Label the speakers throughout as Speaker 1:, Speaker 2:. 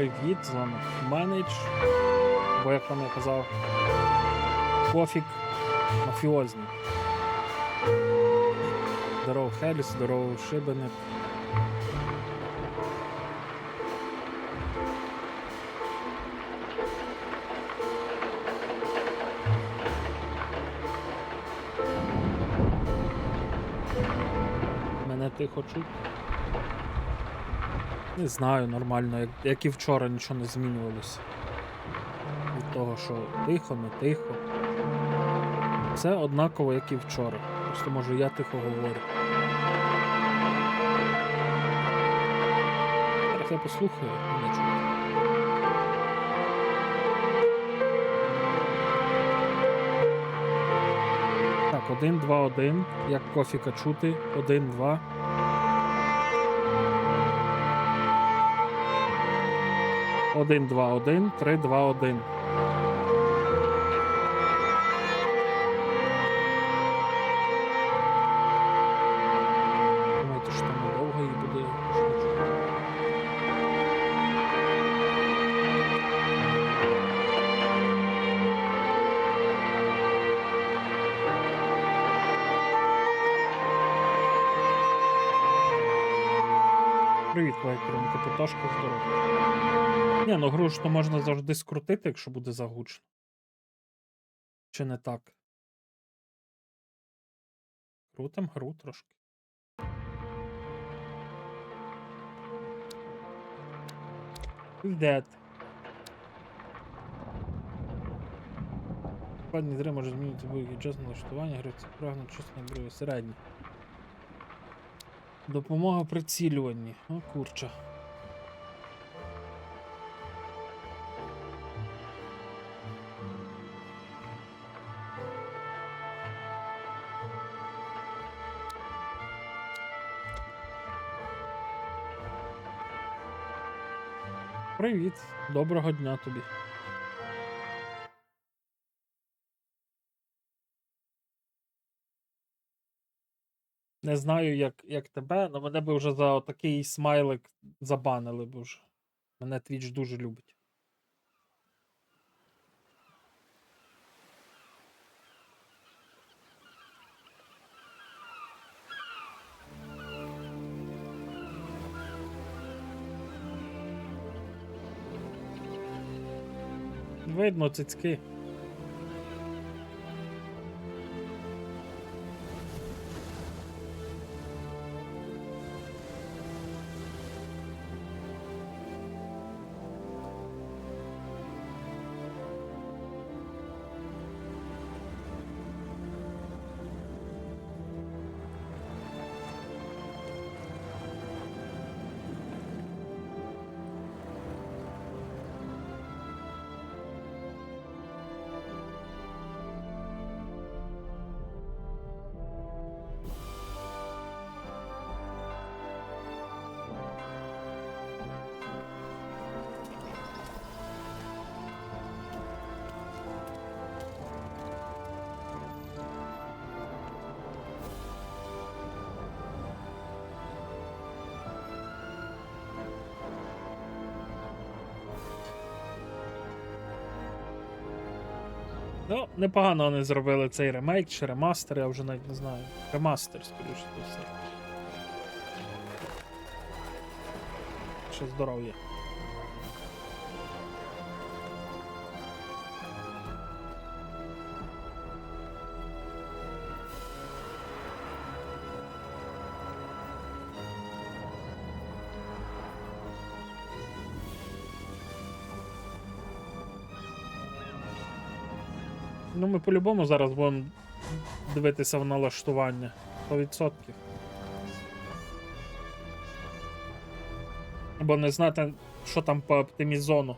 Speaker 1: Привіт, з вами Менедж, бо як там я казав, Кофік мафіозний. Здорово, Хеліс, здорово, Шибеник. Мене тихо чуть. Не знаю, нормально, як і вчора нічого не змінювалося. Від того, що тихо, не тихо. Все однаково, як і вчора. Просто може я тихо говорю. Зараз я послухаю, не чую. Так, 1, 2, 1. Як Кофіка чути. 1, 2. Один, два, один, 3, 2, 1. Думаєте, що недовго і буде швидше. Привіт, Лайкером, Капітошка, здорово. Ні, ну гру ж то можна завжди скрутити, якщо буде загучно. Чи не так? Крутим гру трошки. Dead. Складні гри може змінити будь-який час налаштування, гри це прагне чисто гри середні. Допомога в прицілюванні. О, курча. Привіт, доброго дня тобі. Не знаю, як тебе, але мене би вже за такий смайлик забанили б вже. Мене Twitch дуже любить. Видно цицьки. Ну, непогано вони зробили цей ремейк чи ремастер, я вже навіть не знаю. Ремастер, скоріше за все. Ще здоров'я. Ну, ми по-любому зараз будемо дивитися в налаштування. 100%. Бо не знати, що там по оптимізону.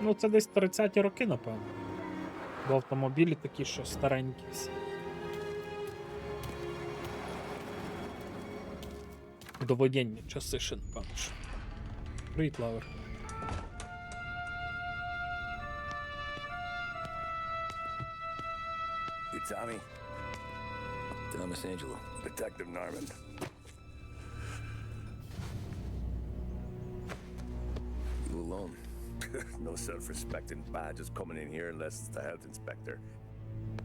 Speaker 1: Ну, це десь 30-ті роки, напевно. Бо автомобілі такі, що старенькі всі. Довоєнні часи ще, напевно. Що. Привіт, Лавер.
Speaker 2: You Tommy? Thomas Angelo. Detective Norman. You alone? No self-respecting badges coming in here unless it's the health inspector.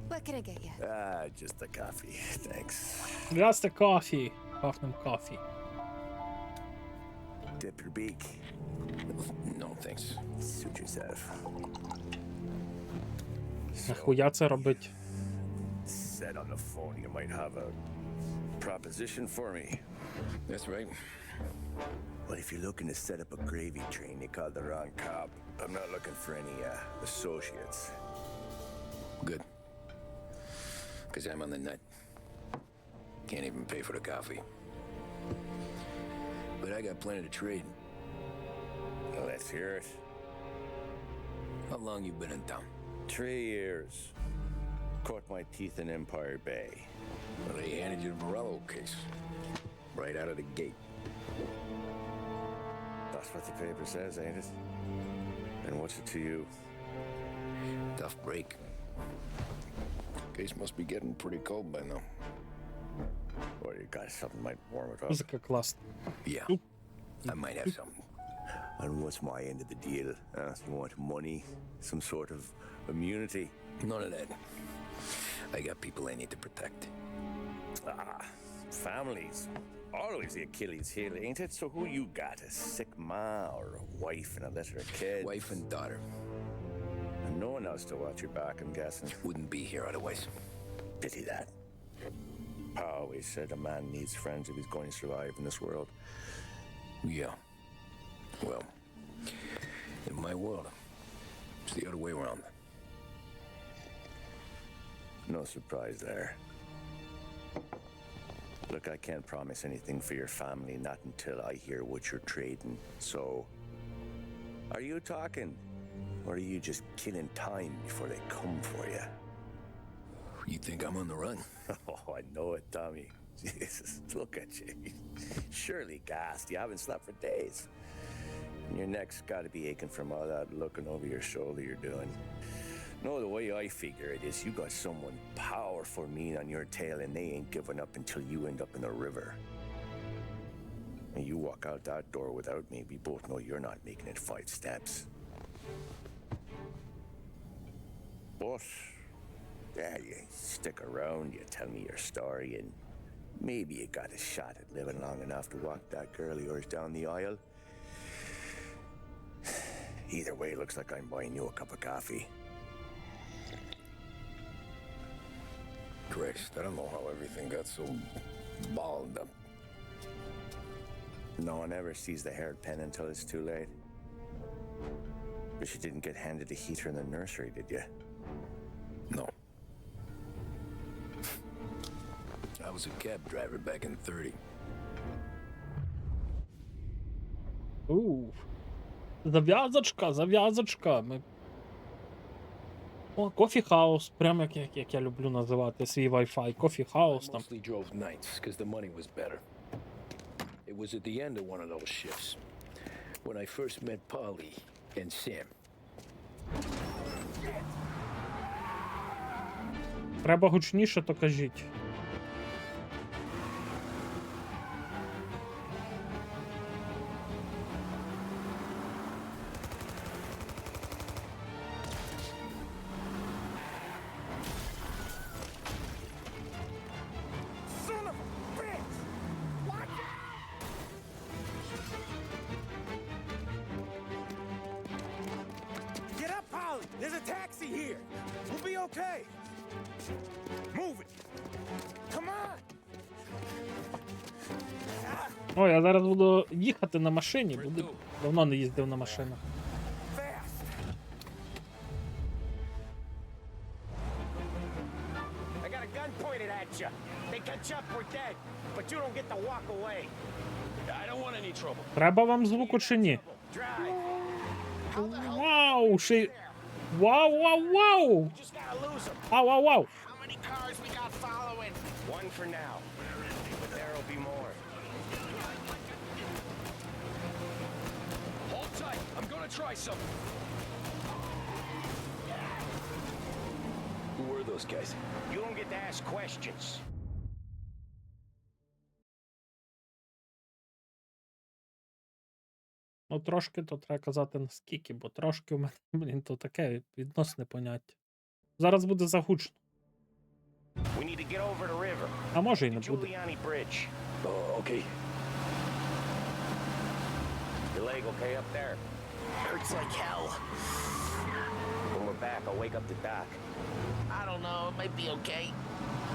Speaker 3: What can I get you?
Speaker 2: Just a coffee. Thanks.
Speaker 1: Just a coffee. Пахнем кофі.
Speaker 2: Dip your beak. No, thanks. Suit yourself.
Speaker 1: Нахуя це робить?
Speaker 2: Said on the phone you might have a proposition for me. That's right. Well, if you're looking to set up a gravy train, you called the wrong cop. I'm not looking for any associates. Good. Because I'm on the nut. Can't even pay for the coffee. But I got plenty to trade. Well, let's hear it. How long you been in town? 3 years. Caught my teeth in Empire Bay. Well, they handed you the Morello case. Right out of the gate. That's what the paper says, ain't it? And what's it to you? Tough break. Case must be getting pretty cold by now. Or you got something might warm it up.
Speaker 1: Музика класна.
Speaker 2: Yeah, I might have something. And what's my end of the deal? You want money? Some sort of immunity? None of that. I got people I need to protect. Families. Always the Achilles heel, ain't it? So who you got? A sick ma or a wife and a litter of kids? Wife and daughter. And no one else to watch your back, I'm guessing. Wouldn't be here otherwise. Pity that. Pa always said a man needs friends if he's going to survive in this world. Yeah. Well, in my world, it's the other way around. No surprise there. Look, I can't promise anything for your family, not until I hear what you're trading. So, are you talking? Or are you just killing time before they come for you? You think I'm on the run? Oh, I know it, Tommy. Jesus, look at you. Surely gassed. You haven't slept for days. And your neck's got to be aching from all that looking over your shoulder you're doing. No, the way I figure it is you got someone powerful mean on your tail and they ain't giving up until you end up in the river. And you walk out that door without me, we both know you're not making it 5 steps. But, yeah, you stick around, you tell me your story, and maybe you got a shot at living long enough to walk that girl of yours down the aisle. Either way, looks like I'm buying you a cup of coffee. Christ, I don't know how everything got so balled up. No one ever sees the haired pen until it's too late. But you didn't get handed a heater in the nursery, did you? No. I was a cab driver back in 30.
Speaker 1: Зав'язочка, зав'язочка. О, Coffee House, прям як я люблю називати свій Wi-Fi. Coffee House
Speaker 2: I
Speaker 1: там.
Speaker 2: mostly drove nights because the money was better. It was at the end of one of those shifts when I first met Polly and Sam.
Speaker 1: Треба гучніше, то кажіть.
Speaker 2: Son of a bitch! Watch out! Get up, Polly! There's a taxi here! We'll be okay! Move it! Come on!
Speaker 1: О, я зараз буду їхати на машині. Давно не їздив на машинах.
Speaker 2: Fast!
Speaker 4: I got a gun pointed at you. They catch up, we're dead. But you don't get to walk away.
Speaker 2: I don't want any trouble.
Speaker 1: Треба вам звуку чи ні?
Speaker 4: Drive.
Speaker 1: Вау! Ще... Вау, вау, вау!
Speaker 4: Just gotta lose them.
Speaker 1: Вау, вау, вау!
Speaker 4: How many cars we got following? One for now, but there'll be more.
Speaker 5: Hold tight. I'm gonna try something. Who were those guys?
Speaker 4: You don't get to ask questions.
Speaker 1: Ну, трошки то треба казати наскільки, бо трошки у мене, блін, то таке відносне поняття. Зараз буде загучно.
Speaker 4: We need to get over the river.
Speaker 1: А може і не буде.
Speaker 4: Giuliani Bridge.
Speaker 5: Oh, okay.
Speaker 4: Your leg okay up there?
Speaker 6: Hurts like hell.
Speaker 4: When we're back, I'll wake up the doc.
Speaker 6: I don't know, it might be okay.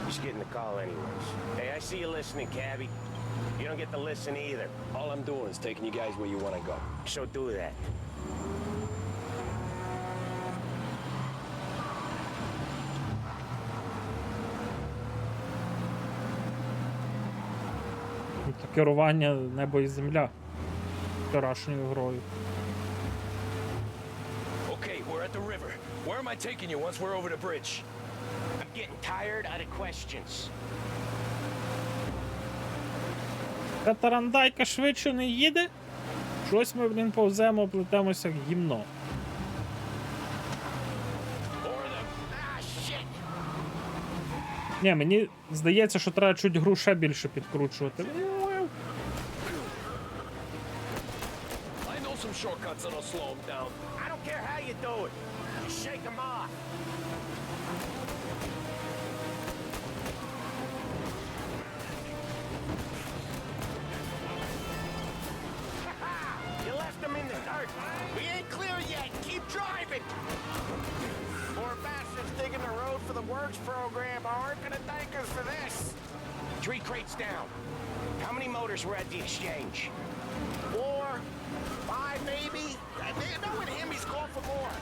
Speaker 4: Just getting the call anyways. Hey, I see you listening, Cabby. You don't get to listen either.
Speaker 5: All I'm doing is taking you guys where you want to go.
Speaker 4: So do that.
Speaker 1: Та керування небо і земля вчорашньою грою.
Speaker 5: Okay, we're at the river. Where am I taking you once we're over the bridge?
Speaker 4: I'm getting tired out of questions.
Speaker 1: Та тарандайка швидше не їде? Щось ми, блін, повземо, плетемося як гімно.
Speaker 5: More of them.
Speaker 4: Ah, shit!
Speaker 1: Ні, мені здається, що треба чуть гру ще більше підкручувати.
Speaker 5: I know some shortcuts that'll slow them down.
Speaker 4: I don't care how you do it. Just shake them off. You left them in the dirt.
Speaker 6: We ain't clear yet. Keep driving.
Speaker 4: Poor bastards digging the road for the works program aren't gonna thank us for this. 3 crates down. How many motors were at the exchange?
Speaker 6: 4, 5 maybe. No one him, he's called for more.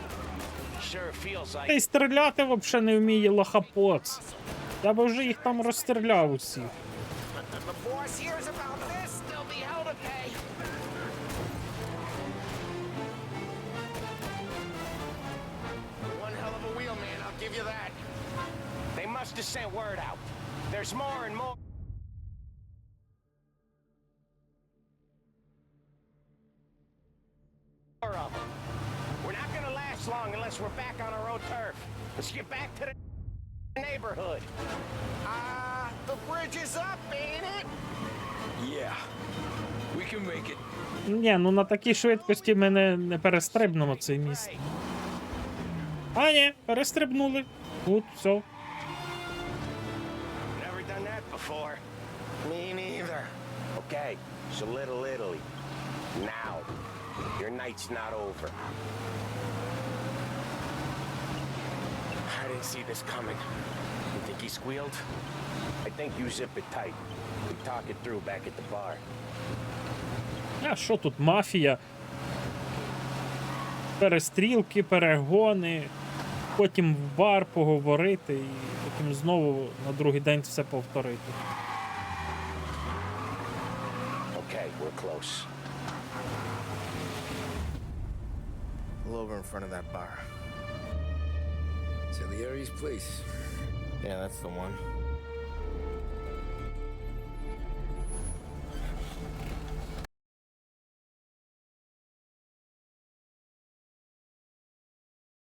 Speaker 4: Sure feels
Speaker 1: Та
Speaker 4: like
Speaker 1: й стріляти взагалі не вміє лохапоц. Я би вже їх там розстріляв усіх.
Speaker 6: The boss hears about this, there'll be hell to pay. One hell of a wheel, man, I'll give you that.
Speaker 4: they must have sent word out. There's more and more of them. We're not gonna last long unless we're back on our own turf. Let's get back to the neighborhood.
Speaker 6: The bridge is up, ain't it?
Speaker 5: Yeah. We can make it.
Speaker 1: Ні, ну на такій швидкості ми не перестрибнемо цей міст. А, ні, перестрибнули. Тут, все.
Speaker 4: Never done that before.
Speaker 6: Me neither.
Speaker 4: Okay, so Little Italy. Now, your night's not over.
Speaker 6: I didn't see this coming. You think he squealed?
Speaker 4: I think you zip it tight. We talk it through back at the bar.
Speaker 1: А що тут мафія? Перестрілки, перегони, потім в бар поговорити і потім знову на другий день все повторити.
Speaker 4: Okay, we're close.
Speaker 6: Pull over in front of that bar.
Speaker 5: Salieri's place.
Speaker 6: Yeah, that's the one.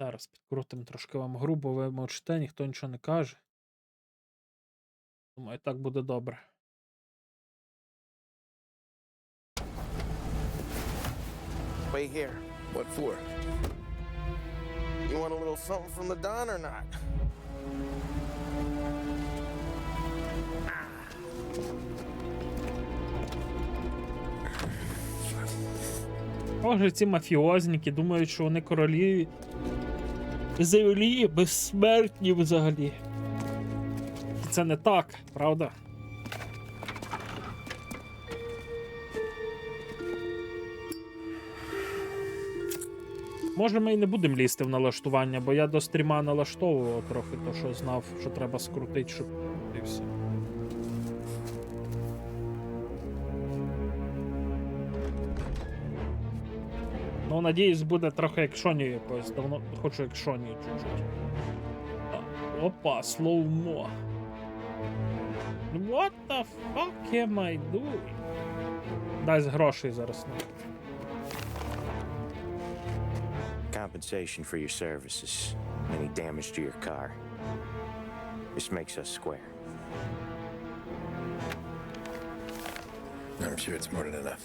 Speaker 1: Зараз підкрутимо трошки вам гру, бо ви мовчите, ніхто нічого не каже. Думаю, так буде добре.
Speaker 6: Wait here.
Speaker 5: What for?
Speaker 6: You want a little something from the Don or not?
Speaker 1: Може, ці мафіозники думають, що вони королі землі безсмертні взагалі. І це не так, правда? Може, ми і не будемо лізти в налаштування, бо я до стріма налаштовував трохи, то що знав, що треба скрутити, щоб і все. Ну Ну, надіюсь, буде трохи екшонію якось. Давно хочу екшонію чуть-чуть. Опа, слоумо. What the fuck am I doing? Дай з грошей зараз.
Speaker 2: Compensation for your services. Any damage to your car. This makes us square.
Speaker 7: I'm sure it's more than enough.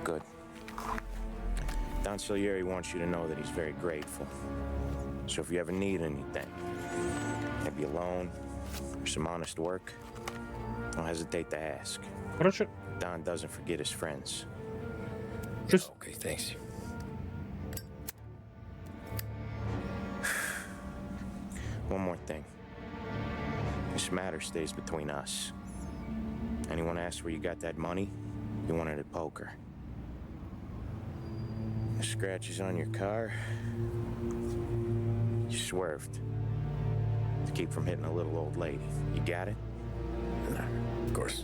Speaker 2: Good. Don Salieri wants you to know that he's very grateful. So if you ever need anything, maybe a loan or some honest work, don't hesitate to ask.
Speaker 1: Коротше,
Speaker 2: Don doesn't forget his friends.
Speaker 1: щось...
Speaker 7: Okay, thanks.
Speaker 2: One more thing. This matter stays between us. Anyone asks where you got that money, you won it at poker. The scratches on your car, you swerved to keep from hitting a little old lady. You got it?
Speaker 7: Of course.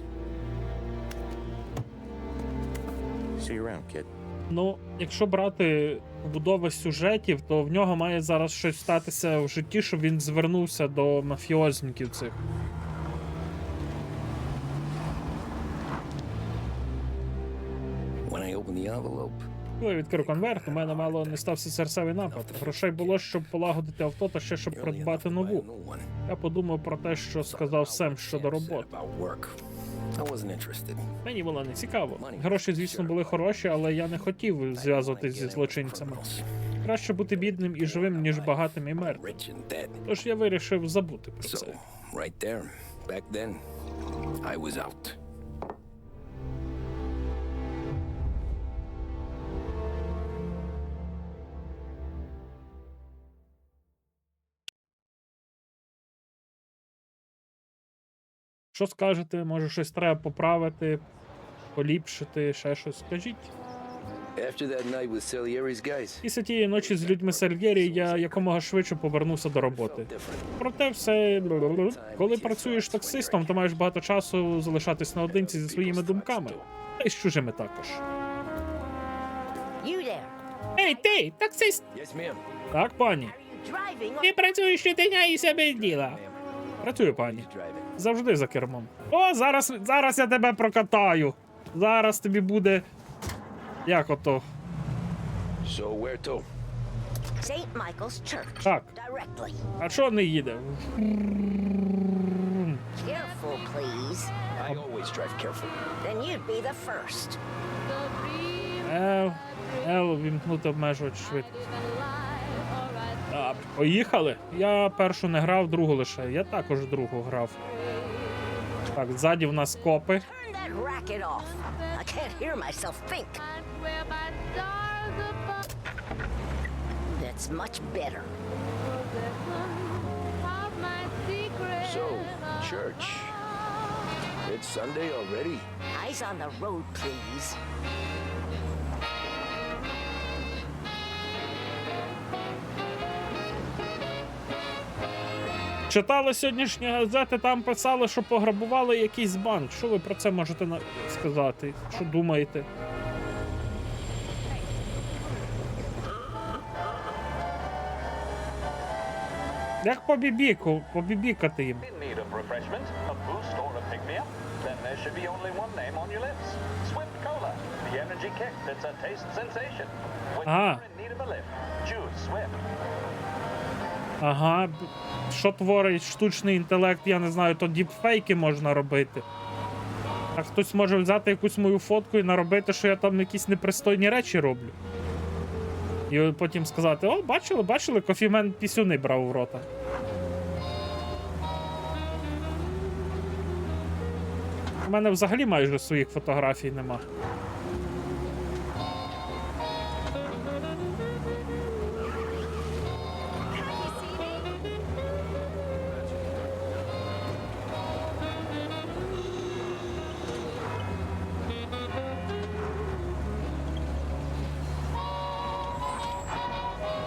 Speaker 2: See you around, kid.
Speaker 1: Ну, якщо брати побудови сюжетів, то в нього має зараз щось статися в житті, щоб він звернувся до мафіозників цих.
Speaker 7: When I open the envelope,
Speaker 1: Коли я відкрив конверт, у мене мало не стався серцевий напад. Грошей було, щоб полагодити авто та ще щоб
Speaker 7: barely
Speaker 1: придбати
Speaker 7: enough to buy a
Speaker 1: нову.
Speaker 7: new one.
Speaker 1: Я подумав про те, що сказав Сем щодо роботи.
Speaker 7: About work. I wasn't interested.
Speaker 1: Мені було не цікаво. Гроші, звісно, були хороші, але я не хотів зв'язуватись зі злочинцями. Краще бути бідним і живим, ніж багатим і мертвим.
Speaker 7: Rich and dead.
Speaker 1: Тож я вирішив забути про
Speaker 7: So,
Speaker 1: це.
Speaker 7: right there, back then, I was out.
Speaker 1: Що скажете? Може, щось треба поправити, поліпшити, ще щось? Скажіть.
Speaker 7: After that night with Salieri's guys,
Speaker 1: Після тієї ночі з людьми Сальєрі я якомога швидше повернувся до роботи.
Speaker 7: different.
Speaker 1: Проте все, коли працюєш таксистом, то маєш багато часу залишатись наодинці зі своїми думками. Та й з чужими також.
Speaker 8: You there?
Speaker 1: Ей, ти, таксист!
Speaker 7: Yes, ma'am.
Speaker 1: Так, пані.
Speaker 8: Driving?
Speaker 1: Ти працюєш щодня і себе діла. Працюю, пані.
Speaker 7: Driving.
Speaker 1: Завжди за кермом. О, зараз я тебе прокатаю. Зараз тобі буде. Як ото?
Speaker 7: So where to?
Speaker 8: St. Michael's Church.
Speaker 1: Так.
Speaker 8: Directly.
Speaker 1: А що не їде?
Speaker 8: Careful, please.
Speaker 7: I always drive careful.
Speaker 8: Then you'd be the first.
Speaker 1: Вімкнути обмежувач швидкості. А, поїхали? Я першу не грав, другу лише. Я також другу грав. Так, ззаді в нас копи.
Speaker 8: Turn that racket off. I can't hear myself think. That's much better.
Speaker 7: So, church. It's Sunday already.
Speaker 8: Eyes on the road, please.
Speaker 1: Читали сьогоднішні газети, там писали, що пограбували якийсь банк. Що ви про це можете сказати? Що думаєте? Як побібікати їм?
Speaker 9: In need of refreshment, a boost or a pick-me-up? Then there should be only one name on your lips. Swift Cola, the energy kick that's a taste sensation. When
Speaker 1: Ah.
Speaker 9: you're in need of a lift, choose Swift.
Speaker 1: Ага, що творить штучний інтелект, я не знаю, то діпфейки можна робити. А хтось може взяти якусь мою фотку і наробити, що я там якісь непристойні речі роблю. І потім сказати: о, бачили, кофімен пісюни брав в рота. У мене взагалі майже своїх фотографій нема.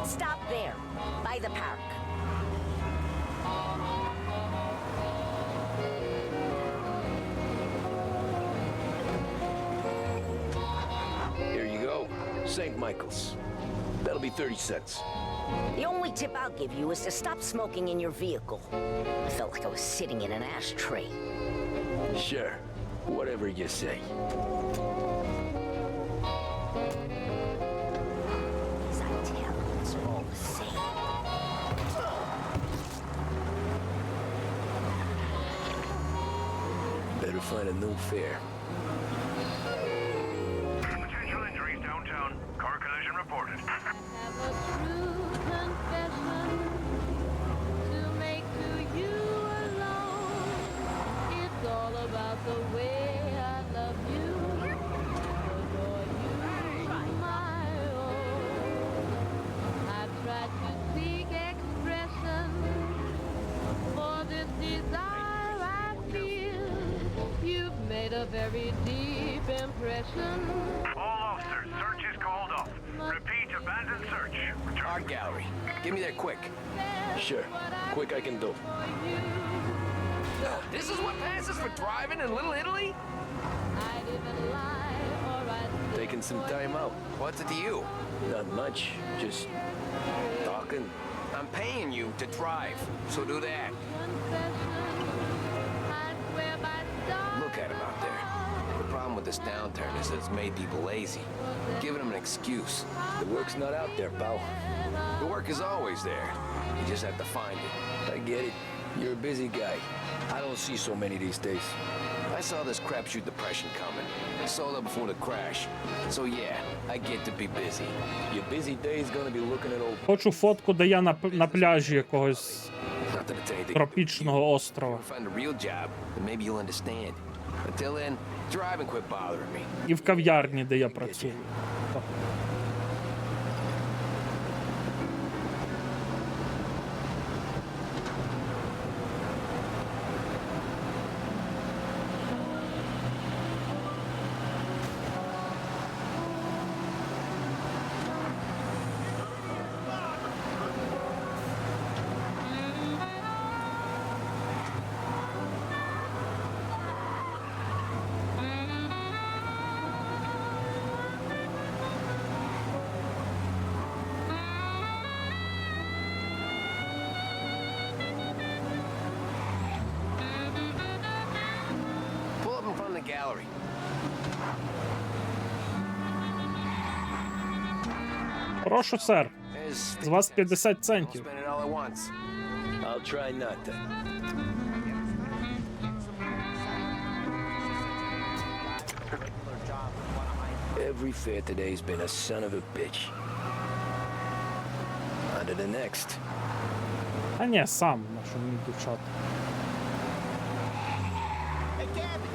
Speaker 8: Stop there, by the park.
Speaker 7: Here you go. St. Michael's. That'll be 30 cents.
Speaker 8: The only tip I'll give you is to stop smoking in your vehicle. I felt like I was sitting in an ashtray.
Speaker 7: Sure. Whatever you say.
Speaker 8: As I tell you, it's all the same.
Speaker 7: Better find a new fare.
Speaker 9: Potential injuries downtown. Car collision reported.
Speaker 10: Have a true confession to make to you alone. It's all about the way I love you, adore you, my own. I've tried to seek expression for this desire I feel. You've made a very deep impression.
Speaker 9: All officers, search is called off. Repeat, abandoned search. Return.
Speaker 7: Art gallery. Give me that quick. Sure. Quick I can do.
Speaker 5: This is what passes for driving in Little Italy?
Speaker 10: I'd even lie or I'd
Speaker 7: Taking some time out.
Speaker 5: What's it to you?
Speaker 7: Not much. Just talking.
Speaker 5: I'm paying you to drive, so do that. Look at him out there. The problem with this downturn is that it's made people lazy, giving them an excuse.
Speaker 7: The work's not out there, pal.
Speaker 5: The work is always there. You just have to find it.
Speaker 7: I get it. You're a busy guy. I don't see so many these days.
Speaker 5: I saw this crapshoot depression coming. Sold up before the crash. So yeah, I get to be busy.
Speaker 7: Your busy day's gonna be looking at old...
Speaker 1: Хочу фотку, де я на пляжі якогось
Speaker 5: Not that it's anything.
Speaker 1: тропічного острова.
Speaker 5: Find a real job, then maybe you'll understand. Until then, drive and quit bothering me.
Speaker 1: І в кав'ярні, де я працюю. Так.
Speaker 5: Pull up in front of the gallery.
Speaker 1: Прошу, сер.
Speaker 5: There's
Speaker 1: З вас 50
Speaker 5: I'll
Speaker 1: центів.
Speaker 5: spend it all at once.
Speaker 7: I'll try not to. Every fair today's been a son of a bitch. On to the next.
Speaker 1: А ні, сам, на що мені дівчата.
Speaker 6: Hey, Gabby.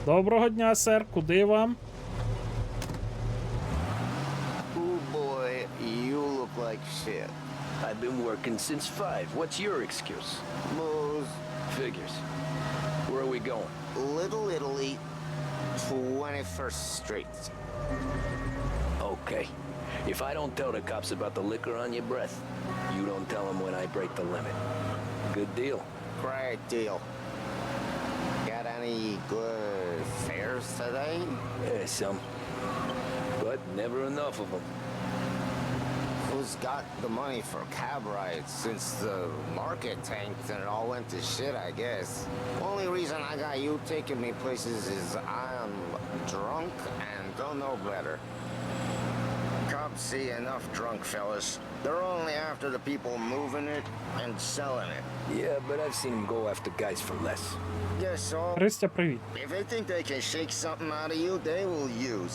Speaker 1: Доброго дня, сер. Куди вам?
Speaker 2: Oh boy, you look like shit.
Speaker 7: I've been working since 5. What's your excuse?
Speaker 2: Moose,
Speaker 7: Figures. Where are we going?
Speaker 2: Little Italy, 21st Street.
Speaker 7: Okay. If I don't tell the cops about the liquor on your breath, you don't tell them when I break the limit. Good deal.
Speaker 2: Great deal. Got any good fares today?
Speaker 7: Yeah, some. But never enough of them.
Speaker 2: Who's got the money for cab rides since the market tanked and it all went to shit, I guess? Only reason I got you taking me places is I'm drunk and don't know better. Cops see enough drunk fellas. They're only after the people moving it and selling it.
Speaker 7: Yeah, but I've seen them go after guys for less.
Speaker 2: Guess so.
Speaker 1: Христя, привіт.
Speaker 2: If they think they can shake something out of you, they will use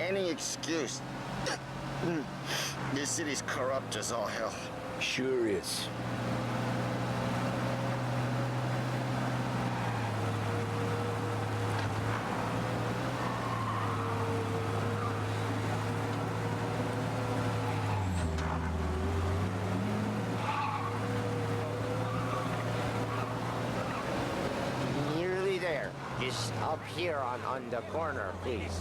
Speaker 2: any excuse. This city's corrupt as all hell.
Speaker 7: Sure is.
Speaker 2: Nearly there. Just up here on the corner, please.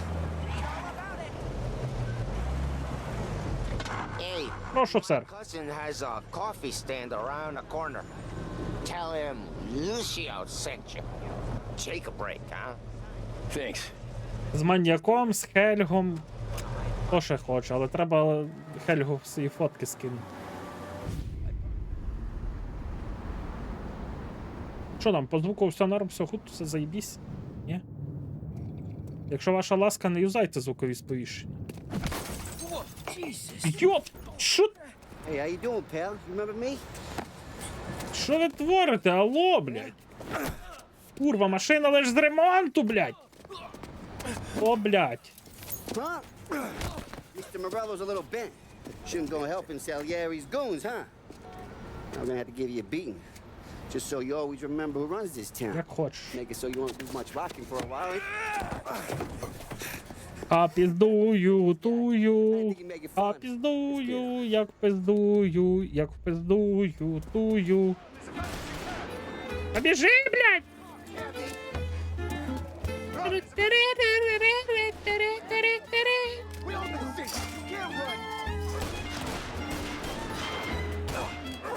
Speaker 2: Hey,
Speaker 1: Прошу, сер.
Speaker 2: cousin has a coffee stand around the corner.
Speaker 6: Tell him Lucio sent you. Take a break, huh?
Speaker 5: Thanks.
Speaker 1: З маньяком, з Хельгом. Хто ще хоче, але треба Хельгу свої фотки скинути. Що там, по звуку все норм, все худ, все заєбісь? Ні? Якщо ваша ласка, не юзайте звукові сповіщення. Йоп! Що?
Speaker 6: Hey, how you doing, pal? You remember me?
Speaker 1: Що ви творите? Алло, блядь? Курва, машина лиш з ремонту, блядь! О, блядь.
Speaker 6: Huh? Mr. Morello's a little bent. Shouldn't go helping Salieri's goons, huh? I'm gonna have to give you a beating. Just so you always remember who runs this town.
Speaker 1: Як хочеш.
Speaker 6: Make it so you won't do much rocking for a while.
Speaker 1: А піздую, тую, а піздую, як пиздую, як пиздую, тую. А біжи, блядь!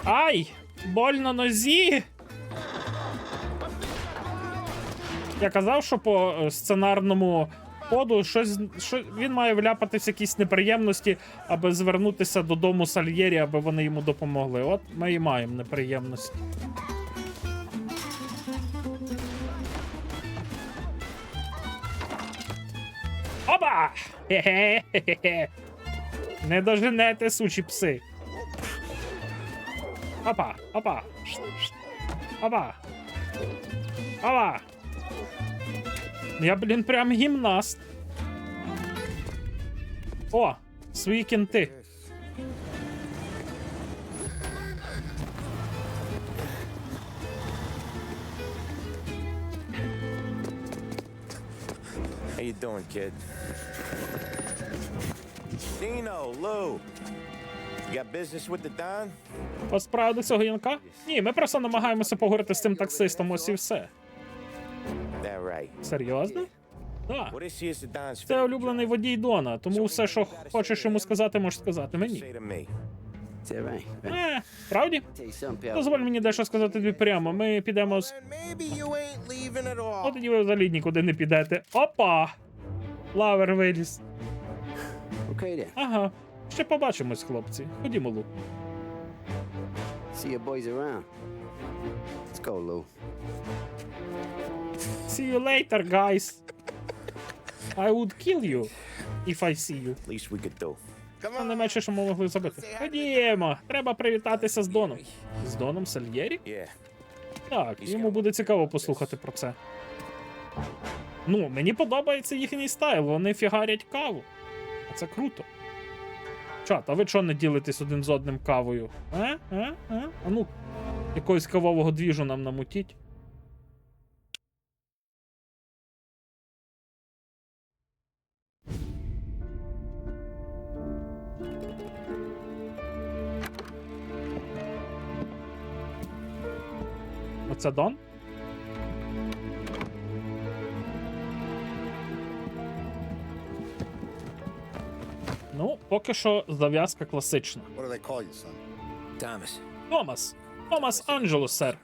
Speaker 1: Ай! Боль на нозі! Я казав, що по сценарному ходу він має вляпатись в якісь неприємності, аби звернутися додому Сальєрі, аби вони йому допомогли. От ми і маємо неприємності. Оба! Хе-хе-хе-хе! Не доженете, сучі пси! Опа, опа. Опа. Опа. Я, блін, прям гімнаст. О, свої кінти.
Speaker 2: How you doing, kid? Dino, Lou. You got business with the Don?
Speaker 1: По справі до цього юнка? Ні, ми просто намагаємося поговорити з цим таксистом, ось і все.
Speaker 2: That right.
Speaker 1: Серйозно? Так.
Speaker 2: What is he as the Don's
Speaker 1: Це улюблений водій Дона, тому все, що хочеш йому сказати, можеш сказати мені.
Speaker 2: say to me?
Speaker 6: Is that right?
Speaker 1: Правді?
Speaker 6: Tell you something, pal.
Speaker 1: Дозволь мені дещо сказати тобі прямо. Ми підемо з...
Speaker 2: Maybe you ain't leaving at all.
Speaker 1: От тоді ви взагалі нікуди не підете. Опа! Лавер виліз.
Speaker 6: Okay then.
Speaker 1: Ага. Ще побачимось, хлопці. Ходімо, Лу.
Speaker 6: See your boys around. Let's go, Lou.
Speaker 1: See you later, guys. I would kill you if I see you.
Speaker 2: Least we could do.
Speaker 1: Це не менше, що ми могли зробити. Ходімо. Треба привітатися з Доном. З Доном Сальєрі?
Speaker 2: Yeah.
Speaker 1: Так, йому буде цікаво послухати про це. Ну, мені подобається їхній стайл, вони фігарять каву. А це круто. Чат, а ви чого не ділитесь один з одним кавою? А ну, якогось кавового двіжу нам намутіть. Оце Дон? Ну, поки що зав'язка класична.
Speaker 11: What do they call you, son?
Speaker 5: Thomas.
Speaker 1: Томас. Томас Анджело, сер.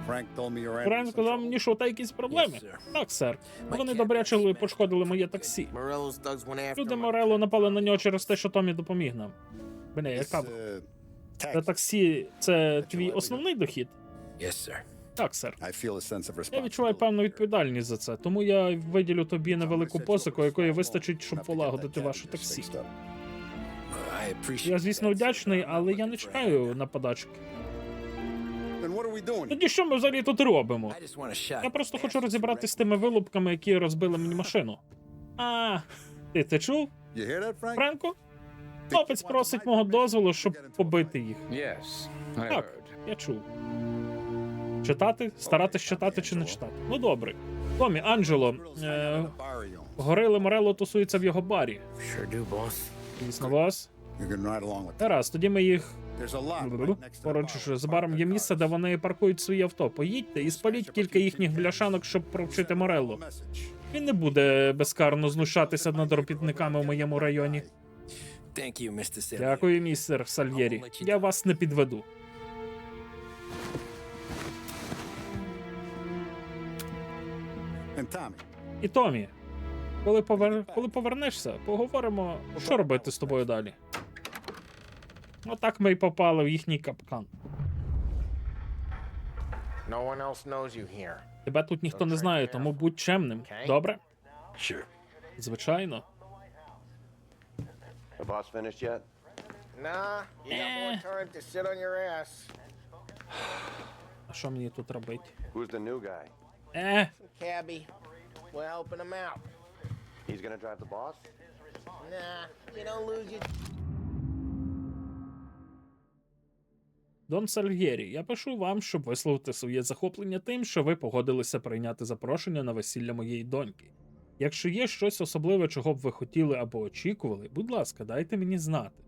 Speaker 11: Frank told me you're
Speaker 1: Френк сказав мені, що у тебе якісь проблеми. Так, сер. Вони добряче пошкодили моє таксі.
Speaker 6: Morello's thugs went after
Speaker 1: Люди
Speaker 6: him.
Speaker 1: Морелло напали на нього через те, що Томі допоміг нам. Бля, яка... Це таксі, це твій основний дохід?
Speaker 5: Yes, sir.
Speaker 1: Так, сер.
Speaker 11: I feel a sense of
Speaker 1: Я відчуваю певну відповідальність за це, тому я виділю тобі невелику позику, якої вистачить, щоб полагодити ваше таксі.
Speaker 5: I appreciate
Speaker 1: Я, звісно, вдячний, але я не чекаю на подачки.
Speaker 11: Then what are we doing?
Speaker 1: Тоді що ми взагалі тут робимо?
Speaker 5: I just want a shot.
Speaker 1: Я просто хочу розібратися з тими вилупками, які розбили мені машину. А, ти чув,
Speaker 11: You hear that, Frank?
Speaker 1: Френко? Хлопець просить мого дозволу, щоб побити їх.
Speaker 5: Yes, I
Speaker 1: Так, я чув. Читати? Старатись читати чи не читати? Ну добре. Томі, Анджело, горили Морелло тусуються в його барі.
Speaker 5: Sure do, boss.
Speaker 1: Звісно, вас.
Speaker 11: You can ride along with that.
Speaker 1: Гаразд, тоді ми їх...
Speaker 11: There's a lot right next to the
Speaker 1: Поруч
Speaker 11: bar.
Speaker 1: з баром є місце, де вони паркують свої авто. Поїдьте і спаліть кілька їхніх бляшанок, щоб провчити Морелло.
Speaker 11: Message.
Speaker 1: Він не буде безкарно знущатися над робітниками у моєму районі.
Speaker 5: Thank you, Mr. Salieri.
Speaker 1: Дякую, містер Сальєрі. Я вас не підведу.
Speaker 11: And Tommy,
Speaker 1: І Томі, коли повернешся, поговоримо, що робити з тобою далі. Отак ми й попали в їхній капкан.
Speaker 4: No one else knows you here.
Speaker 1: Тебе тут ніхто не знає, тому будь чемним. Добре?
Speaker 5: Sure.
Speaker 1: Звичайно.
Speaker 2: The boss finished yet?
Speaker 4: Nah, you got more time to sit on your ass.
Speaker 1: А що мені тут робити?
Speaker 2: Who's the new guy?
Speaker 4: Cabby, we're helping him out.
Speaker 2: He's gonna drive the boss?
Speaker 4: Nah, you don't lose your...
Speaker 1: Дон Сальєрі, я пишу вам, щоб висловити своє захоплення тим, що ви погодилися прийняти запрошення на весілля моєї доньки. Якщо є щось особливе, чого б ви хотіли або очікували, будь ласка, дайте мені знати.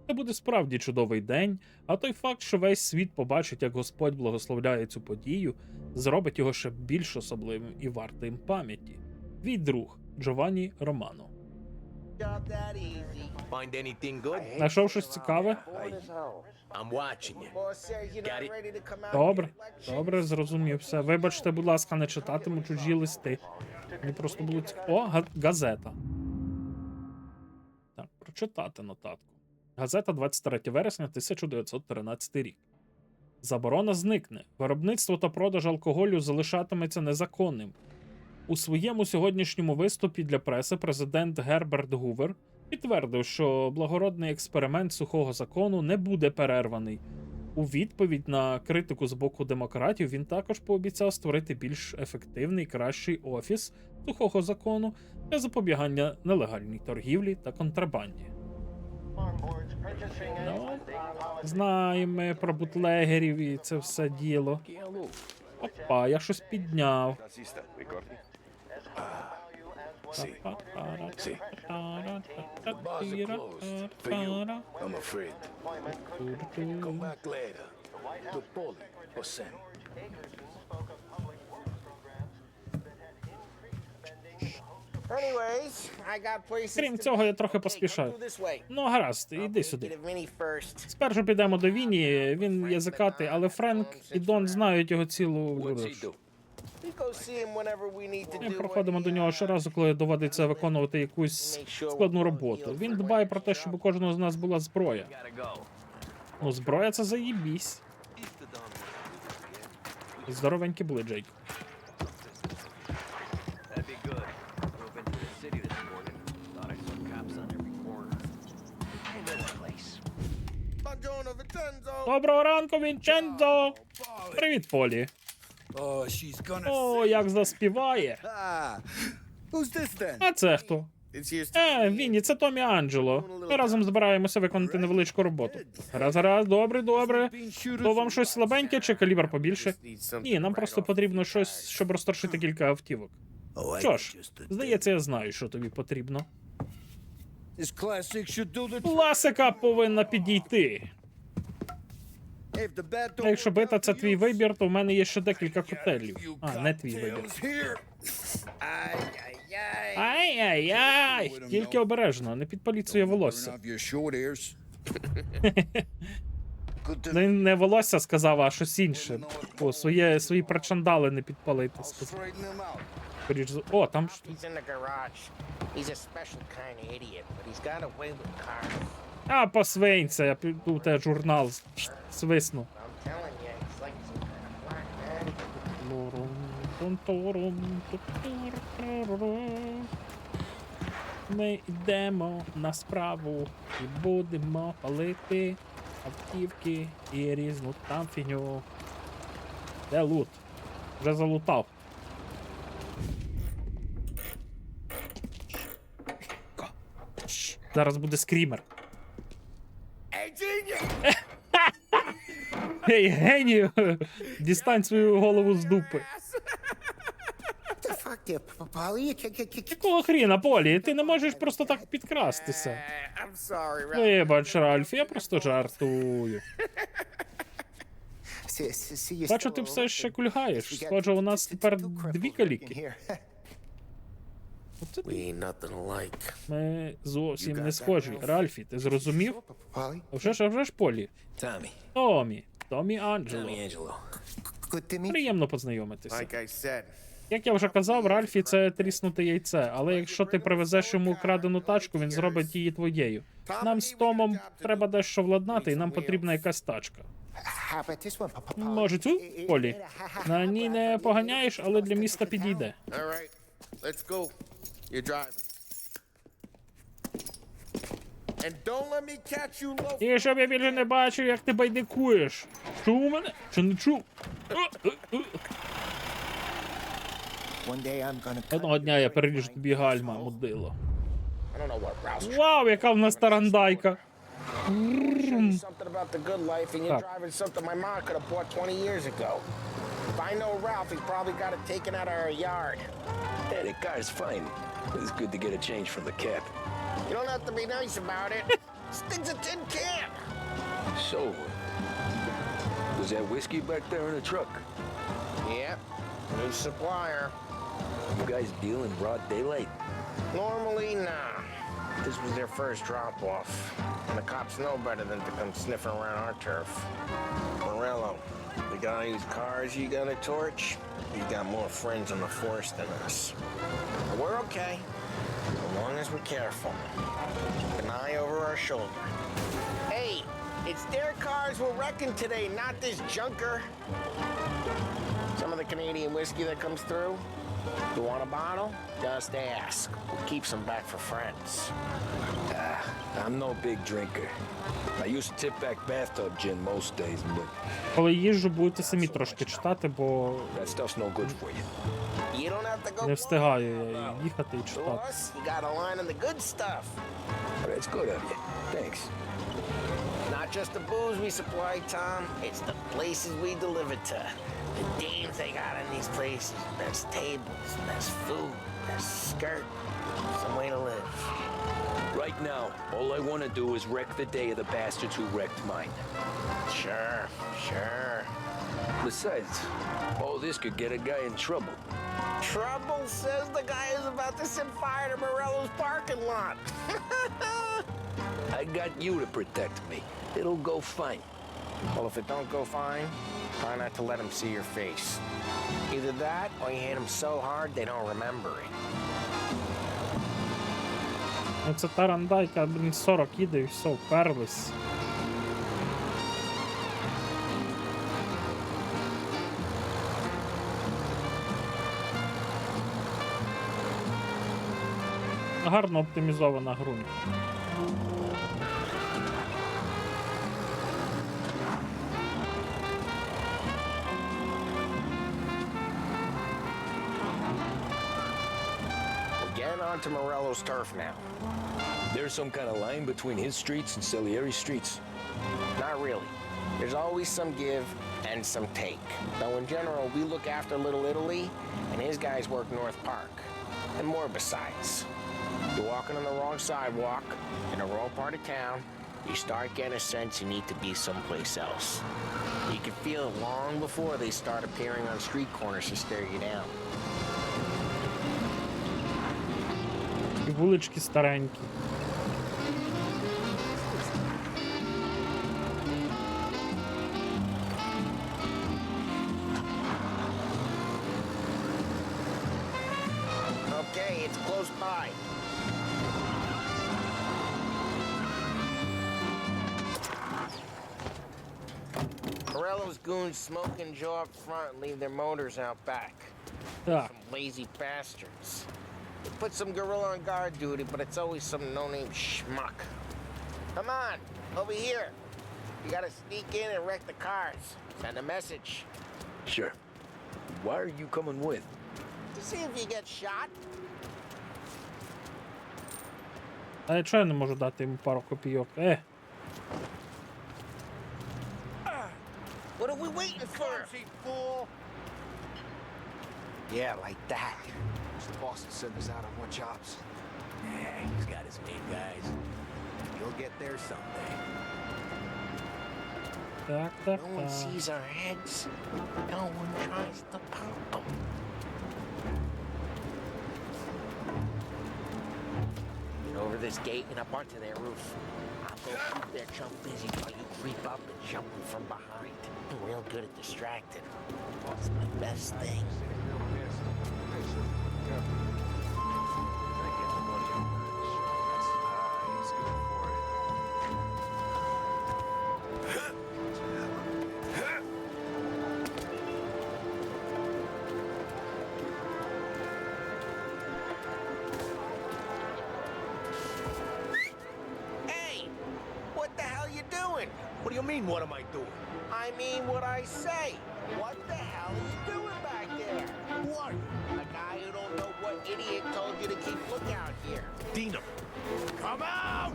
Speaker 1: Це буде справді чудовий день, а той факт, що весь світ побачить, як Господь благословляє цю подію, зробить його ще більш особливим і вартим пам'яті. Твій друг Джованні Романо.
Speaker 4: Job that easy.
Speaker 7: Find anything good?
Speaker 1: Знайшов щось цікаве?
Speaker 7: I'm watching you.
Speaker 4: Boss says you're
Speaker 7: Got
Speaker 4: not
Speaker 7: it.
Speaker 4: ready to come out.
Speaker 1: Добре, добре, зрозумів все. Вибачте, будь ласка, не читатиму чужі листи. Мені просто було цікаво. О, газета. Так, прочитати нотатку. Газета 23 вересня 1913 рік. Заборона зникне. Виробництво та продаж алкоголю залишатиметься незаконним. У своєму сьогоднішньому виступі для преси президент Герберт Гувер підтвердив, що благородний експеримент сухого закону не буде перерваний. У відповідь на критику з боку демократів він також пообіцяв створити більш ефективний, кращий офіс сухого закону для запобігання нелегальній торгівлі та контрабанді. Ну, знаємо про бутлегерів і це все діло. Опа, я щось підняв.
Speaker 2: Taxista, ricordi?
Speaker 5: See. See. Bars are closed. For you, I'm afraid. Come back later. To Polly or Sam.
Speaker 4: Anyways, I got places
Speaker 1: Крім
Speaker 4: to
Speaker 1: цього, я
Speaker 4: be.
Speaker 1: трохи
Speaker 4: Okay,
Speaker 1: поспішаю.
Speaker 4: come through this way.
Speaker 1: Ну, гаразд,
Speaker 4: I'll
Speaker 1: іди
Speaker 4: take
Speaker 1: сюди.
Speaker 4: you to Vinny first.
Speaker 1: Спершу підемо до Віні, він язикатий, але Френк і Дон знають його цілу.
Speaker 5: What's he do?
Speaker 4: We go see him whenever we need to
Speaker 1: Ми
Speaker 4: do
Speaker 1: проходимо
Speaker 4: any,
Speaker 1: до нього щоразу, коли доводиться виконувати якусь складну роботу. Він дбає про те, щоб у кожного з нас була зброя. Ну, зброя це заєбісь. Здоровенькі були, Джейк.
Speaker 4: Buongiorno, Vincenzo.
Speaker 1: Доброго ранку, Вінченцо! Привіт, Полі. О, як заспіває.
Speaker 11: Ah, who's this then?
Speaker 1: А це хто?
Speaker 6: It's your
Speaker 1: Вінні, це Томі Анджело. Ми разом збираємося виконати невеличку роботу. Раз, добре, добре. То вам щось слабеньке чи калібр побільше? Ні, нам просто потрібно щось, щоб розторшити кілька автівок. Що ж, здається, я знаю, що тобі потрібно.
Speaker 11: This classic should do the
Speaker 1: Класика повинна підійти.
Speaker 11: If the bat
Speaker 1: А якщо бита це твій вибір, то в мене є ще декілька котелів. А, не твій вибір.
Speaker 11: here.
Speaker 1: Ай-яй-яй! Тільки обережно, не підпаліть своє волосся.
Speaker 11: Off your short ears. Good to
Speaker 1: Не волосся сказав, а щось інше. О, свої причандали не підпалити. сказав.
Speaker 11: straighten them out.
Speaker 1: Скоріш за- О, там ж.
Speaker 4: He's in the garage. He's a special kind of idiot, but he's got a way with cars.
Speaker 1: А, посвинься, я піду в те журнал свисну.
Speaker 4: I'm telling you, he's like some kind of black man.
Speaker 1: Ми йдемо на справу і будемо палити автівки і різну там фігню. Де лут? Вже залутав. Зараз буде скрімер. Ей, генію! Дістань свою голову з дупи.
Speaker 6: the fuck there, Polly?
Speaker 1: Якого хріна, Полі? Ти не можеш просто так підкрастися.
Speaker 4: I'm sorry, Ralph.
Speaker 1: Вибач, Ральф, я просто жартую.
Speaker 6: See, you
Speaker 1: Бачу, ти все ще кульгаєш. Схоже, у нас тепер дві каліки. Оце
Speaker 4: We ain't nothing alike.
Speaker 1: ми зовсім не схожі. Ральфі, ти зрозумів?
Speaker 6: Polly.
Speaker 1: А вже ж, Полі.
Speaker 5: Tommy.
Speaker 1: Томі Анджело.
Speaker 5: Tommy Angelo.
Speaker 6: Good to meet you.
Speaker 1: Приємно познайомитися.
Speaker 4: Like I said,
Speaker 1: Як я вже казав, Ральфі це тріснуте яйце, але якщо ти привезеш йому украдену тачку, він зробить її твоєю. Нам з Томом треба дещо владнати, і нам потрібна якась тачка. Може цю, Полі? На ній не поганяєш, але для міста підійде.
Speaker 4: All right, let's go. You're driving. And don't let me catch you low.
Speaker 1: І щоб я більше не бачив, як ти байдикуєш. Чув мене? Чи не чув? Одного дня я переріжу тобі гальма, мудило.
Speaker 4: I don't know what Ralph's
Speaker 1: Вау, яка в нас тарандайка.
Speaker 4: something about the good life, and you're
Speaker 1: Так.
Speaker 4: driving something my mom could have bought 20 years ago. If I know Ralph, he's probably got it taken out of our yard.
Speaker 7: Hey, the car's fine. It's good to get a change from the cap.
Speaker 4: You don't have to be nice about it. This thing's a tin can.
Speaker 7: So, was that whiskey back there in the truck?
Speaker 4: Yep, new supplier.
Speaker 7: You guys deal in broad daylight?
Speaker 4: Normally, nah. This was their first drop-off, and the cops know better than to come sniffing around our turf. Morello, the guy whose cars you got a torch, he's got more friends in the force than us. But we're okay, as long as we're careful. Keep an eye over our shoulder. Hey, it's their cars we're wrecking today, not this junker. Some of the Canadian whiskey that comes through. You want a bottle? Just ask. We'll keep some back for friends.
Speaker 7: I'm no big drinker. I used to tip back bathtub gin most days, but
Speaker 1: Коли їжджу, будете самі трошки читати, бо
Speaker 7: that stuff's no good for you.
Speaker 4: You don't have to go
Speaker 1: не встигаю я їхати і
Speaker 4: to
Speaker 1: читати.
Speaker 4: us. You got a line on the good stuff.
Speaker 7: That's good of you. Thanks.
Speaker 4: Not just the booze we supply, Tom. It's the places we deliver to. The dames they got in these places. Best tables, best food, best skirt. Some way to live.
Speaker 7: Right now, all I want to do is wreck the day of the bastards who wrecked mine.
Speaker 4: Sure, sure.
Speaker 7: Besides, all this could get a guy in trouble.
Speaker 4: Trouble says the guy is about to set fire to Morello's parking lot.
Speaker 7: I got you to protect me. It'll go fine.
Speaker 4: Well, if it don't go fine, try not to let them see your face. Either that, or you hit them so hard they don't remember it.
Speaker 1: Ну це тарандайка, блін, 40 їде і все, вперлись. Гарно оптимізована ґрунт.
Speaker 4: We're getting onto Morello's turf now.
Speaker 7: There's some kind of line between his streets and Salieri streets.
Speaker 4: Not really. There's always some give and some take. Though in general, we look after Little Italy, and his guys work North Park. And more besides. You're walking on the wrong sidewalk, in the wrong part of town, you start getting a sense you need to be someplace else. You can feel it long before they start appearing on street corners to stare you down.
Speaker 1: І вулички старенькі.
Speaker 4: Okay, it's close by. Morello's goons smoke and jaw up front and leave their motors out back.
Speaker 1: Так,
Speaker 4: Some lazy bastards. They put some gorilla on guard duty, but it's always some no-name schmuck. Come on, over here. You gotta sneak in and wreck the cars. Send a message.
Speaker 7: Sure. Why are you coming with?
Speaker 4: To see if you get shot.
Speaker 1: а чого я не можу дати йому пару копійок?
Speaker 4: What are we waiting for? Fool. Yeah, like that.
Speaker 12: The boss is sending us out on more jobs.
Speaker 7: Yeah, he's got his main guys.
Speaker 12: You'll get there someday.
Speaker 1: Так, так,
Speaker 4: No one
Speaker 1: так.
Speaker 4: sees our heads. No one tries to pop them. Get over this gate and up onto their roof. I'll go keep their chump busy while you creep up and jump them from behind. I'm real good at distracting. It's my best thing.
Speaker 12: this. Patient. Careful. I get the money on that insurance. He's good for it.
Speaker 4: Hey! What the hell you doing?
Speaker 7: What do you mean, what am I doing?
Speaker 4: I mean what I say. What the hell are you doing back there?
Speaker 7: Who are you?
Speaker 4: A guy who don't know what idiot told you to keep lookout here.
Speaker 7: Dino. Come out!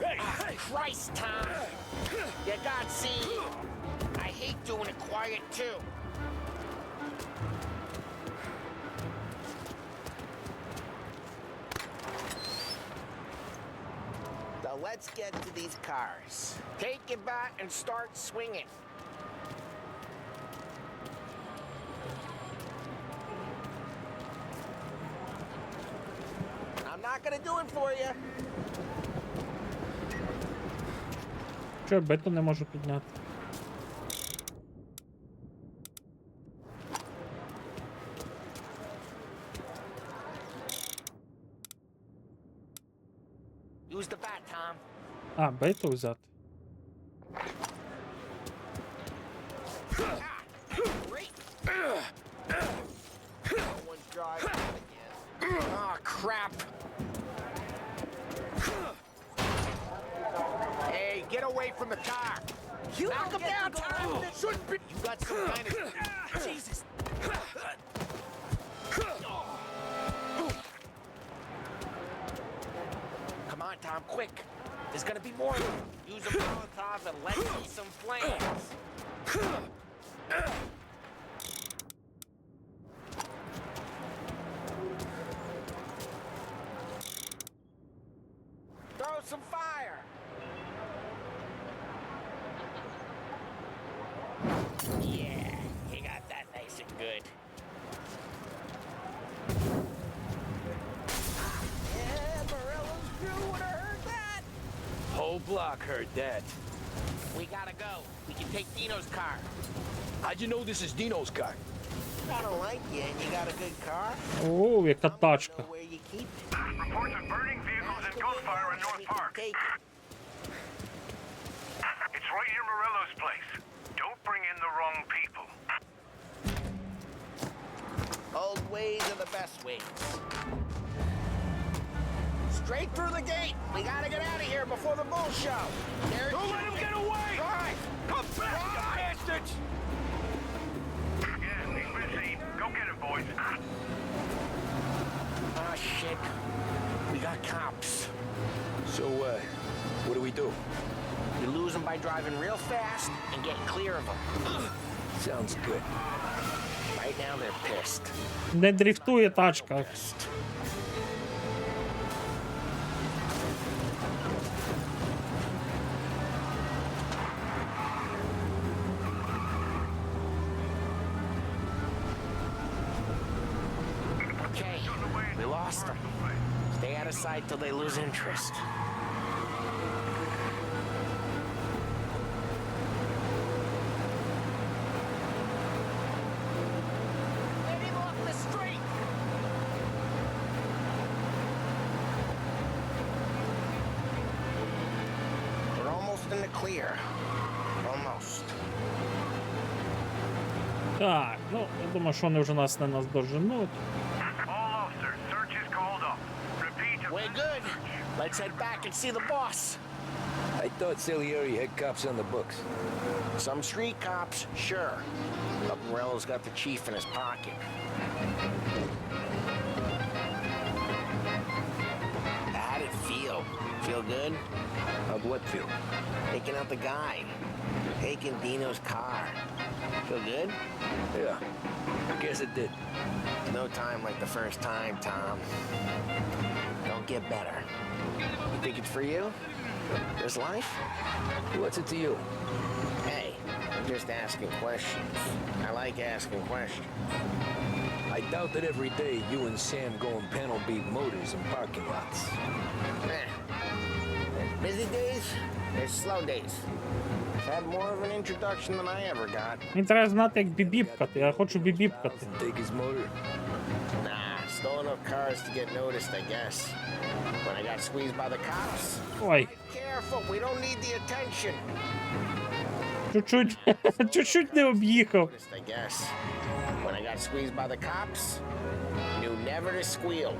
Speaker 4: Hey, Christ, Tom! You got see, I hate doing it quiet too. Now let's get to these cars. Take your bat and start swinging. I'm not gonna do it for you.
Speaker 1: Що я бету не можу підняти?
Speaker 4: Use the bat, Tom.
Speaker 1: А, бету взяти.
Speaker 4: Great. No one's driving again. Oh, crap. Hey, get away from the car. Knock him down, Tom. That shouldn't be. You got some kind of. Jesus. Come on, Tom, quick. There's gonna be more of them. Use a Molotov and let's see some flames. Throw some fire. Yeah, you got that nice and good. Yeah, Morello's crew would have heard that.
Speaker 7: Whole block heard that.
Speaker 4: We gotta go. We can take Dino's car.
Speaker 7: How'd you know this is Dino's car?
Speaker 4: I don't like you, and you got a good car.
Speaker 1: О, яка тачка.
Speaker 4: Where you keep it?
Speaker 9: Reports of burning vehicles and gunfire in North Park.
Speaker 4: Take
Speaker 9: It's right near Morello's place. Don't bring in the wrong people.
Speaker 4: Old ways are the best ways. Straight through the gate. We gotta get out of here before the bull show.
Speaker 9: Don't let him get away!
Speaker 4: Drive!
Speaker 9: Come back, you bastards! Yeah, he's been seen. Go get him, boys.
Speaker 4: Oh, shit. We got cops.
Speaker 7: So, what do we do?
Speaker 4: You lose them by driving real fast and getting clear of them.
Speaker 7: Sounds good.
Speaker 4: Right now they're pissed.
Speaker 1: Не дрифтує тачка.
Speaker 4: Okay, we lost them. Stay out of sight till they lose interest. Get him off the street! We're almost in the clear. Almost.
Speaker 1: Так, ну, я думаю, що вони вже нас не наздоженуть.
Speaker 9: All officers, search is called off. Repeat.
Speaker 4: We're good. Let's head back and see the boss.
Speaker 7: I thought Salieri had cops on the books.
Speaker 4: Some street cops, sure. But Morello's got the chief in his pocket. How'd it feel? Feel good?
Speaker 7: How'd what feel?
Speaker 4: Taking out the guy. Taking Dino's car. Feel good?
Speaker 7: Yeah, I guess it did.
Speaker 4: No time like the first time, Tom. Don't get better. You think it's for you? This life?
Speaker 7: What's it to you?
Speaker 4: Hey, I'm just asking questions. I like asking questions.
Speaker 7: I doubt that every day you and Sam go and panel beat motors in parking lots.
Speaker 4: There's busy days, there's slow days. Had more of an introduction than I ever got.
Speaker 1: Мені треба знати, як бібіпкати. Я хочу бібіпкати.
Speaker 7: Take his motor.
Speaker 4: Nah, stole enough cars to get noticed, I guess. When I got squeezed by the cops.
Speaker 1: Ой,
Speaker 4: Careful, we don't need the attention.
Speaker 1: чуть-чуть, чуть-чуть не об'їхав.
Speaker 4: Noticed, I guess. When I got squeezed by the cops, knew never to squeal.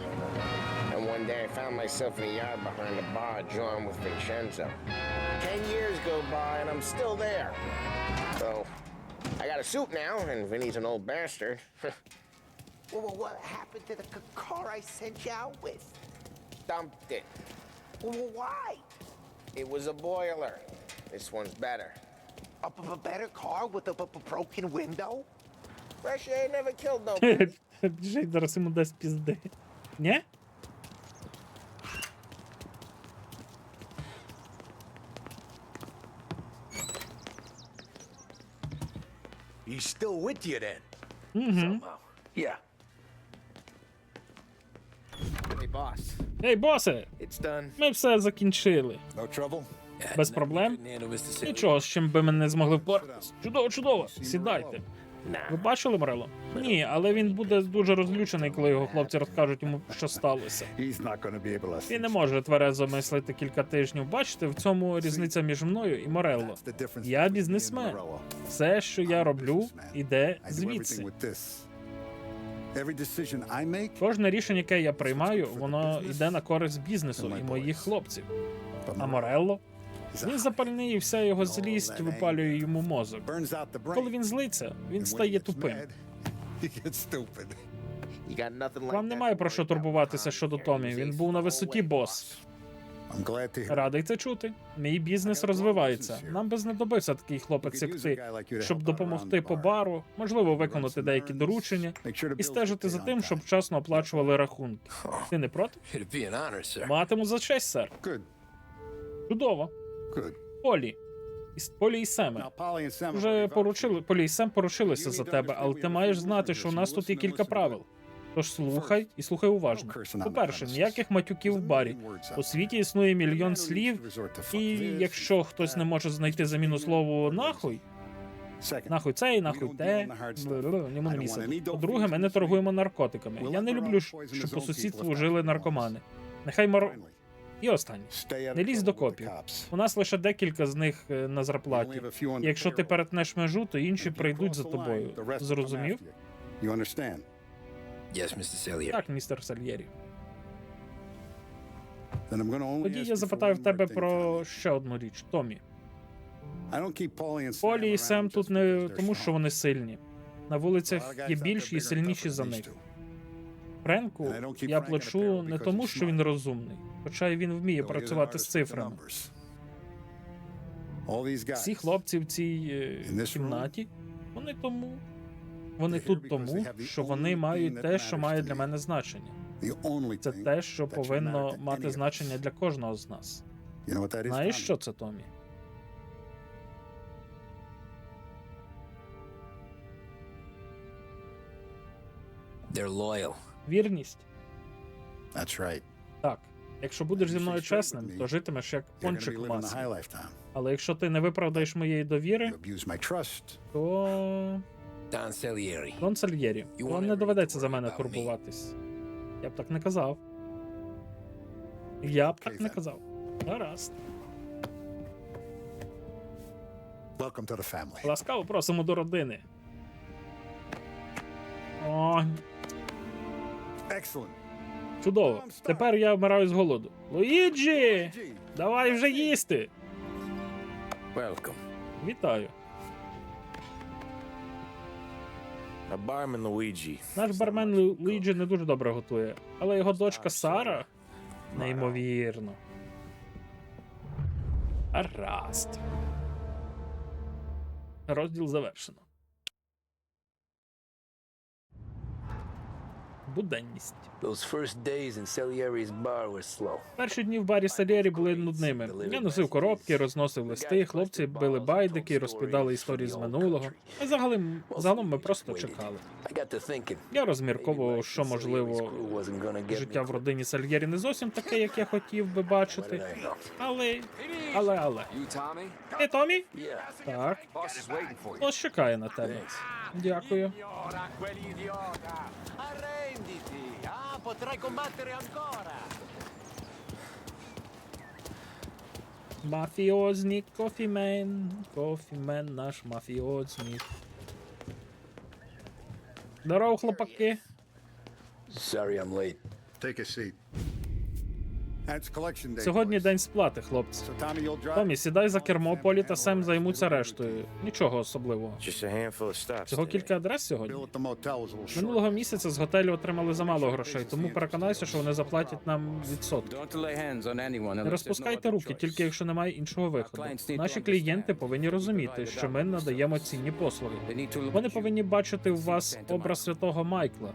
Speaker 4: And one day I found myself in the yard behind a bar drawing with Vincenzo. 10 years go by and I'm still there. So, I got a suit now, and Vinny's an old bastard.
Speaker 13: Well, what happened to the car I sent you out with?
Speaker 4: Dumped it.
Speaker 13: Well, why?
Speaker 4: It was a boiler. This one's better.
Speaker 13: A better car with a broken window?
Speaker 4: Fresh air never killed nobody.
Speaker 1: Біжить, зараз йому дасть пізди. Ні?
Speaker 5: He's still with you then?
Speaker 7: Somehow. Yeah.
Speaker 6: Hey, boss.
Speaker 1: Ей, босе!
Speaker 4: It's done.
Speaker 1: Ми все закінчили.
Speaker 11: No trouble?
Speaker 1: Без проблем? Нічого, з чим би ми не змогли впоратись. Чудово, чудово. Сідайте. Ви бачили Морело? Ні, але він буде дуже розлючений, коли його хлопці розкажуть йому, що сталося.
Speaker 11: He's not going to be able to.
Speaker 1: Він не може тверезо мислити кілька тижнів. Бачите, в цьому різниця між мною і Морелло.
Speaker 11: That's the difference
Speaker 1: Я
Speaker 11: between me
Speaker 1: бізнесмен.
Speaker 11: and Morello.
Speaker 1: Все, що я роблю, іде
Speaker 11: I do
Speaker 1: звідси.
Speaker 11: everything with this. Every decision I make,
Speaker 1: Кожне рішення, яке я приймаю, воно йде на користь бізнесу і моїх хлопців. А Морелло? Він запальний, і вся його злість випалює йому мозок.
Speaker 11: burns out the brain.
Speaker 1: Коли він злиться, він
Speaker 11: And when he
Speaker 1: стає
Speaker 11: gets
Speaker 1: тупим.
Speaker 11: mad, he gets stupid.
Speaker 4: You got nothing like
Speaker 1: Вам немає про що турбуватися щодо Томі. Він був на висоті, бос.
Speaker 11: I'm glad to hear.
Speaker 1: Радий це чути. Мій бізнес розвивається. Нам би знадобився такий хлопець, як ти, щоб допомогти по бару, можливо, виконати деякі доручення і стежити за тим, щоб вчасно оплачували рахунки. Ти не проти?
Speaker 7: It'd be an honor, sir.
Speaker 1: Матиму за честь, сер.
Speaker 11: Good,
Speaker 1: Чудово.
Speaker 11: good.
Speaker 1: Полі і Семе.
Speaker 11: Now, Polly and Sam
Speaker 1: Вже Полі і Сем поручилися за тебе, але ти маєш знати, що у нас тут є кілька правил. Тож слухай і слухай уважно. По-перше, ніяких матюків в барі. У світі існує мільйон слів, і якщо хтось не може знайти заміну слову нахуй, нахуй це і нахуй те, йому не місце. По-друге, ми не торгуємо наркотиками. Я не люблю, щоб по сусідству жили наркомани. Нехай І останнє. Не лізь до копів. У нас лише декілька з них на зарплаті. І якщо ти перетнеш межу, то інші прийдуть за тобою. Зрозумів?
Speaker 11: You understand?
Speaker 7: Yes, Mr. Salieri.
Speaker 1: Так, містер Сальєрі.
Speaker 11: Then I'm going to only
Speaker 1: Тоді
Speaker 11: ask
Speaker 1: я
Speaker 11: you for
Speaker 1: запитаю
Speaker 11: one
Speaker 1: в тебе
Speaker 11: more thing,
Speaker 1: про
Speaker 11: Tommy.
Speaker 1: ще одну річ. Томі.
Speaker 11: I don't keep Polly and Sam
Speaker 1: Полі і
Speaker 11: around
Speaker 1: Сем
Speaker 11: just
Speaker 1: тут не
Speaker 11: because they're
Speaker 1: тому, що
Speaker 11: strong.
Speaker 1: вони сильні. На
Speaker 11: A lot
Speaker 1: вулицях
Speaker 11: of guys
Speaker 1: є
Speaker 11: out there
Speaker 1: більші і
Speaker 11: bigger and
Speaker 1: сильніші
Speaker 11: tougher
Speaker 1: за
Speaker 11: than these
Speaker 1: них.
Speaker 11: two.
Speaker 1: Френку
Speaker 11: And I don't keep
Speaker 1: я
Speaker 11: Frank in a
Speaker 1: плачу
Speaker 11: barrel
Speaker 1: не
Speaker 11: because
Speaker 1: тому,
Speaker 11: he's
Speaker 1: що він
Speaker 11: smart.
Speaker 1: розумний, хоча й він вміє
Speaker 11: Though he is an
Speaker 1: працювати з
Speaker 11: artist with the
Speaker 1: цифрами.
Speaker 11: numbers. All these guys.
Speaker 1: Всі хлопці в цій
Speaker 11: In this room,
Speaker 1: кімнаті, вони
Speaker 11: they're here
Speaker 1: тут
Speaker 11: because
Speaker 1: тому,
Speaker 11: they have the
Speaker 1: що
Speaker 11: only
Speaker 1: вони мають
Speaker 11: thing that
Speaker 1: те, що
Speaker 11: matters
Speaker 1: має
Speaker 11: to
Speaker 1: для
Speaker 11: me.
Speaker 1: мене значення.
Speaker 11: The only
Speaker 1: Це
Speaker 11: thing
Speaker 1: те, що
Speaker 11: that should matter
Speaker 1: повинно
Speaker 11: to any
Speaker 1: мати
Speaker 11: of
Speaker 1: значення
Speaker 11: us.
Speaker 1: для кожного з нас.
Speaker 11: You know what that is,
Speaker 1: Знаєш,
Speaker 11: Tommy?
Speaker 1: що це, Томі?
Speaker 7: They're loyal.
Speaker 1: Вірність.
Speaker 11: That's right.
Speaker 1: Так. Якщо будеш зі мною чесним, то житимеш як
Speaker 11: You're gonna
Speaker 1: пончик
Speaker 11: be
Speaker 1: в
Speaker 11: living the
Speaker 1: маслі.
Speaker 11: high life, Tom.
Speaker 1: Але якщо ти не виправдаєш моєї довіри,
Speaker 11: You abuse my trust.
Speaker 1: то
Speaker 7: Don Salieri.
Speaker 1: Дон Сальєрі, вам не доведеться за мене турбуватись. Я б так не казав. Я б так не казав. Гаразд.
Speaker 11: Welcome to the family.
Speaker 1: Ласкаво просимо до родини. О,
Speaker 11: Excellent.
Speaker 1: чудово. Тепер я вмираю з голоду. Луїджі! Давай вже їсти!
Speaker 4: Welcome.
Speaker 1: Вітаю.
Speaker 4: A barman Luigi.
Speaker 1: Наш бармен Луїджі не дуже добре готує, але його дочка Сара неймовірно. Гаразд. Розділ завершено. Буденність.
Speaker 7: Those first days in Salieri's bar were slow.
Speaker 1: Перші дні в барі Сальєрі були нудними. Я носив коробки, розносив листи, хлопці били байдики, розповідали історії з минулого. І загалом ми просто чекали.
Speaker 7: I got to thinking.
Speaker 1: Я розмірковував, що, можливо, життя в родині Сальєрі не зовсім таке, як я хотів би бачити. Але... Ти, Томі? Так. Ось чекає на тебе. Дякую.
Speaker 13: Arrenditi! Ah, potrai combattere ancora!
Speaker 1: Мафіозник, кофімен наш мафіозник. Здорово, хлопаки.
Speaker 7: Sorry I'm late.
Speaker 11: Take a seat. And it's collection day.
Speaker 1: Сьогодні
Speaker 11: boys.
Speaker 1: день сплати, хлопці.
Speaker 11: So Tommy, you'll drive?
Speaker 1: Томі, сідай за кермо, Полі та Сем займуться рештою. Нічого особливого.
Speaker 2: Just a handful of stops.
Speaker 1: Всього
Speaker 2: today.
Speaker 1: кілька адрес сьогодні.
Speaker 11: Bill at the motel was a little short.
Speaker 1: Минулого місяця з готелю отримали замало грошей, тому переконайся, що вони заплатять нам відсотки. Не розпускайте руки, тільки якщо немає іншого виходу. Наші клієнти повинні розуміти, що ми надаємо цінні послуги. Вони повинні бачити в вас образ святого Майкла,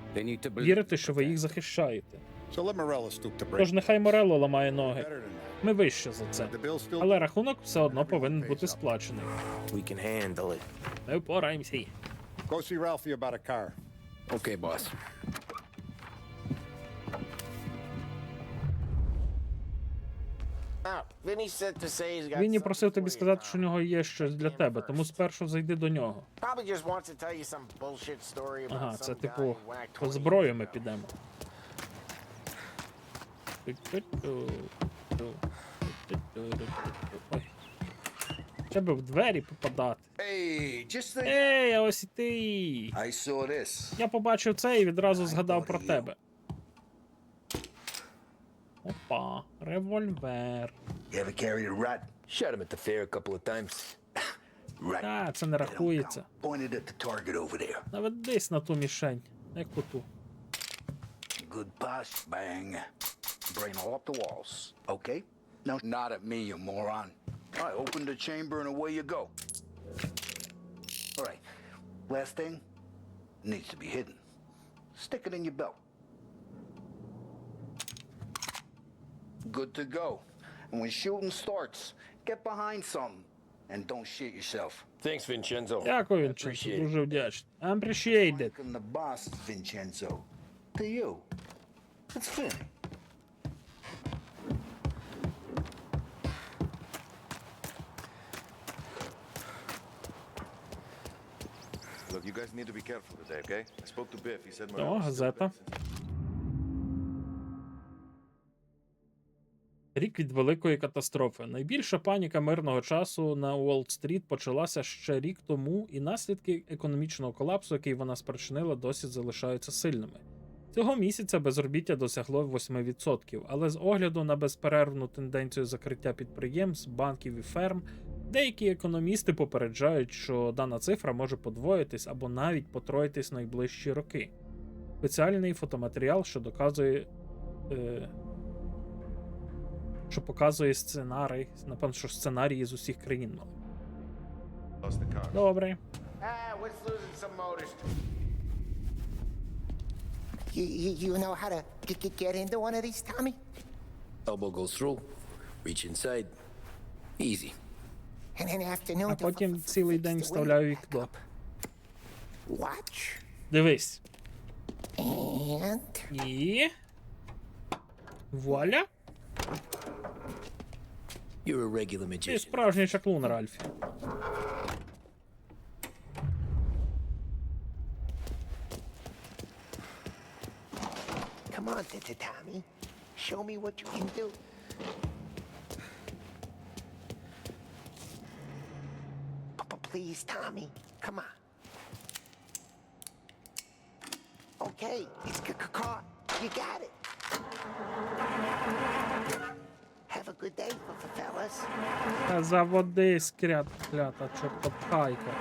Speaker 1: вірити, що ви їх захищаєте.
Speaker 11: So let Morello stoop to break.
Speaker 1: Тож нехай Морелло ламає ноги.
Speaker 11: Better than that.
Speaker 1: Ми вище за це.
Speaker 11: The bill still.
Speaker 1: Але рахунок все одно повинен бути сплачений.
Speaker 2: We can handle it.
Speaker 1: Ми впораємося.
Speaker 11: Go see Ralphie about a car.
Speaker 7: Okay, boss.
Speaker 4: Now, Vinny said to say he's got
Speaker 1: Він і
Speaker 4: something
Speaker 1: просив тобі
Speaker 4: for you,
Speaker 1: сказати, що у
Speaker 4: Tom.
Speaker 1: нього є щось для тебе, тому спершу зайди до нього.
Speaker 4: Probably just wants to tell you some bullshit story about
Speaker 1: Ага, це
Speaker 4: some guy
Speaker 1: типу
Speaker 4: who whacked
Speaker 1: по
Speaker 4: 20
Speaker 1: зброю ми
Speaker 4: years ago.
Speaker 1: підемо. Ой. Ще би в двері попадати.
Speaker 5: Hey, just think.
Speaker 1: Ей, а ось і ти!
Speaker 5: I saw this.
Speaker 1: Я побачив це і відразу згадав про тебе. Опа, револьвер.
Speaker 5: You ever carried a rat?
Speaker 7: Shot him at the fair a couple of times.
Speaker 5: Right.
Speaker 1: Та, це не рахується.
Speaker 5: Pointed at the target over there.
Speaker 1: Наведись на ту мішень, як ту.
Speaker 5: Good pass, bang. Brain all up the walls. Okay? Now, not at me, you moron. I open the chamber and away you go. All right. Last thing needs to be hidden. Stick it in your belt. Good to go. And when shooting starts, get behind something and don't shit yourself.
Speaker 7: Thanks, Vincenzo.
Speaker 1: Дякую, Вінченцо,
Speaker 7: Appreciate it.
Speaker 1: дуже вдячний. Appreciate it.
Speaker 5: And the boss, Vincenzo. To you. It's Finn.
Speaker 12: Look, you guys need to be careful today, okay? I spoke to Biff. He said
Speaker 1: О,
Speaker 12: Morello's still
Speaker 1: газета.
Speaker 12: there.
Speaker 1: Рік від великої катастрофи. Найбільша паніка мирного часу на Уолл-стріт почалася ще рік тому, і наслідки економічного колапсу, який вона спричинила, досі залишаються сильними. Цього місяця безробіття досягло 8%, але з огляду на безперервну тенденцію закриття підприємств, банків і ферм, деякі економісти попереджають, що дана цифра може подвоїтись або навіть потроїтись найближчі роки. Спеціальний фотоматеріал, що доказує... що показує сценарій, напевно, що сценарії з усіх країн.
Speaker 12: Lost the car.
Speaker 1: Добре.
Speaker 4: Ah, what's losing some motors?
Speaker 13: You know how to get into one of these, Tommy?
Speaker 7: Elbow goes through. Reach inside. Easy.
Speaker 13: And in the afternoon,
Speaker 1: А потім цілий день вставляю вікно.
Speaker 13: watch.
Speaker 1: Дивись.
Speaker 13: And
Speaker 1: І... Вуаля!
Speaker 7: You're a regular
Speaker 1: Ти
Speaker 7: magician.
Speaker 1: справжній чаклун, Ральфі.
Speaker 13: come on, Tommy. Show me what you can do. Please, Tommy. Come on. Okay, it's caught. You got it. Have a good day, fellas.
Speaker 1: Та заводи, клята чортопхайка.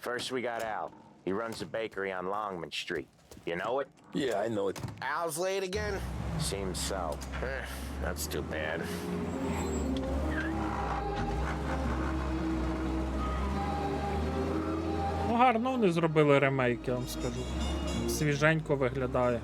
Speaker 4: First, we got Al. He runs a bakery on Longman Street. You know it?
Speaker 7: Yeah, I know it.
Speaker 4: Al's late again? Seems so. That's too bad.
Speaker 1: гарно вони зробили ремейк, я вам скажу. Свіженько виглядає.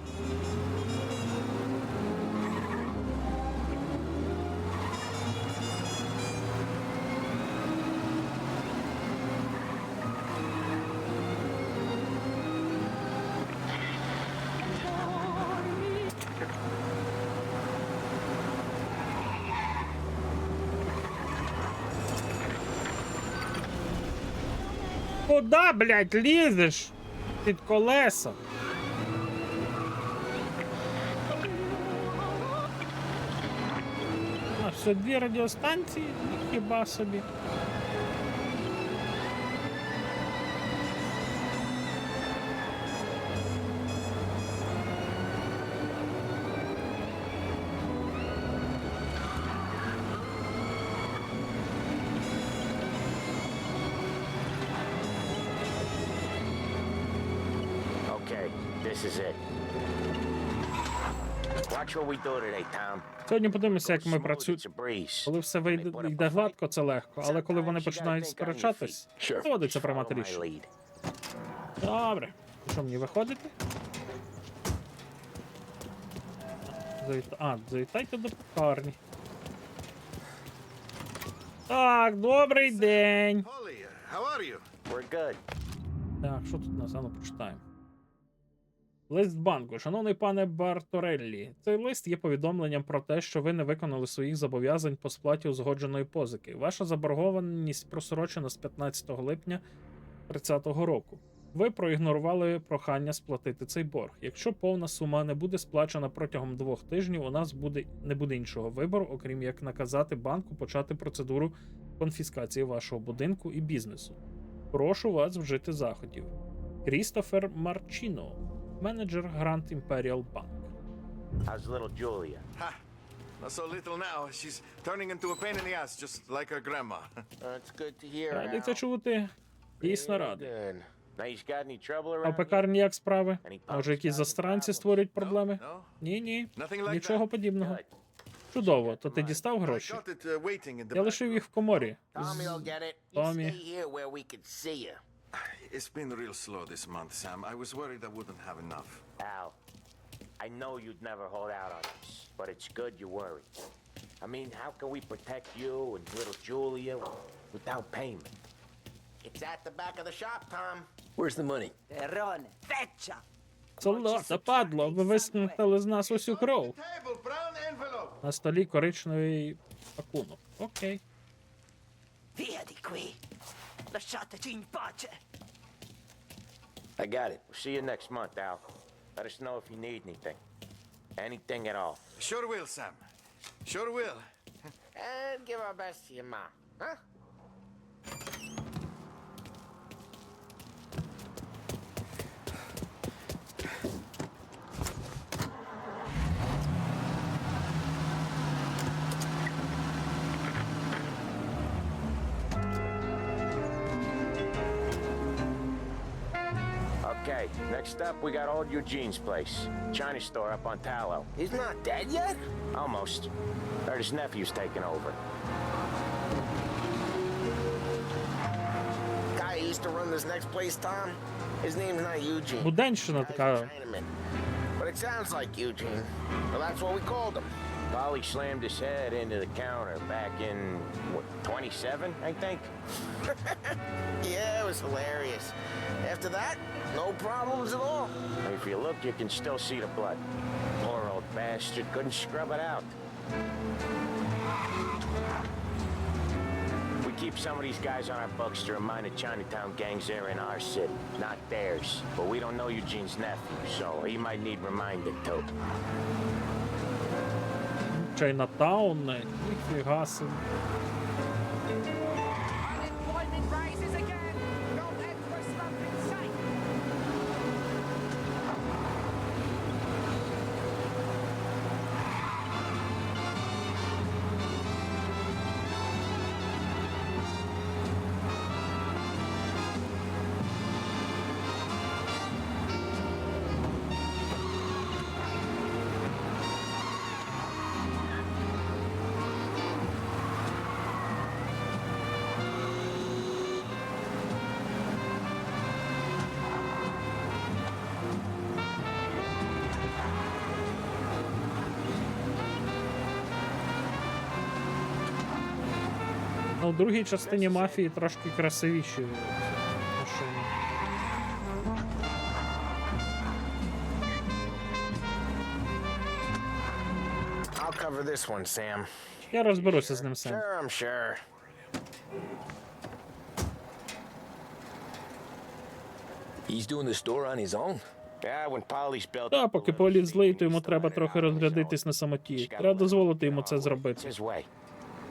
Speaker 1: Куда, блядь, лізеш? Під колеса. А, все, дві радіостанції, хіба собі.
Speaker 4: Okay, this is it. Watch what we do today, Tom.
Speaker 1: Сьогодні подивимося, як ми працюємо.
Speaker 4: It's a breeze.
Speaker 1: Коли все йде гладко, це легко, але коли вони починають сперечатись, доводиться приймати рішення. Добре. Що, мені виходити? Завітайте до пекарні. Так, добрий день.
Speaker 5: Polly, how are you?
Speaker 4: We're good.
Speaker 1: Так, що тут у нас? Ану, почитаємо. Лист банку. Шановний пане Бартореллі, цей лист є повідомленням про те, що ви не виконали своїх зобов'язань по сплаті узгодженої позики. Ваша заборгованість просрочена з 15 липня 30 року. Ви проігнорували прохання сплатити цей борг. Якщо повна сума не буде сплачена протягом 2 тижнів, у нас не буде іншого вибору, окрім як наказати банку почати процедуру конфіскації вашого будинку і бізнесу. Прошу вас вжити заходів. Крістофер Марчіно, менеджер Grand Imperial Bank.
Speaker 4: How's little Julia?
Speaker 5: Ha! Not so little now. She's turning into a pain in the ass, just like her grandma.
Speaker 4: It's good to hear.
Speaker 1: Ради це чути. Дійсно радий.
Speaker 4: Good. Now you got any trouble
Speaker 1: А в
Speaker 4: around?
Speaker 1: пекарні як справи? Може, якісь застранці створюють проблеми?
Speaker 5: No?
Speaker 1: Ні-ні,
Speaker 5: Nothing like
Speaker 1: нічого
Speaker 5: that.
Speaker 1: подібного.
Speaker 4: Good.
Speaker 1: Чудово, то ти дістав
Speaker 5: I
Speaker 1: гроші?
Speaker 5: got it waiting in the
Speaker 1: Я
Speaker 5: back.
Speaker 1: лишив їх в коморі.
Speaker 4: Tommy'll get it. You
Speaker 1: Tommy.
Speaker 4: stay here where we can see you.
Speaker 5: It's been real slow this month, Sam. I was worried I wouldn't have enough.
Speaker 4: Al, I know you'd never hold out on us, but it's good you worry. I mean, how can we protect you and little Julia without payment? It's at the back of the shop, Tom.
Speaker 7: Where's the money?
Speaker 13: Terrone, feccia!
Speaker 1: Солота, падло, ви висмикнули з нас усю кров.
Speaker 5: Table, brown envelope.
Speaker 1: На столі коричневий пакунок. Окей.
Speaker 13: Via di qui! Lasciateci in pace!
Speaker 4: I got it. We'll see you next month, Al. Let us know if you need anything. Anything at all.
Speaker 5: Sure will, Sam. Sure will.
Speaker 4: And give our best to your mom, huh? Okay, next up we got old Eugene's place. China store up on Tallow.
Speaker 13: He's not dead yet?
Speaker 4: Almost. Heard his nephew's taking over. Guy who used to run this next place, Tom? His name's not Eugene.
Speaker 1: Буденщина
Speaker 4: Guy's a
Speaker 1: така.
Speaker 4: Chinaman. But it sounds like Eugene. Well, that's what we called him. Polly slammed his head into the counter back in, what, 27, I think? Yeah, it was hilarious. After that, no problems at all. If you look, you can still see the blood. Poor old bastard couldn't scrub it out. We keep some of these guys on our books to remind the Chinatown gangs they're in our city, not theirs. But we don't know Eugene's nephew, so he might need reminded too.
Speaker 1: Чайнатаун, ніфіга собі.
Speaker 13: Unemployment rises again! No end for stuff in sight!
Speaker 1: Ну, в другій частині мафії трошки красивіші машини.
Speaker 4: I'll cover this one, Sam.
Speaker 1: Я розберуся з ним сам.
Speaker 4: Sure, I'm sure.
Speaker 7: He's doing the store on his own?
Speaker 4: Yeah, when Polly's built
Speaker 1: Та, поки Полі злий, то йому треба трохи розрядитись на самоті. Треба дозволити йому це зробити.
Speaker 4: his way.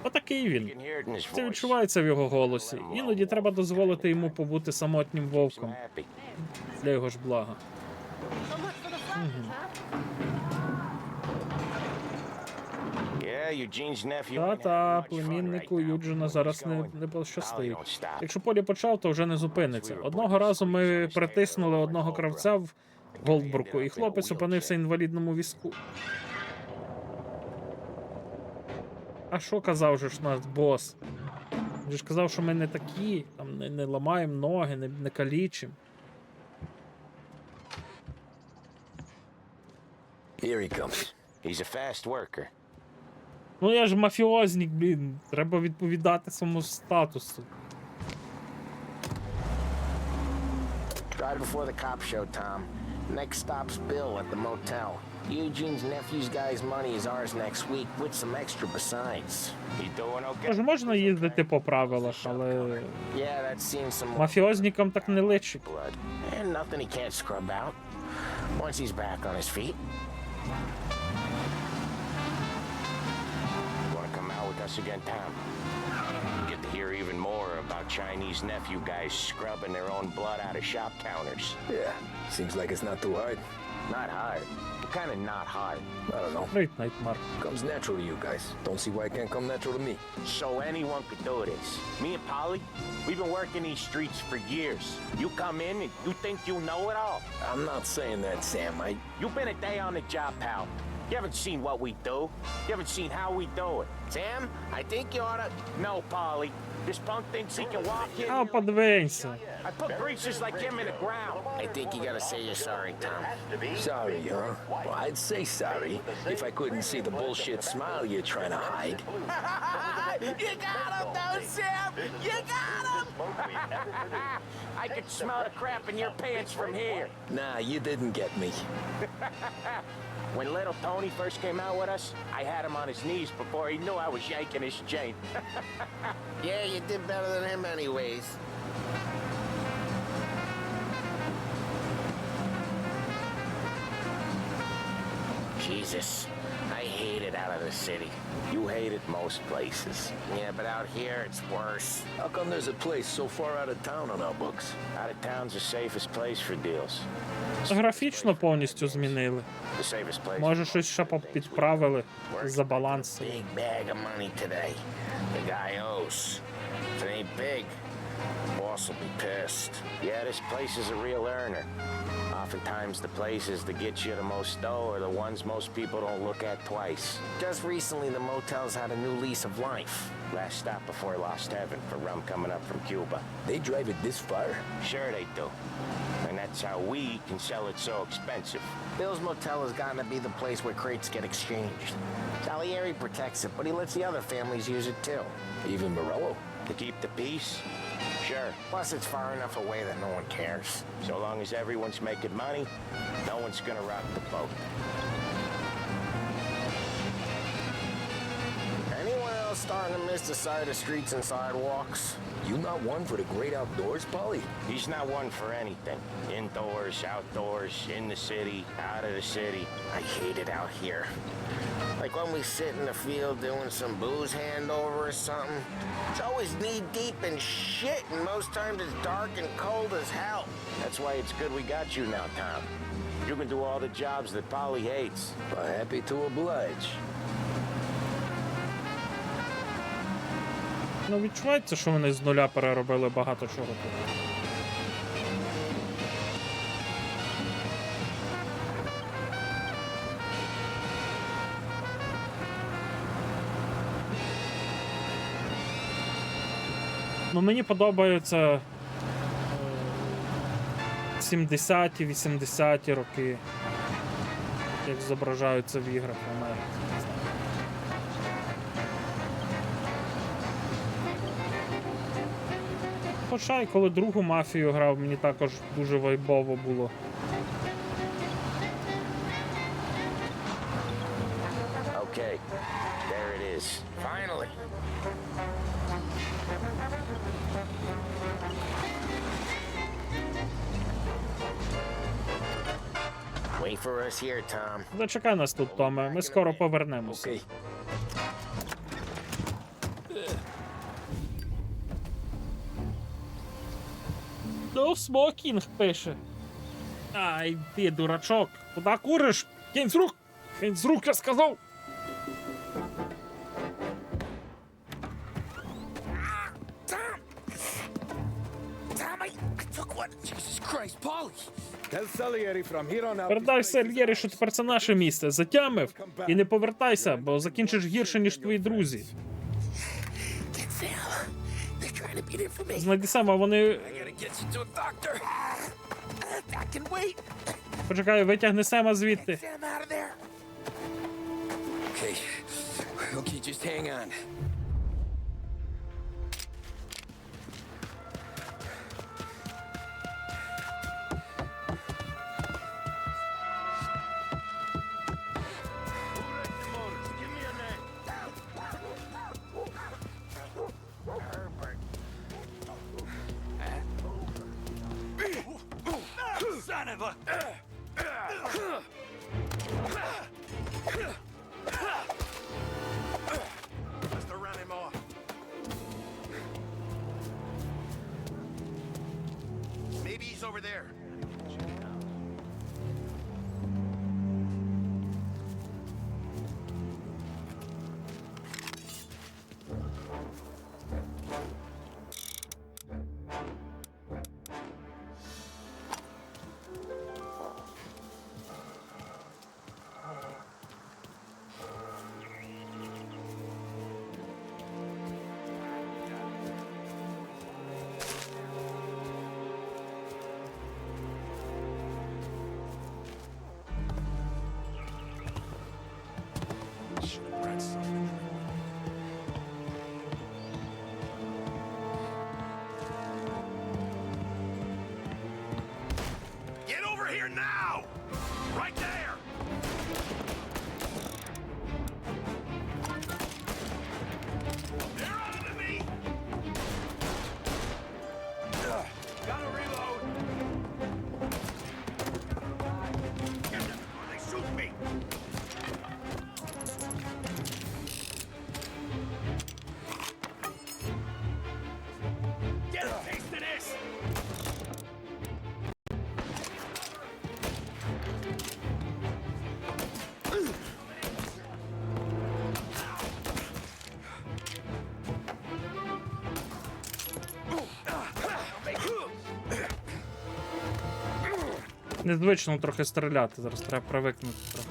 Speaker 1: Отакий
Speaker 4: You
Speaker 1: він.
Speaker 4: can hear it in his
Speaker 1: Це
Speaker 4: voice.
Speaker 1: відчувається в його голосі. Іноді треба дозволити йому побути самотнім
Speaker 4: I'm
Speaker 1: вовком
Speaker 4: happy.
Speaker 1: для його ж блага.
Speaker 4: Yeah, Eugene's nephew.
Speaker 1: Та-та, племіннику Юджина зараз не пощастить. Якщо Полі почав, то вже не зупиниться. Одного разу ми притиснули одного кравця в Голдбруку, і хлопець опинився в інвалідному візку. А що казав же ж наш бос? Він ж казав, що ми не такі, там не ламаємо ноги, не калічимо.
Speaker 7: Here he comes.
Speaker 4: He's a fast worker.
Speaker 1: Ну я ж мафіознік, блін. Треба відповідати своєму статусу.
Speaker 4: Drive before the cop show, Tom. Next stop's Bill at the motel. Eugene's nephew's guy's money is ours next week, with some extra besides. You doing okay?
Speaker 1: Тож можна їздити по правилах, але
Speaker 4: Yeah, that's seen some
Speaker 1: мафіознікам так не личить.
Speaker 4: blood. And nothing he can't scrub out. Once he's back on his feet. Want to come out with us again, Tom? Get to hear even more about Chinese nephew guys scrubbing their own blood out of shop counters.
Speaker 7: Yeah, seems like it's not too hard.
Speaker 4: Not hard. What kind of not hard?
Speaker 7: I don't know.
Speaker 1: Привіт, Найтмар.
Speaker 7: Comes natural to you guys. Don't see why it can't come natural to me.
Speaker 4: So anyone could do this. Me and Polly, we've been working these streets for years. You come in and you think you know it all.
Speaker 7: I'm not saying that, Sam.
Speaker 4: You've been a day on the job, pal. You haven't seen what we do. You haven't seen how we do it. Sam, I think you ought to... No, Polly. This punk thinks he can walk in.
Speaker 1: А, подивися.
Speaker 4: I put greasers like him in the ground. I think you gotta say you're sorry, Tom.
Speaker 7: Sorry, huh? Well, I'd say sorry if I couldn't see the bullshit smile you're trying to hide.
Speaker 4: You got him, though, Sam! You got him! I could smell the crap in your pants from here.
Speaker 7: Nah, you didn't get me.
Speaker 4: When little Tony first came out with us, I had him on his knees before he knew I was yanking his chain. Yeah, you did better than him anyways. Jesus, I hate it out of the city. You hate it most places. Yeah, but out here it's worse.
Speaker 7: How come there's a place so far out of town on our books?
Speaker 4: Out of town's the safest place for deals.
Speaker 1: Графічно повністю змінили.
Speaker 4: The safest place.
Speaker 1: Може, щось ще підправили за баланс.
Speaker 4: Big bag of money today. The guy owes. If it ain't big, boss will be pissed. Yeah, this place is a real earner. Oftentimes the places that get you the most dough are the ones most people don't look at twice. Just recently the motel's had a new lease of life. Last stop before Lost Heaven for rum coming up from Cuba.
Speaker 7: They drive it this far?
Speaker 4: Sure they do. And that's how we can sell it so expensive. Bill's Motel has gotten to be the place where crates get exchanged. Salieri protects it, but he lets the other families use it too.
Speaker 7: Even Morello?
Speaker 4: To keep the peace? Sure. Plus it's far enough away that no one cares. So long as everyone's making money, no one's gonna rock the boat. Anyone else starting to miss the side of streets and sidewalks?
Speaker 7: You not one for the great outdoors, Polly?
Speaker 4: He's not one for anything. Indoors, outdoors, in the city, out of the city. I hate it out here. Like when we sit in the field doing some booze handover or something. It's always knee-deep in shit, and most times it's dark and cold as hell. That's why it's good we got you now, Tom. You can do all the jobs that Polly hates.
Speaker 7: Well, happy to oblige.
Speaker 1: Ну, відчувається, що вони з нуля переробили багато чого тут. Ну, мені подобаються 70-ті, 80-ті роки, як зображаються в іграх в Америці. хоча й коли другу мафію грав, мені також дуже вайбово було.
Speaker 4: Okay, there it is. Finally. Wait for us here, Tom.
Speaker 1: Зачекай нас тут, Томе, ми скоро повернемося.
Speaker 7: Okay.
Speaker 1: No smoking пише. Ай, ти, дурачок, куди куриш? Кинь з рук! Кинь з рук, я сказав!
Speaker 5: Tell Salieri from here on out.
Speaker 1: Передай Сальєрі, що тепер це наше місце. Затямив і не повертайся, бо закінчиш гірше, ніж твої друзі. Знайди Сема, вони... Почекай, витягни Сема звідти.
Speaker 7: Okay, just hang on.
Speaker 5: Son of a... Must have run him off. Maybe he's over there. Get over here now! Right there! They're on to me! Gotta reload! Get them before they shoot me! Get a taste of this!
Speaker 1: Незвично трохи стріляти, зараз треба привикнути трохи.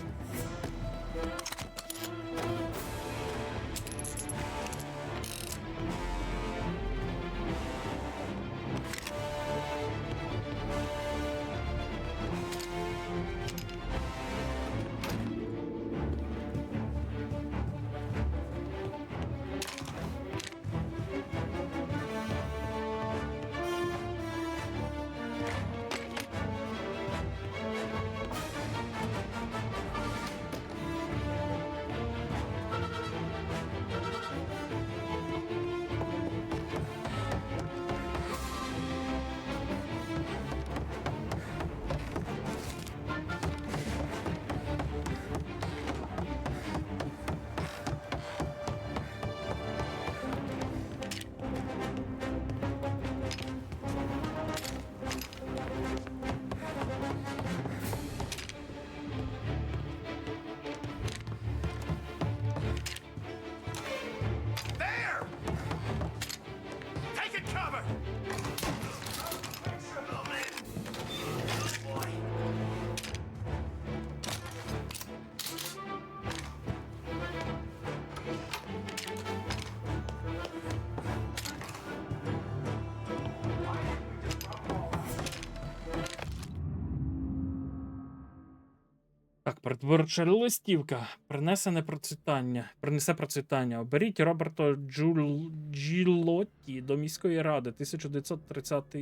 Speaker 1: Так, передвиборча листівка. Принесе процвітання. Оберіть Роберто Джилотті до міської ради. 1930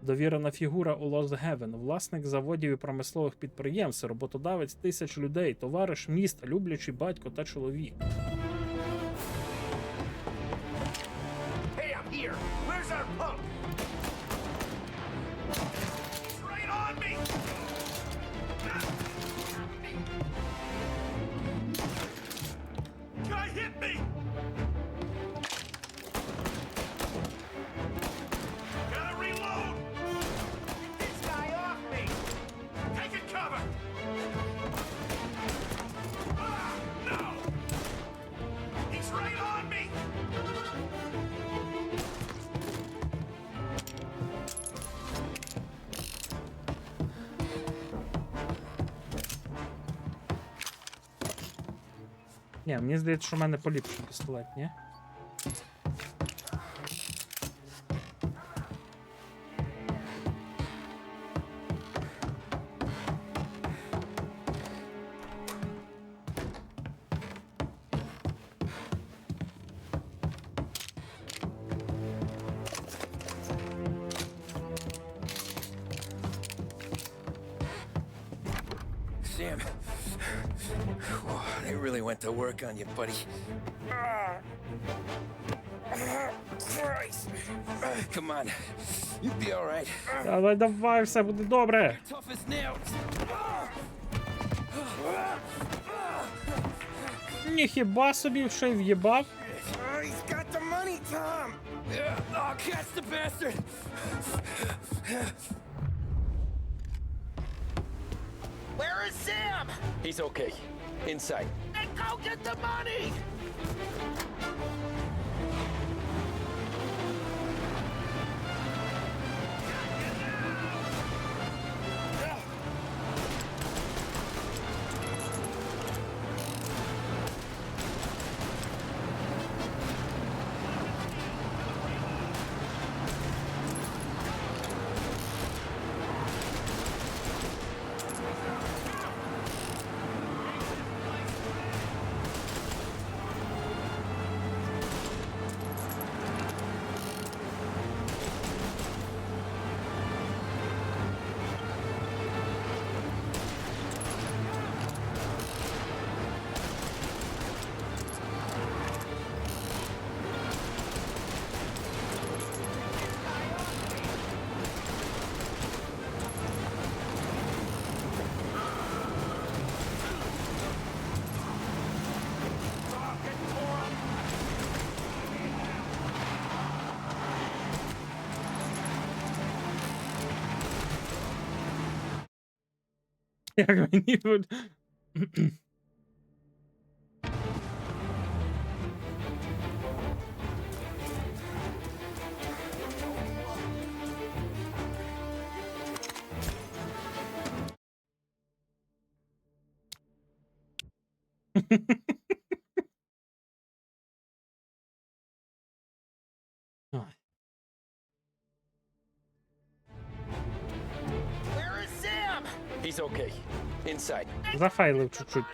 Speaker 1: довірена фігура у Лос-Гевен. Власник заводів і промислових підприємств, роботодавець тисяч людей, товариш міста, люблячий батько та чоловік.
Speaker 5: Hey, I'm here. Where's our punk? He's right on me. Guy hit me. Gotta reload. This guy off me. Take a cover. Ah, no. He's right on me.
Speaker 1: Ні, мені здається, що в мене поліпший пістолет, ні?
Speaker 7: Sam. Whoa, they really went to work on you, buddy. Christ. Come on. You'll be all right.
Speaker 1: Давай, давай, все буде добре.
Speaker 7: Tough as nails.
Speaker 1: Ніхіба собі ще й в'єбав.
Speaker 7: He's got the money, Tom. Oh, catch the bastard.
Speaker 13: Where is Sam?
Speaker 7: He's okay. Inside.
Speaker 13: Then go get the money!
Speaker 1: Як мені буде.
Speaker 13: Where is Sam?
Speaker 7: He's okay. Inside.
Speaker 1: Зафайлив чуть-чуть.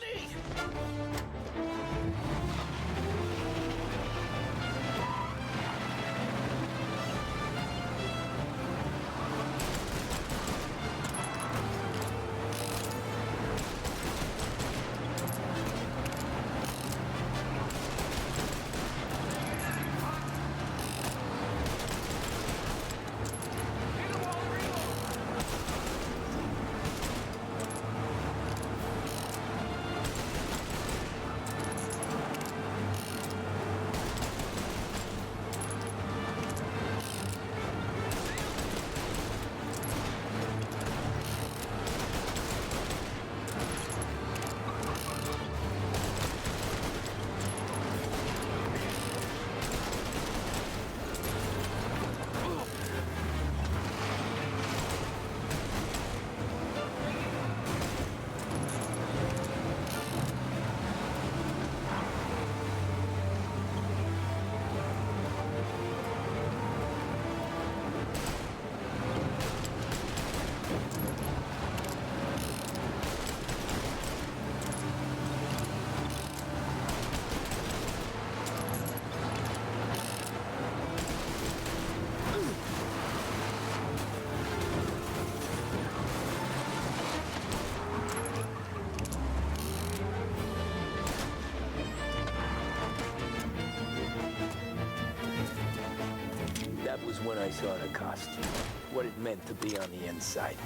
Speaker 7: when I saw the costume. What it meant to be on the inside.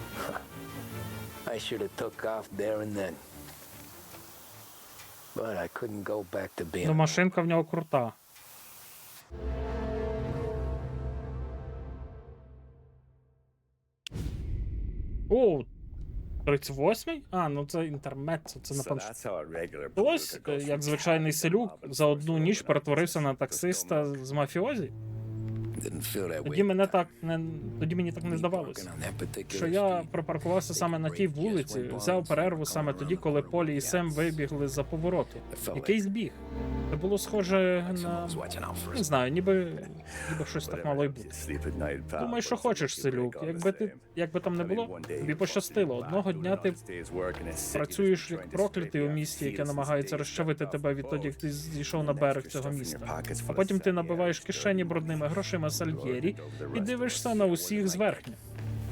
Speaker 7: I should have took off there and then. But I couldn't go back to being...
Speaker 1: Ну, машинка в нього крута. О, 38-й? А, ну це інтермеццо, це напевно. Ось, як звичайний селюк, за одну ніч перетворився на таксиста з мафіозі. Тоді мені так не здавалося, що я припаркувався саме на тій вулиці, взяв перерву саме тоді, коли Полі і Сем вибігли за повороту. Якийсь біг. Це було схоже на... Не знаю, ніби щось так мало й бути. Думай, що хочеш, селюк. Якби там не було, тобі пощастило. Одного дня ти працюєш як проклятий у місті, яке намагається розчавити тебе відтоді, як ти зійшов на берег цього міста. А потім ти набиваєш кишені брудними грошима Сальєрі і дивишся на усіх зверхня.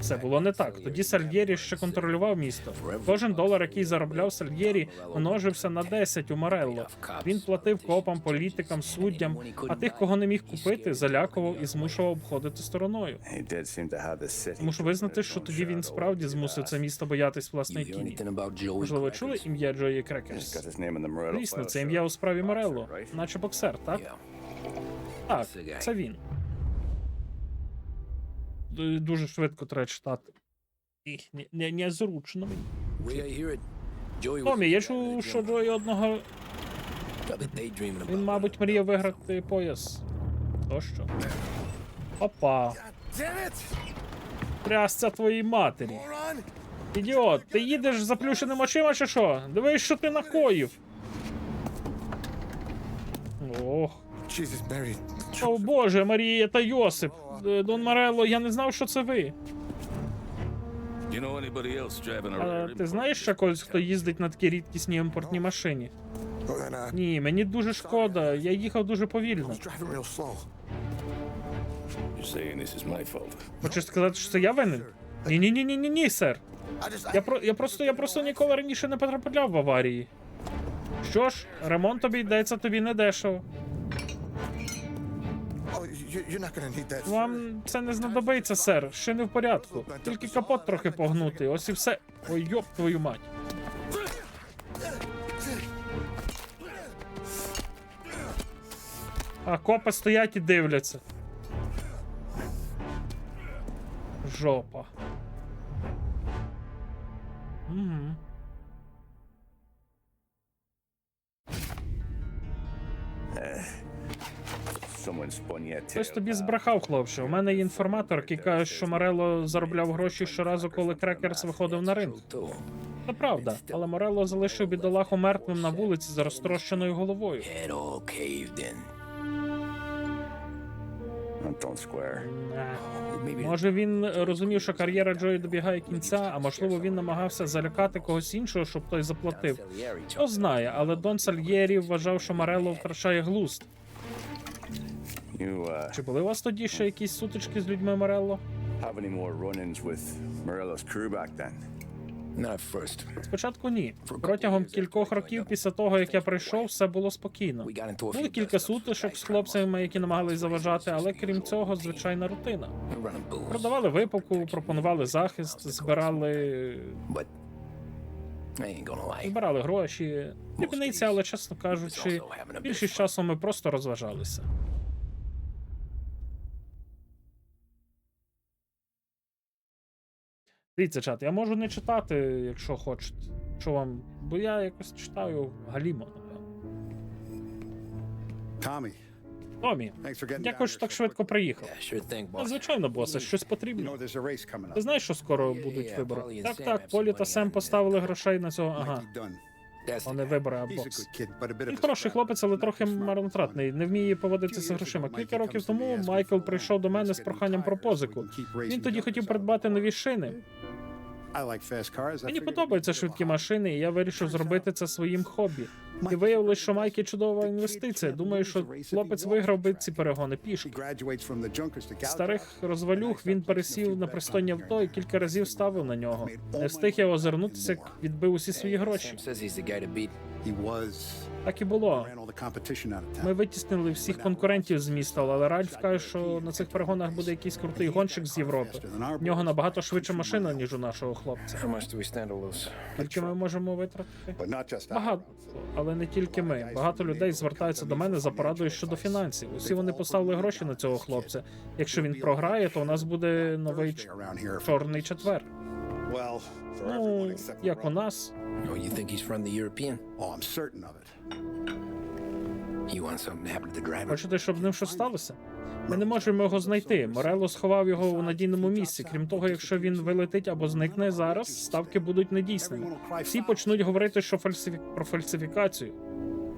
Speaker 1: Це було не так. Тоді Сальєрі ще контролював місто. Кожен долар, який заробляв Сальєрі, множився на 10 у Морелло. Він платив копам, політикам, суддям, а тих, кого не міг купити, залякував і змушував обходити стороною. Мушу визнати, що тоді він справді змусив це місто боятись власної тіні. Можливо, чули ім'я Джої Крекерс? Звісно, це ім'я у справі Морелло, наче боксер, так? Так, це він. Дуже швидко треба читати. Незручно мені. Томі, я чув, що Джої одного... Він, мабуть, мріяв виграти пояс. То що? Опа. Трясця твоїй матері. Ідіот, ти їдеш з заплющеним очима чи що? Дивись, що ти накоїв. Ох. О боже, Марія та Йосип. Дон Морелло, я не знав, що це ви. А ти знаєш ще когось, хто їздить на такій рідкісній імпортній машині? Ні, мені дуже шкода, я їхав дуже повільно. Хочеш сказати, що це я винен? Ні, сер. Я просто ніколи раніше не потрапляв в аварії. Що ж, ремонт обійдеться тобі недешево. Вам це не знадобиться, сер. Ще не в порядку. Тільки капот трохи погнутий. Ось і все. Ой, йоп твою мать. А копи стоять і дивляться. Жопа. Угу. Хтось тобі збрехав, хлопче. У мене є інформатор, який каже, що Морелло заробляв гроші щоразу, коли Крекерс виходив на ринг. Це правда, але Морелло залишив бідолаху мертвим на вулиці за розтрощеною головою. Може він розумів, що кар'єра Джої добігає кінця, а можливо він намагався залякати когось іншого, щоб той заплатив. Хто знає, але Дон Сальєрі вважав, що Морелло втрачає глузд. Чи були у вас тоді ще якісь сутички з людьми Морелло? Спочатку ні. Протягом кількох років після того, як я прийшов, все було спокійно. Були кілька сутичок з хлопцями, які намагались заважати, але крім цього, звичайна рутина. Продавали випивку, пропонували захист, збирали гроші. Дрібниці, але, чесно кажучи, більшість часу ми просто розважалися. Дивіться, чат, я можу не читати, якщо хочете. Що вам? Бо я якось читаю галімо, напевно. Томі, дякую, що так швидко приїхав. Звичайно, босе, щось потрібно. Ти знаєш, що скоро будуть вибори? Так, Полі та Сем поставили грошей на цього, ага. Не вибори, а бокс. Він хороший хлопець, але трохи марнотратний, не вміє поводитися грошима. Кілька років тому Майкл прийшов до мене з проханням про позику. Він тоді хотів придбати нові шини. Мені подобаються швидкі машини, і я вирішив зробити це своїм хобі. І виявилось, що Майкі чудова інвестиція. Думаю, що хлопець виграв би ці перегони пішки. З старих розвалюх він пересів на пристойні авто і кілька разів ставив на нього. Не встиг я озирнутися, як відбив усі свої гроші. Так і було.
Speaker 11: Ran all the competition out of
Speaker 1: Ми
Speaker 11: town.
Speaker 1: витіснили всіх конкурентів з міста, але Ральф каже, що на цих перегонах буде якийсь крутий гонщик з Європи. В нього набагато швидша машина, ніж у нашого хлопця.
Speaker 4: How much do we stand to lose?
Speaker 1: Скільки ми можемо витратити?
Speaker 11: But not just
Speaker 1: Багато, але не тільки ми. Багато людей звертаються до мене за порадою щодо фінансів. Усі вони поставили гроші на цього хлопця. Якщо він програє, то у нас буде новий чорний четвер.
Speaker 11: Well, for everyone
Speaker 1: Ну,
Speaker 11: except
Speaker 1: як у нас.
Speaker 7: Oh, you think he's from the European?
Speaker 11: Oh, I'm certain of it.
Speaker 7: You want something to happen to the driver?
Speaker 1: Хочете, щоб з ним щось сталося? Ми не можемо його знайти. Морело сховав його у надійному місці. Крім того, якщо він вилетить або зникне зараз, ставки будуть недійсними. Всі почнуть говорити, що про фальсифікацію.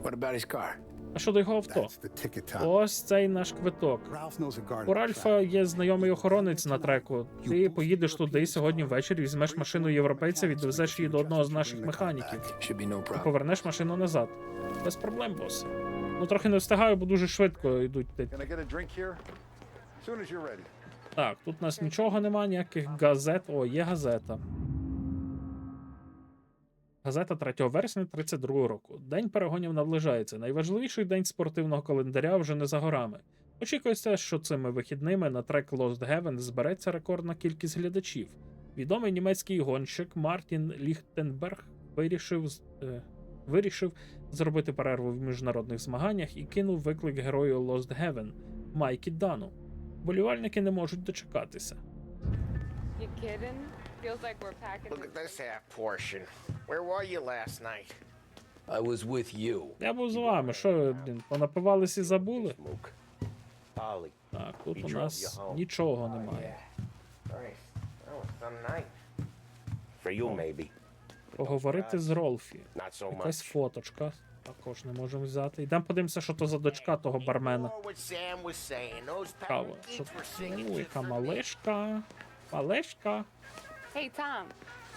Speaker 7: What about his car?
Speaker 1: А щодо його авто?
Speaker 11: That's the ticket top.
Speaker 1: Ось цей наш квиток.
Speaker 11: Ralph knows a guard.
Speaker 1: У Ральфа є знайомий охоронець на треку. Ти поїдеш туди сьогодні ввечері, візьмеш машину європейця, відвезеш її до одного з наших механіків.
Speaker 7: Should be no problem.
Speaker 1: Повернеш машину назад. Без проблем, бос. Ну трохи не встигаю, бо дуже швидко йдуть.
Speaker 11: Can I get a drink here? Soon as you're ready.
Speaker 1: Так, тут у нас нічого нема, ніяких газет. О, є газета. Газета 3 вересня 32 року. День перегонів наближається. Найважливіший день спортивного календаря вже не за горами. Очікується, що цими вихідними на трек Lost Heaven збереться рекордна кількість глядачів. Відомий німецький гонщик Мартін Ліхтенберг вирішив зробити перерву в міжнародних змаганнях і кинув виклик герою Lost Heaven Майкі Дану. Болівальники не можуть дочекатися.
Speaker 10: You kidding? Feels like we're packing.
Speaker 4: Look at this half portion. Where were you last night?
Speaker 7: I was with you.
Speaker 1: Я був з вами, що ви, блін, понапивались і забули?
Speaker 2: Ollie.
Speaker 1: Так, тут у нас нічого немає.
Speaker 4: Nice. That was some night.
Speaker 2: For you, maybe.
Speaker 1: Поговорити з Ролфі.
Speaker 2: Not so
Speaker 1: Якась
Speaker 2: much.
Speaker 1: фоточка. Також не можемо взяти. Йдемо подивимося, що то за дочка того бармена.
Speaker 13: Or what Sam was saying. Those
Speaker 1: Кава.
Speaker 13: power
Speaker 1: Що...
Speaker 13: kids were singing.
Speaker 1: Ну, яка малишка. Малишка.
Speaker 10: Hey, Tom.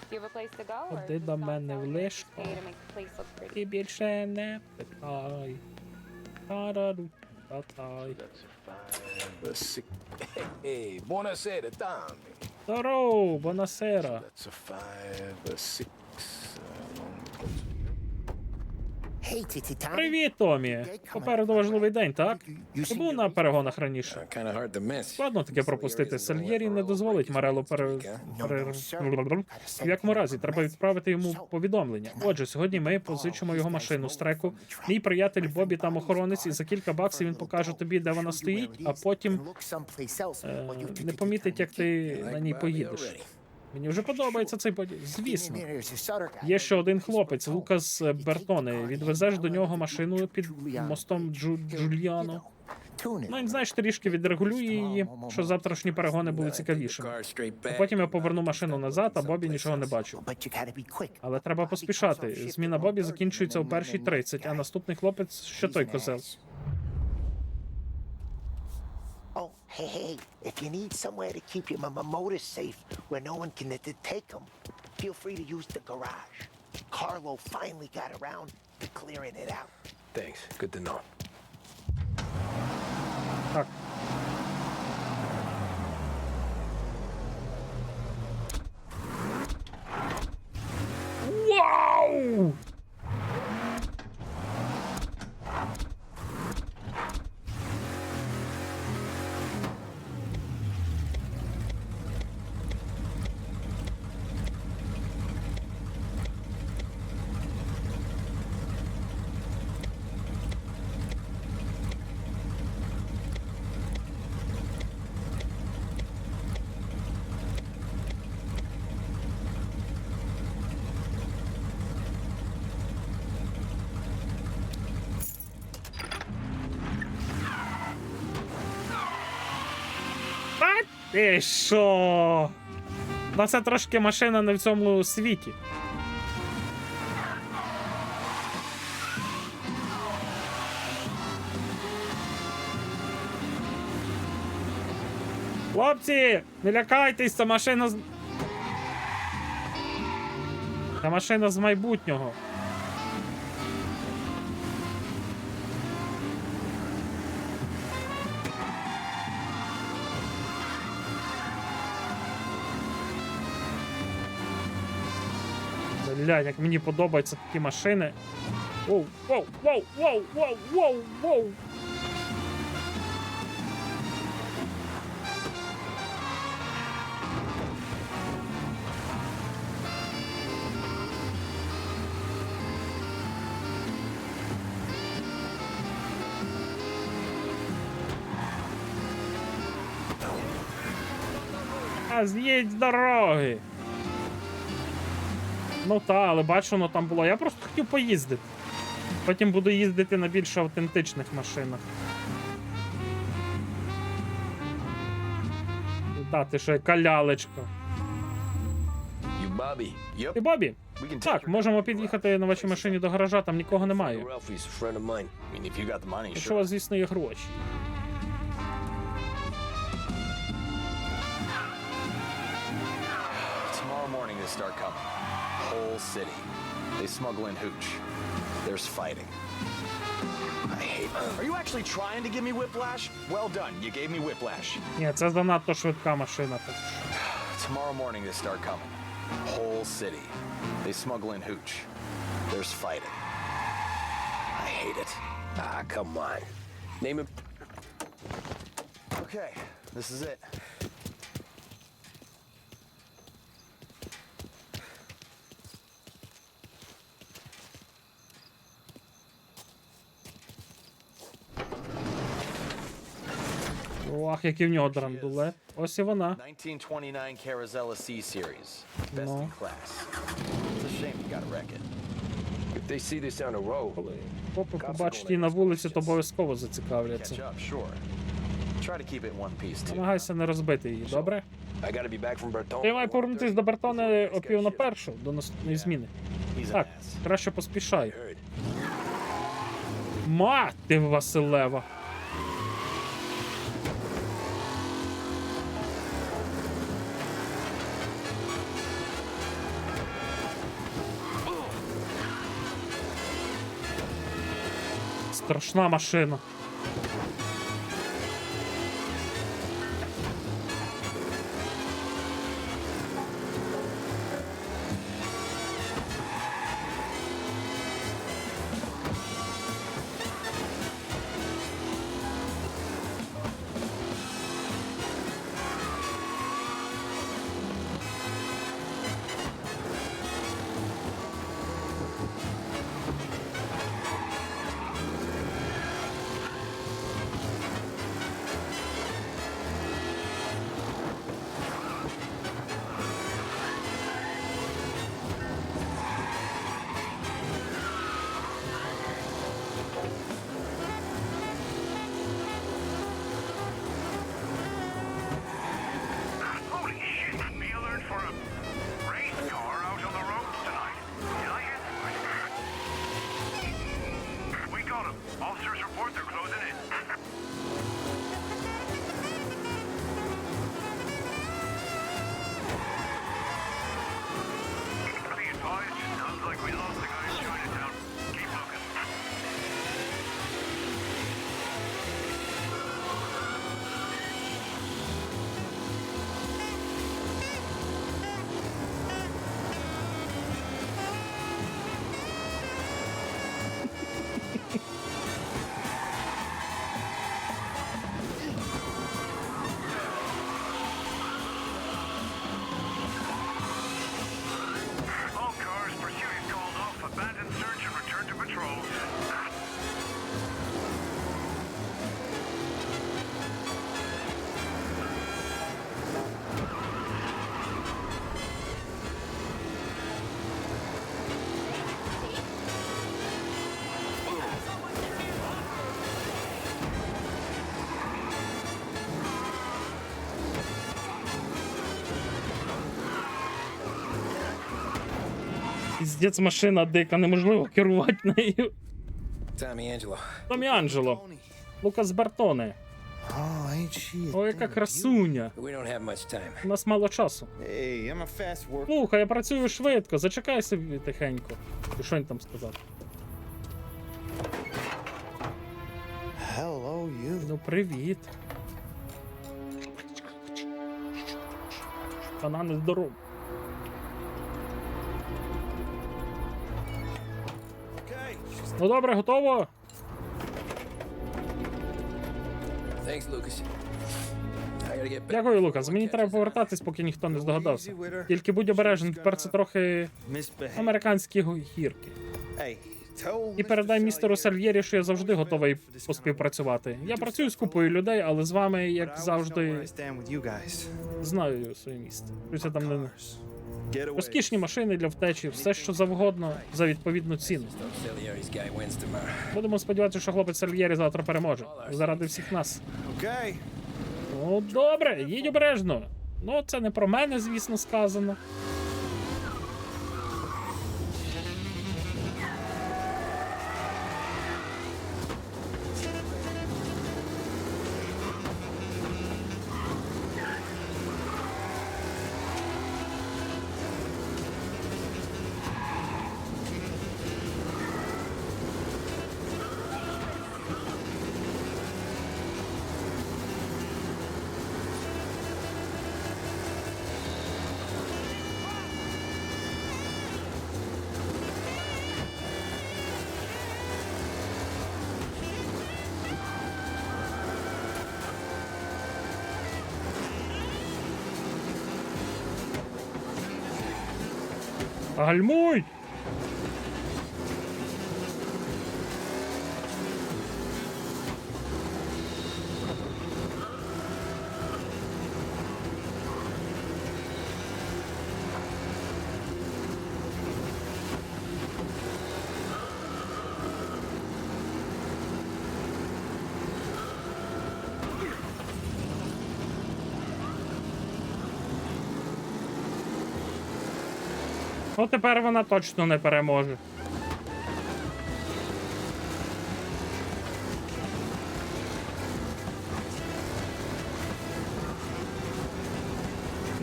Speaker 10: Do you have a place to go? or
Speaker 1: Ходи
Speaker 10: just
Speaker 1: до
Speaker 10: not
Speaker 1: мене в
Speaker 10: telling me
Speaker 1: лишко.
Speaker 10: to stay to make the place look pretty?
Speaker 1: І більше не питай. Тарару, татай.
Speaker 5: Hey, buonasera, Tom.
Speaker 1: Здороу, бонасера.
Speaker 5: That's a 5, a 6.
Speaker 13: Hey, Titi Tom.
Speaker 1: Привіт, Томі. Попереду важливий день, так? Ти був на перегонах раніше?
Speaker 7: Kind of hard to miss.
Speaker 1: Складно таке пропустити. Сальєрі не дозволить Марелу В якому разі, треба відправити йому повідомлення. Отже, сьогодні ми позичимо його машину з треку. Мій приятель Бобі там охоронець, і за кілька баксів він покаже тобі, де вона стоїть, а потім не помітить, як ти на ній поїдеш. Мені вже подобається цей подій. Звісно. Є ще один хлопець, Лукас Бертоне. Відвезеш до нього машину під мостом Джульяно. Ну, він, знаєш, трішки відрегулює її, щоб завтрашні перегони були цікавішими. А потім я поверну машину назад, а Бобі нічого не бачив. Але треба поспішати. Зміна Бобі закінчується о 1:30, а наступний хлопець ще той козел.
Speaker 13: Oh, hey, if you need somewhere to keep your motor safe where no one can take them, feel free to use the garage. Carlo finally got around to clearing it out.
Speaker 7: Thanks. Good to know.
Speaker 1: Так. Вау! Ти що? Ну це трошки машина не в цьому світі. Хлопці, не лякайтесь, це машина з... Це машина з майбутнього. Бля, як мені подобаються такі машини. Воу, воу, воу, воу, воу, воу, воу. А з'їдь з дороги. Ну та, але бачу, воно там було. Я просто хотів поїздити. Потім буду їздити на більш автентичних машинах. Та, ти ще калялечка.
Speaker 7: You Bobby? Yep.
Speaker 1: Ти Бобі?
Speaker 7: We can take
Speaker 1: Так,
Speaker 7: your
Speaker 1: можемо
Speaker 7: car
Speaker 1: під'їхати на вашій машині до гаража, там нікого немає.
Speaker 7: Ralphie's a friend of mine. I mean, if you got the money,
Speaker 1: Якщо у
Speaker 7: sure.
Speaker 1: вас, звісно, є гроші.
Speaker 7: Tomorrow morning they start coming. Whole city. They smuggle in hooch. There's fighting. I hate it.
Speaker 12: Are you actually trying to give me whiplash? Well done, you gave me whiplash.
Speaker 1: Ні, це занадто швидка машина.
Speaker 7: Tomorrow morning they start coming. Whole city. They smuggle in hooch. There's fighting. I hate it.
Speaker 4: Ah, come on. Name it.
Speaker 12: Okay, this is it.
Speaker 1: Ох, який в нього драндулет. Ось і вона.
Speaker 12: 1929 Carazella C series. Best
Speaker 1: No.
Speaker 12: in class. It's a shame you gotta wreck it.
Speaker 4: If they see this on the road,
Speaker 1: Коли копи побачать її на вулиці, то обов'язково зацікавляться.
Speaker 12: Catch up, sure. Try to keep it in one piece, too.
Speaker 1: Намагайся не розбити її, добре?
Speaker 4: I gotta be back from Bertone.
Speaker 1: Ти має повернутися до Бертони о 1:45 до наступної зміни.
Speaker 12: He's an
Speaker 1: Так,
Speaker 12: ass.
Speaker 1: краще поспішай.
Speaker 4: Heard.
Speaker 1: Мати Василева. Страшна машина.
Speaker 9: Holy shit, me alert for a race car out on the roads tonight. Did I hear that? We got him. Officers report they're closing in. Be advised, sounds like we lost the guy in Chinatown. Keep looking. All cars, pursuit is called off. Abandon search and return to patrols.
Speaker 1: Піздець, машина дика, неможливо керувати нею.
Speaker 4: Tommy Angelo.
Speaker 1: Томі Анджело. Лукас Бертоне.
Speaker 14: Oh, ain't she?
Speaker 1: О, яка красуня.
Speaker 4: We don't have much time.
Speaker 1: У нас мало часу.
Speaker 14: Hey, I'm a fast worker.
Speaker 1: Слухай, я працюю швидко, зачекай собі тихенько. І що він там сказав?
Speaker 14: Hello, you.
Speaker 1: Ну, привіт. Банани здоров.
Speaker 11: Okay, she's
Speaker 1: Ну добре, готово?
Speaker 12: Thanks, Lucas. I gotta get back.
Speaker 1: Дякую, Лукас. Мені треба повертатись, поки ніхто не здогадався. Тільки будь обережен, тепер це трохи американські гірки. І передай містеру Сальєрі, що я завжди готовий поспівпрацювати. Я працюю з купою людей, але з вами, як завжди, знаю своє місце. Щось я там не... Розкішні машини для втечі, все що завгодно за відповідну ціну.
Speaker 12: Salieri's guy wins tomorrow.
Speaker 1: Будемо сподіватися, що хлопець Сальєрі завтра переможе. Заради всіх нас.
Speaker 14: Окей.
Speaker 1: Ну, добре, їдь обережно. Ну, це не про мене, звісно, сказано. Гальмуй! Ну, тепер вона точно не переможе.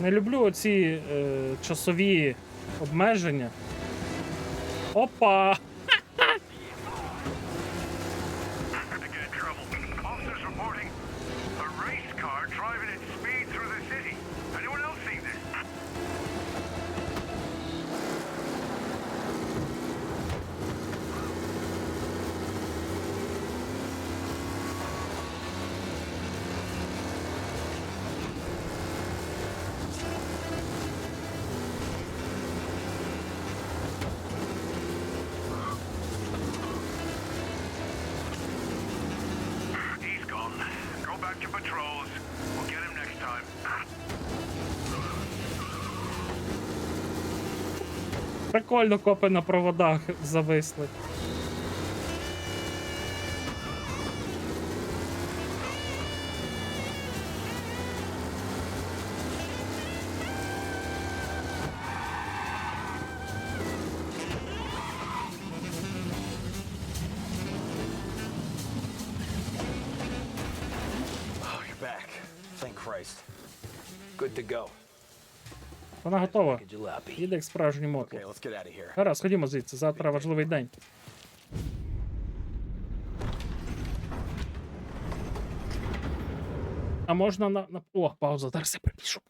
Speaker 1: Не люблю оці часові обмеження. Опа! Прикольно, копи на проводах зависли.
Speaker 7: Oh, you're back. Thank Christ. Good to go.
Speaker 1: Вона готова.
Speaker 7: Jalopy.
Speaker 1: Їде як справжній мотло.
Speaker 7: Okay, let's get out of here.
Speaker 1: Гаразд, ходімо звідси, завтра важливий день. А можна на... О, пауза, зараз я припишу.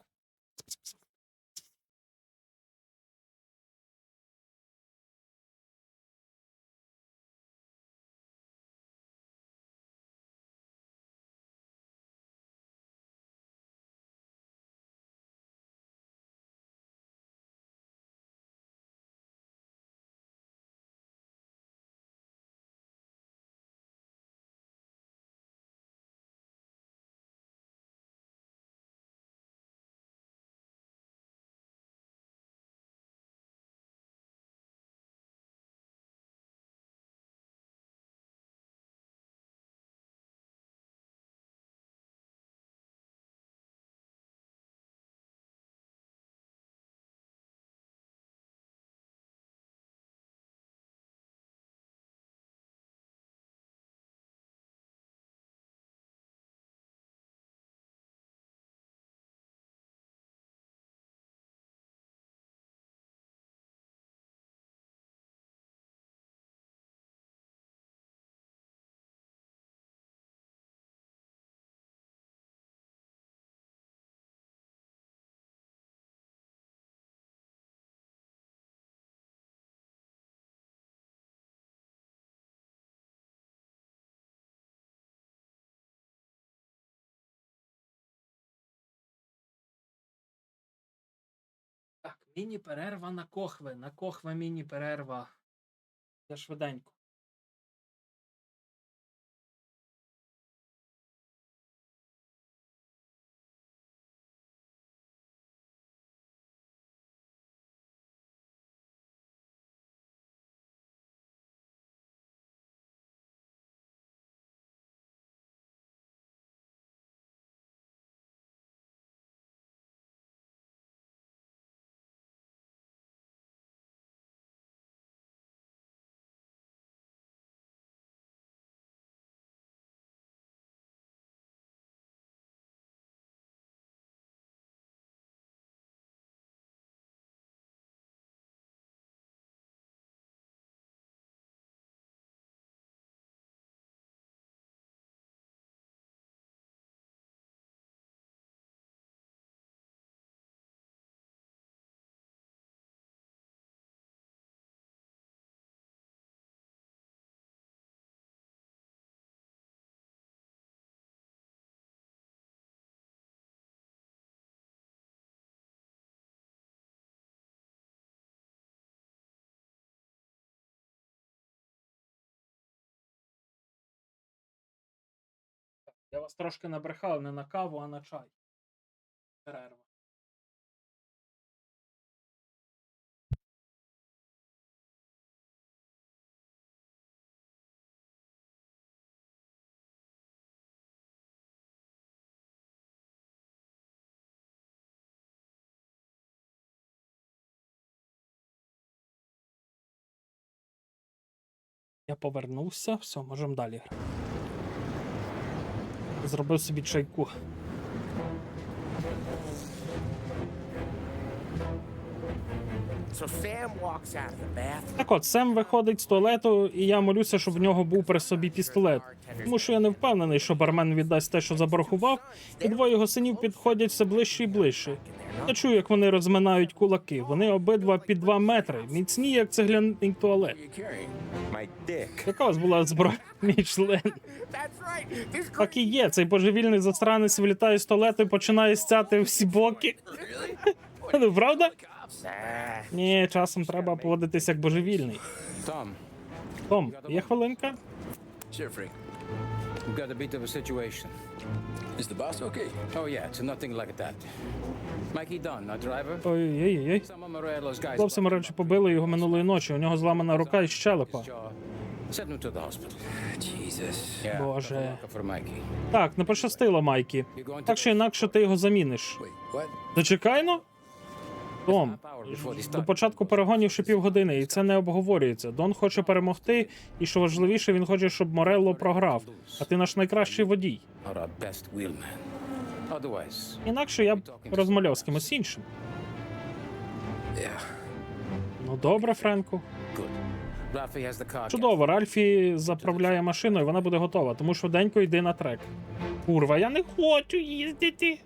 Speaker 1: Міні-перерва на кохви. На кохва міні-перерва. Це швиденько. Я вас трошки набрехав не на каву, а на чай. Перерва. Я повернувся, все, можемо далі грати. Зробив собі чайку.
Speaker 13: So Sam walks out of the bathroom.
Speaker 1: Так от, Сем виходить з туалету, і я молюся, щоб в нього був при собі пістолет. Тому що я не впевнений, що бармен віддасть те, що заборгував, і двоє його синів підходять все ближче і ближче. Я чую, як вони розминають кулаки. Вони обидва під 2 метри, міцні, як цегляний туалет.
Speaker 2: My dick.
Speaker 1: Яка у вас була зброя? Мій член. Так і є, цей божевільний засранець вилітає з туалету і починає стяти всі боки. Ну, правда? Ні, часом треба поводитися як божевільний. Том, є хвилинка?
Speaker 15: Sure, freak. We've got a bit of a situation. Is the boss okay? Oh yeah, it's nothing like that. Mikey Dunn, our driver.
Speaker 1: Ой-ой-ой.
Speaker 15: Some of Morello's guys.
Speaker 1: Хлопці, речі, побили його минулої ночі. У нього зламана рука і щелепа.
Speaker 15: Sent him to the hospital. Jesus. Yeah,
Speaker 1: Боже.
Speaker 15: for Mikey.
Speaker 1: Так, не пощастило, Майкі. Так що інакше ти його заміниш.
Speaker 15: What?
Speaker 1: Зачекай, ну. Том, до початку перегонів ще півгодини, і це не обговорюється. Дон хоче перемогти, і що важливіше, він хоче, щоб Морелло програв. А ти наш найкращий водій.
Speaker 15: Or our best wheelman. Otherwise.
Speaker 1: Інакше я б розмовляв з кимось іншим.
Speaker 15: Yeah.
Speaker 1: Ну добре, Френку.
Speaker 15: Good. Ralphie has the car.
Speaker 1: Чудово, Ральфі заправляє машину, і вона буде готова, тому швиденько йди на трек. Курва, я не хочу їздити.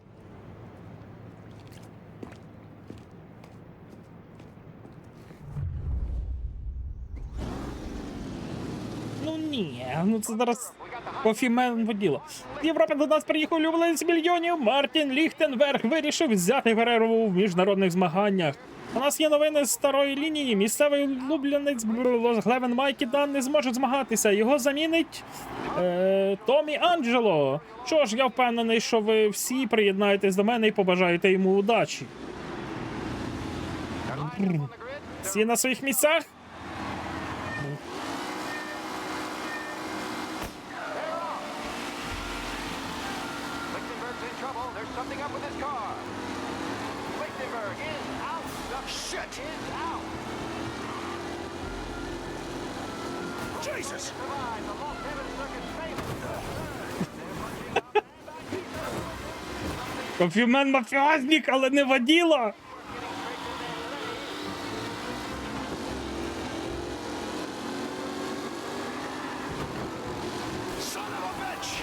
Speaker 1: Ну ні, ну це зараз кофімен воділо. З Європи до нас приїхав улюбленець мільйонів Мартін Ліхтенберг вирішив взяти перерву в міжнародних змаганнях. У нас є новини з старої лінії. Місцевий улюбленець Глевен Майкі Дан не зможе змагатися. Його замінить Томі Анджело. Що ж, я впевнений, що ви всі приєднаєтесь до мене і побажаєте йому удачі. Всі на своїх місцях?
Speaker 9: Lichtenberg's in trouble. There's something up with his car. Lichtenberg is out. The shit is out.
Speaker 5: Jesus!
Speaker 9: Survive the Los Heaven Circuit famous.
Speaker 1: Кофімен мафіозник, але не воділа.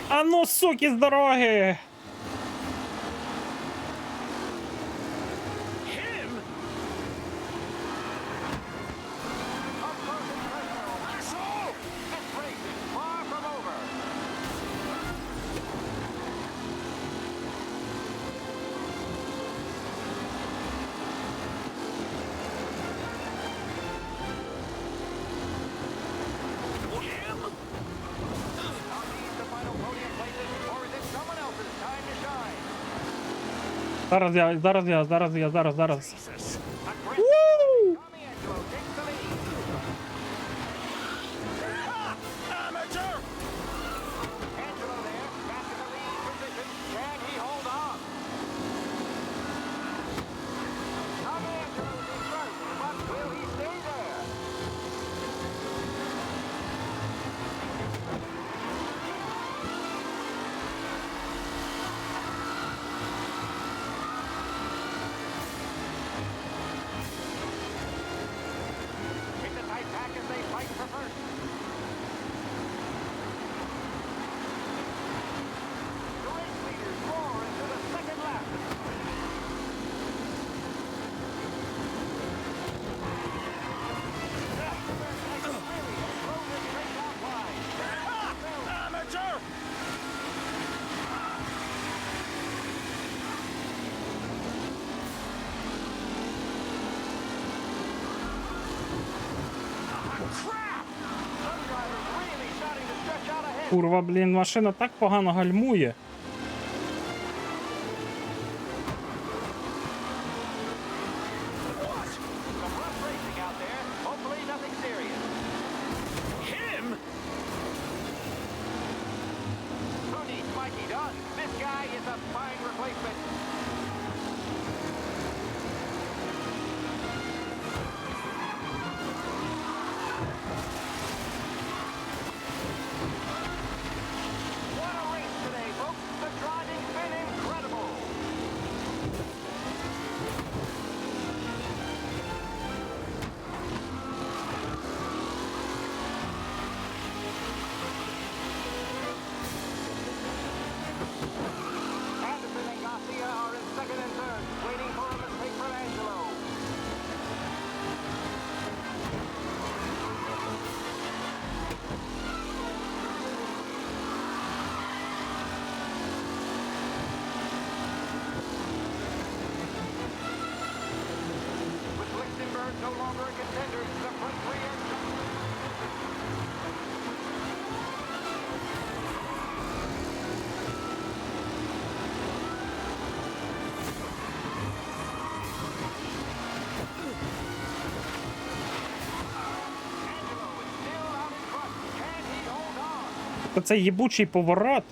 Speaker 1: А ну, суки, з дороги! Зараз. Курва, блін, машина так погано гальмує. Оцей їбучий поворот.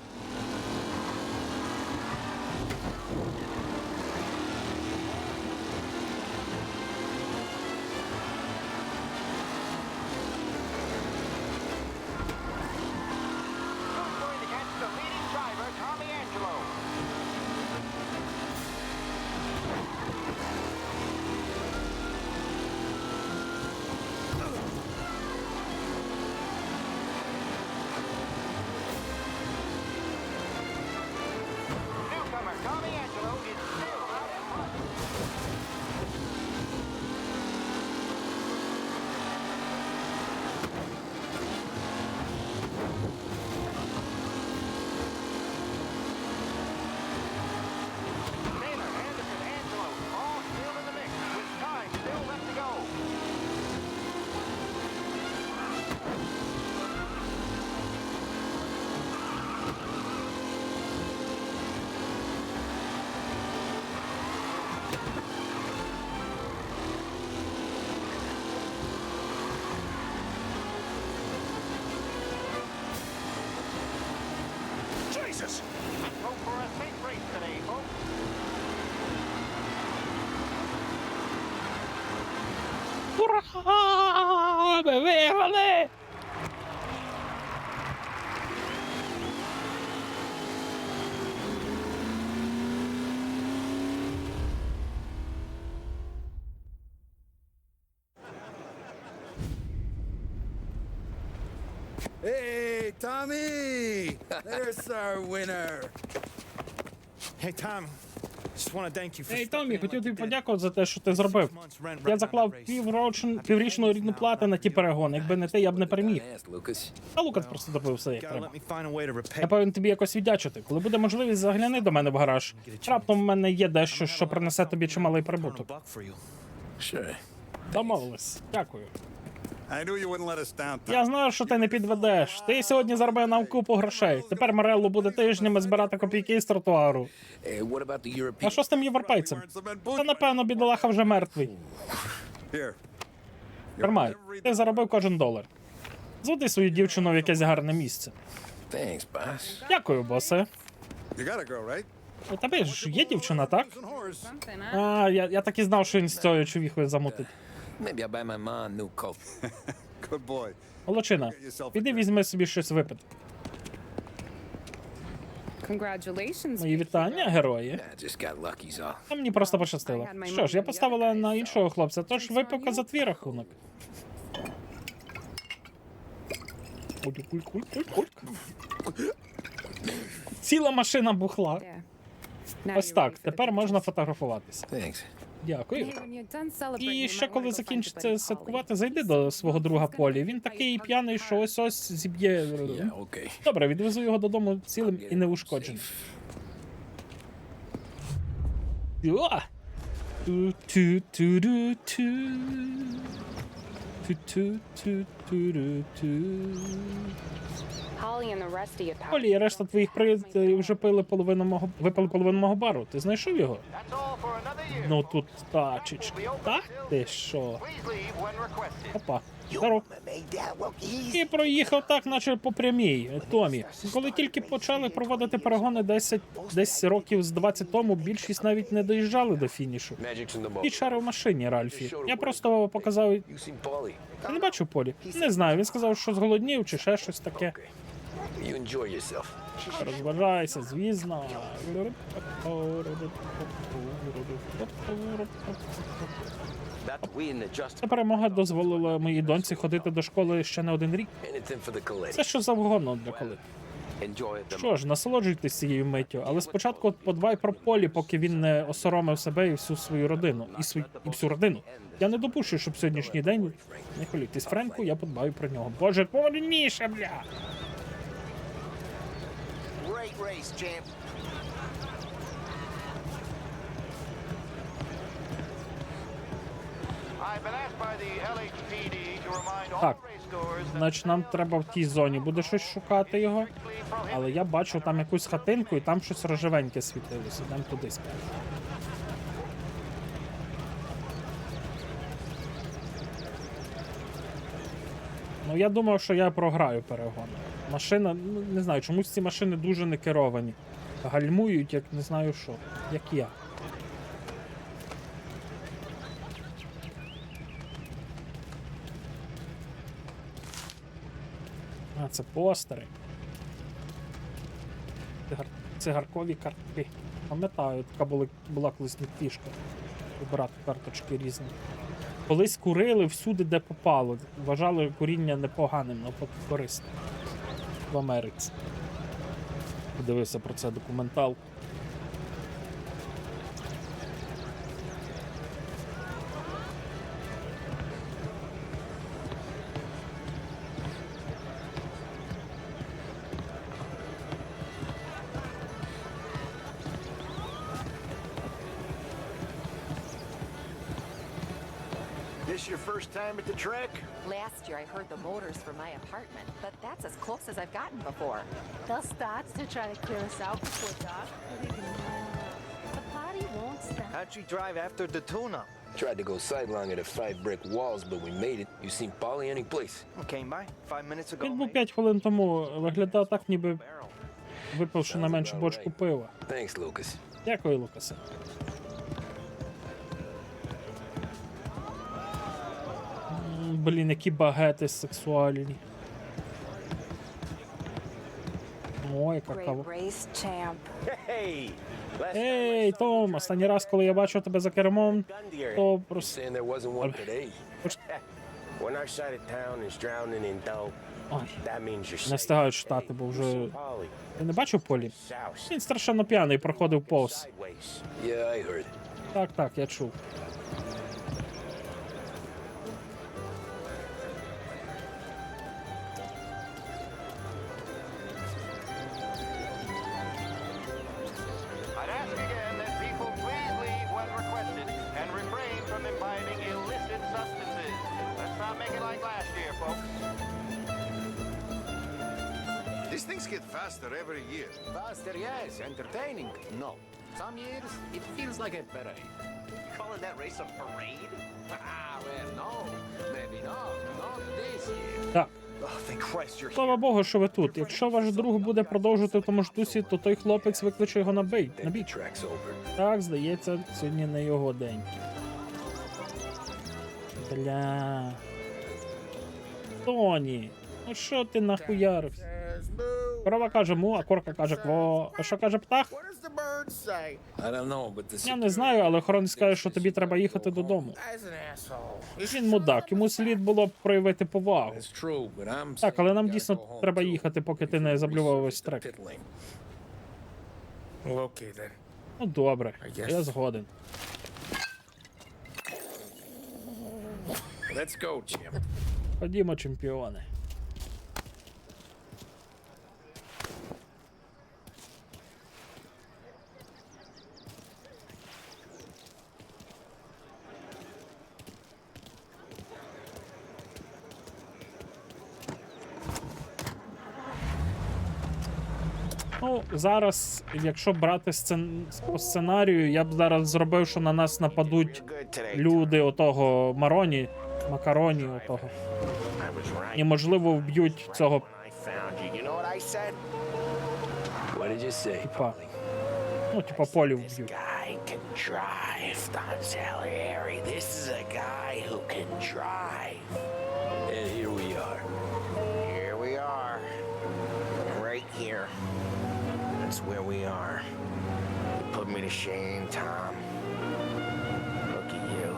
Speaker 1: Ура! Ми виграли!
Speaker 14: Hey, Tommy! There's our winner.
Speaker 16: Hey, Tommy. Just want to thank you for
Speaker 1: Ей, Томі, хотів тобі подякувати за те, що ти зробив. Я заклав піврічну рідну плату на ті перегони. Якби не ти, я б не переміг. А Лукас просто зробив все, як треба. Я повинен тобі якось віддячити. Коли буде можливість, загляни до мене в гараж. Раптом в мене є дещо, що принесе тобі чималий прибуток. Домовились. Дякую.
Speaker 11: I knew you wouldn't let us down, Tom.
Speaker 1: Я знаю, що ти не підведеш. Ти сьогодні заробив нам купу грошей. Тепер Морелло буде тижнями збирати копійки з тротуару.
Speaker 12: Hey, what about the European?
Speaker 1: А що з тим європейцем? Та напевно, бідолаха вже мертвий.
Speaker 11: Here.
Speaker 1: Тримай, ти заробив кожен $1. Зводи свою дівчину в якесь гарне місце.
Speaker 12: Thanks, boss.
Speaker 1: Дякую, босе.
Speaker 11: You got a girl, right?
Speaker 1: У тебе ж є дівчина, так?
Speaker 10: Something, huh?
Speaker 1: А, я так і знав, що він з цією човіхою замутить.
Speaker 12: Maybe I'll buy my mom a new coat.
Speaker 11: Good boy.
Speaker 1: Молодчина, піди візьми собі щось випити.
Speaker 10: Congratulations.
Speaker 1: Мої вітання, герої.
Speaker 12: I just got lucky, so.
Speaker 1: А мені просто пощастило. Що ж, я поставила на іншого хлопця, тож випивка за твій рахунок. Ціла машина бухла. Ось так, тепер можна фотографуватися.
Speaker 12: Thanks.
Speaker 1: Дякую.
Speaker 3: Hey, when you're done celebrating,
Speaker 1: І
Speaker 3: you
Speaker 1: ще
Speaker 3: might wanna
Speaker 1: коли
Speaker 3: go find your
Speaker 1: закінчиться
Speaker 3: buddy
Speaker 1: святкувати, зайди до свого друга Полі. Він такий п'яний, що ось зіб'є.
Speaker 12: Yeah, okay.
Speaker 1: Добре, відвезу його додому цілим і неушкодженим. О! Ту-ту-ту-ру-ту. Ту-ту-ту-ту-ру-ту.
Speaker 10: Holly and the rest of you pal.
Speaker 1: Полі, і решта твоїх приятелів вже випили половину мого бару. Ти знайшов його? Ну тут тачечка. Так? Ти що? Опа. Здоров. І проїхав так, наче по прямій, Томі. Коли тільки почали проводити перегони десь років з 20 тому, більшість навіть не доїжджали до фінішу. І чари в машині, Ральфі. Я просто показав...
Speaker 12: You seen Paulie?
Speaker 1: Ти не бачив Полі? Не знаю, він сказав, що зголоднів чи ще щось таке.
Speaker 12: You enjoy yourself.
Speaker 1: Розважайся, звісно. Ця перемога дозволила моїй доньці ходити до школи ще не один рік.
Speaker 12: Anything for the Colette.
Speaker 1: Це що завгодно для коли.
Speaker 12: Enjoy it.
Speaker 1: Що ж, насолоджуйтесь цією миттю, але спочатку подбай про Полі, поки він не осоромив себе і всю свою родину. І всю родину. Я не допущу, щоб сьогоднішній день... Не хвилюйтесь, Френку, я подбаю про нього. Боже, повільніше, бля!
Speaker 13: Great race, champ.
Speaker 1: Так, значить нам треба в тій зоні буде щось шукати його. Але я бачу там якусь хатинку і там щось рожевеньке світилося. Йдемо туди спершу. Ну я думав, що я програю перегон. Машина, ну не знаю, чомусь ці машини дуже не керовані. Гальмують, як не знаю що. Як я. А, це постери. Цигаркові картки. Пам'ятаю, така була колись фішка. Вибирати карточки різні. Колись курили всюди, де попало. Вважали куріння непоганим, але корисним. В Америці. Подивився про це документалку.
Speaker 13: This your first time at the track?
Speaker 3: Last year I heard the motors for my apartment, but that's as close as I've gotten before. They'll start to try to clear us out before dark. The party won't stop.
Speaker 17: How'd you drive after the tuna?
Speaker 12: Tried to go sidelong at the 5 brick walls, but we made it. You seen Paulie any place?
Speaker 17: Came by 5 minutes ago.
Speaker 1: Він був 5 хвилин тому. Виглядав так, ніби випивши на меншу бочку пива.
Speaker 12: Thanks, Lucas.
Speaker 1: Дякую, Лукасе. Блін, які багети сексуальні. Ой, какаво.
Speaker 13: Hey,
Speaker 1: Ей, Том, останній раз, коли я бачив тебе за кермом, то просто...
Speaker 12: Saying there wasn't one today.
Speaker 4: When our side of town is drowning in dope,
Speaker 1: Ой,
Speaker 4: that means you're
Speaker 1: не
Speaker 4: safe.
Speaker 1: встигають читати, бо вже...
Speaker 4: Polly,
Speaker 1: Ти не бачив Полі?
Speaker 4: soused
Speaker 1: Він страшенно п'яний, проходив повз.
Speaker 4: sideways.
Speaker 12: Yeah, I heard.
Speaker 1: Так, я чув.
Speaker 9: I'd ask again that people please leave when requested and refrain from imbibing illicit substances. Let's not make it like last year,
Speaker 14: These things get faster every year.
Speaker 15: Faster, yes. Entertaining, no. Some years, it feels like a parade.
Speaker 13: Calling that race a parade?
Speaker 15: Well, no. Maybe not. Not this year.
Speaker 1: Так.
Speaker 13: Oh, thank Christ you're
Speaker 1: Слава Богу, що ви тут. Якщо ваш друг буде продовжувати в тому ж дусі, то той хлопець викличе його на бій. На бій. Так, здається, сьогодні не його день. Бля. Тоні, ну що ти нахуярився? Корова каже му, а корка каже кво. А що каже птах? Я не знаю, але охоронець каже, що тобі треба їхати додому. Він мудак, йому слід було б проявити повагу. Так, але нам дійсно треба їхати, поки ти не заблював весь трек. Ну добре, я згоден.
Speaker 5: Let's go, champ.
Speaker 1: Ходімо, чемпіони. Ну, зараз, якщо брати по сценарію, я б зараз зробив, що на нас нападуть люди отого Макароні отого. І, можливо, вб'ють цього. Типа. Ну, типа Полі вб'ють.
Speaker 4: And here we are. Here we are. Right here. That's where we are. You put me to shame, Tom. Look at you.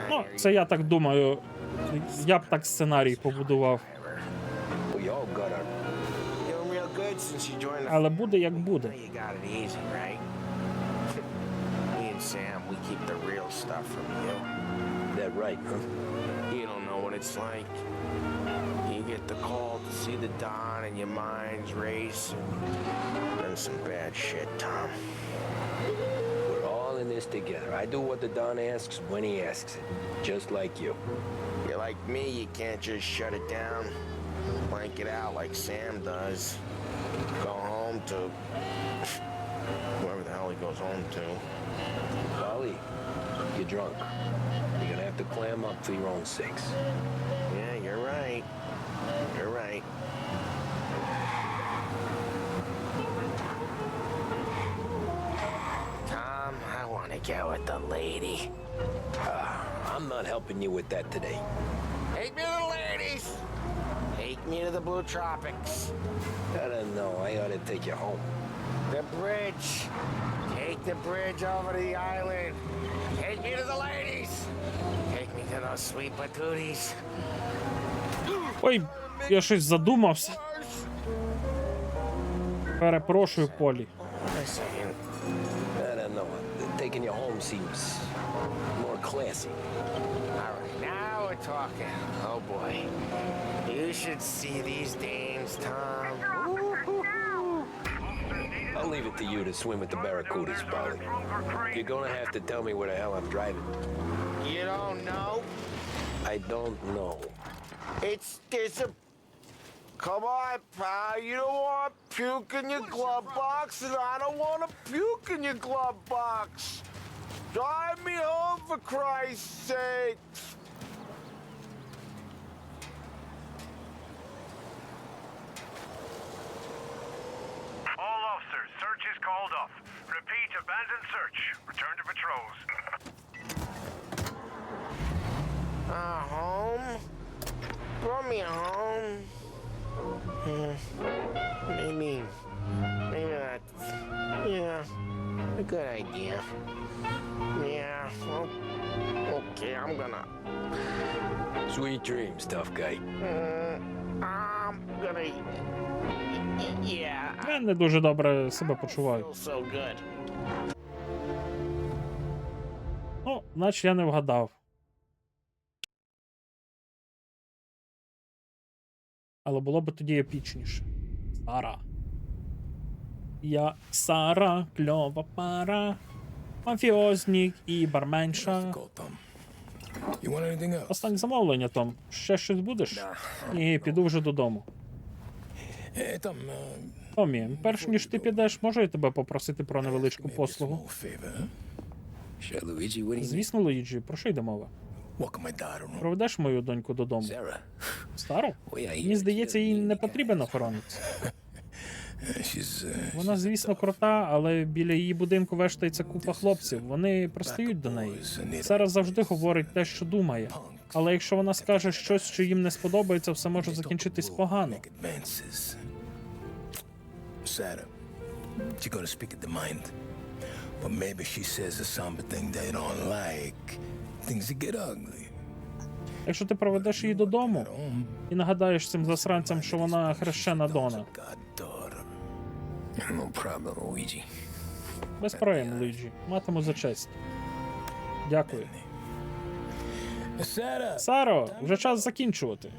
Speaker 1: Ну, це я так думаю. Я б так сценарій побудував.
Speaker 4: We all got our... Doing real good since you joined the...
Speaker 1: Але буде як буде.
Speaker 4: You got it easy, right? Me and Sam, we keep the real stuff from you. That right, huh? You don't know what it's like. You get the call to see the Don and your mind's race. Done some bad shit, Tom.
Speaker 18: We're all in this together. I do what the Don asks when he asks it. Just like you.
Speaker 4: You're like me, you can't just shut it down. Blank it out like Sam does. Go home to... whoever the hell he goes home to.
Speaker 18: Polly, you're drunk. You're gonna have to clam up for your own sakes.
Speaker 4: Yeah, you're right. You're right. Tom, I want to go with the lady.
Speaker 18: I'm not helping you with that today.
Speaker 4: Take me to the ladies. Take me to the Blue Tropics.
Speaker 18: I don't know. I ought to take you home.
Speaker 4: The bridge. Take the bridge over to the island. Take me to the ladies. Take me to those sweet patooties.
Speaker 1: Ой, я щось задумався. Перепрошую, Полі.
Speaker 18: I don't know. Taking you home seems more classy.
Speaker 4: All right, now we're talking. Oh boy. You should see these dames, Tom.
Speaker 18: I'll leave it to you to swim with the barracudas, Polly. You're gonna have to tell me where the hell I'm driving.
Speaker 4: You don't know?
Speaker 18: I don't know.
Speaker 4: There's a... Come on, pal. You don't want to puke in your glove box, and I don't want to puke in your glove box. Drive me home, for Christ's sake.
Speaker 19: All officers, search is called off. Repeat, abandon search. Return to patrols.
Speaker 4: Home? Brought me home. Maybe that's, a good idea. Yeah, well, okay, I'm gonna...
Speaker 18: Sweet dreams, tough guy.
Speaker 4: I'm gonna... Yeah,
Speaker 1: Я не дуже добре себе почуваю.
Speaker 4: so good.
Speaker 1: Ну, наче я не вгадав. Але було б тоді епічніше. Сара. Я Сара, кльова пара. Мафіознік і барменша. Останнє замовлення, Том. Ще щось будеш? Ні, піду вже додому. Томі, перш ніж ти підеш, можу я тебе попросити про невеличку послугу?
Speaker 18: Sure, Luigi, what do you need?
Speaker 1: Звісно, Луїджі, про що йде мова?
Speaker 18: Welcome my daughter home.
Speaker 1: Проведеш мою доньку додому?
Speaker 18: Sarah.
Speaker 1: Стару? Мені здається, їй не потрібен охоронець. Вона, звісно, крута, але біля її будинку вештається купа хлопців. Вони пристають до неї. Сара завжди говорить те, що думає. Але якщо вона скаже щось, що їм не сподобається, все може закінчитись погано.
Speaker 5: Sarah, she's gonna speak at the mind. But maybe she says a somber thing they don't like. Things that get ugly.
Speaker 1: Якщо ти проведеш її додому і нагадаєш цим засранцям, що вона хрещена Дона.
Speaker 5: No problem, Luigi.
Speaker 1: Без проблем, Луїджі. Матиму за честь. Дякую. Саро, вже час закінчувати.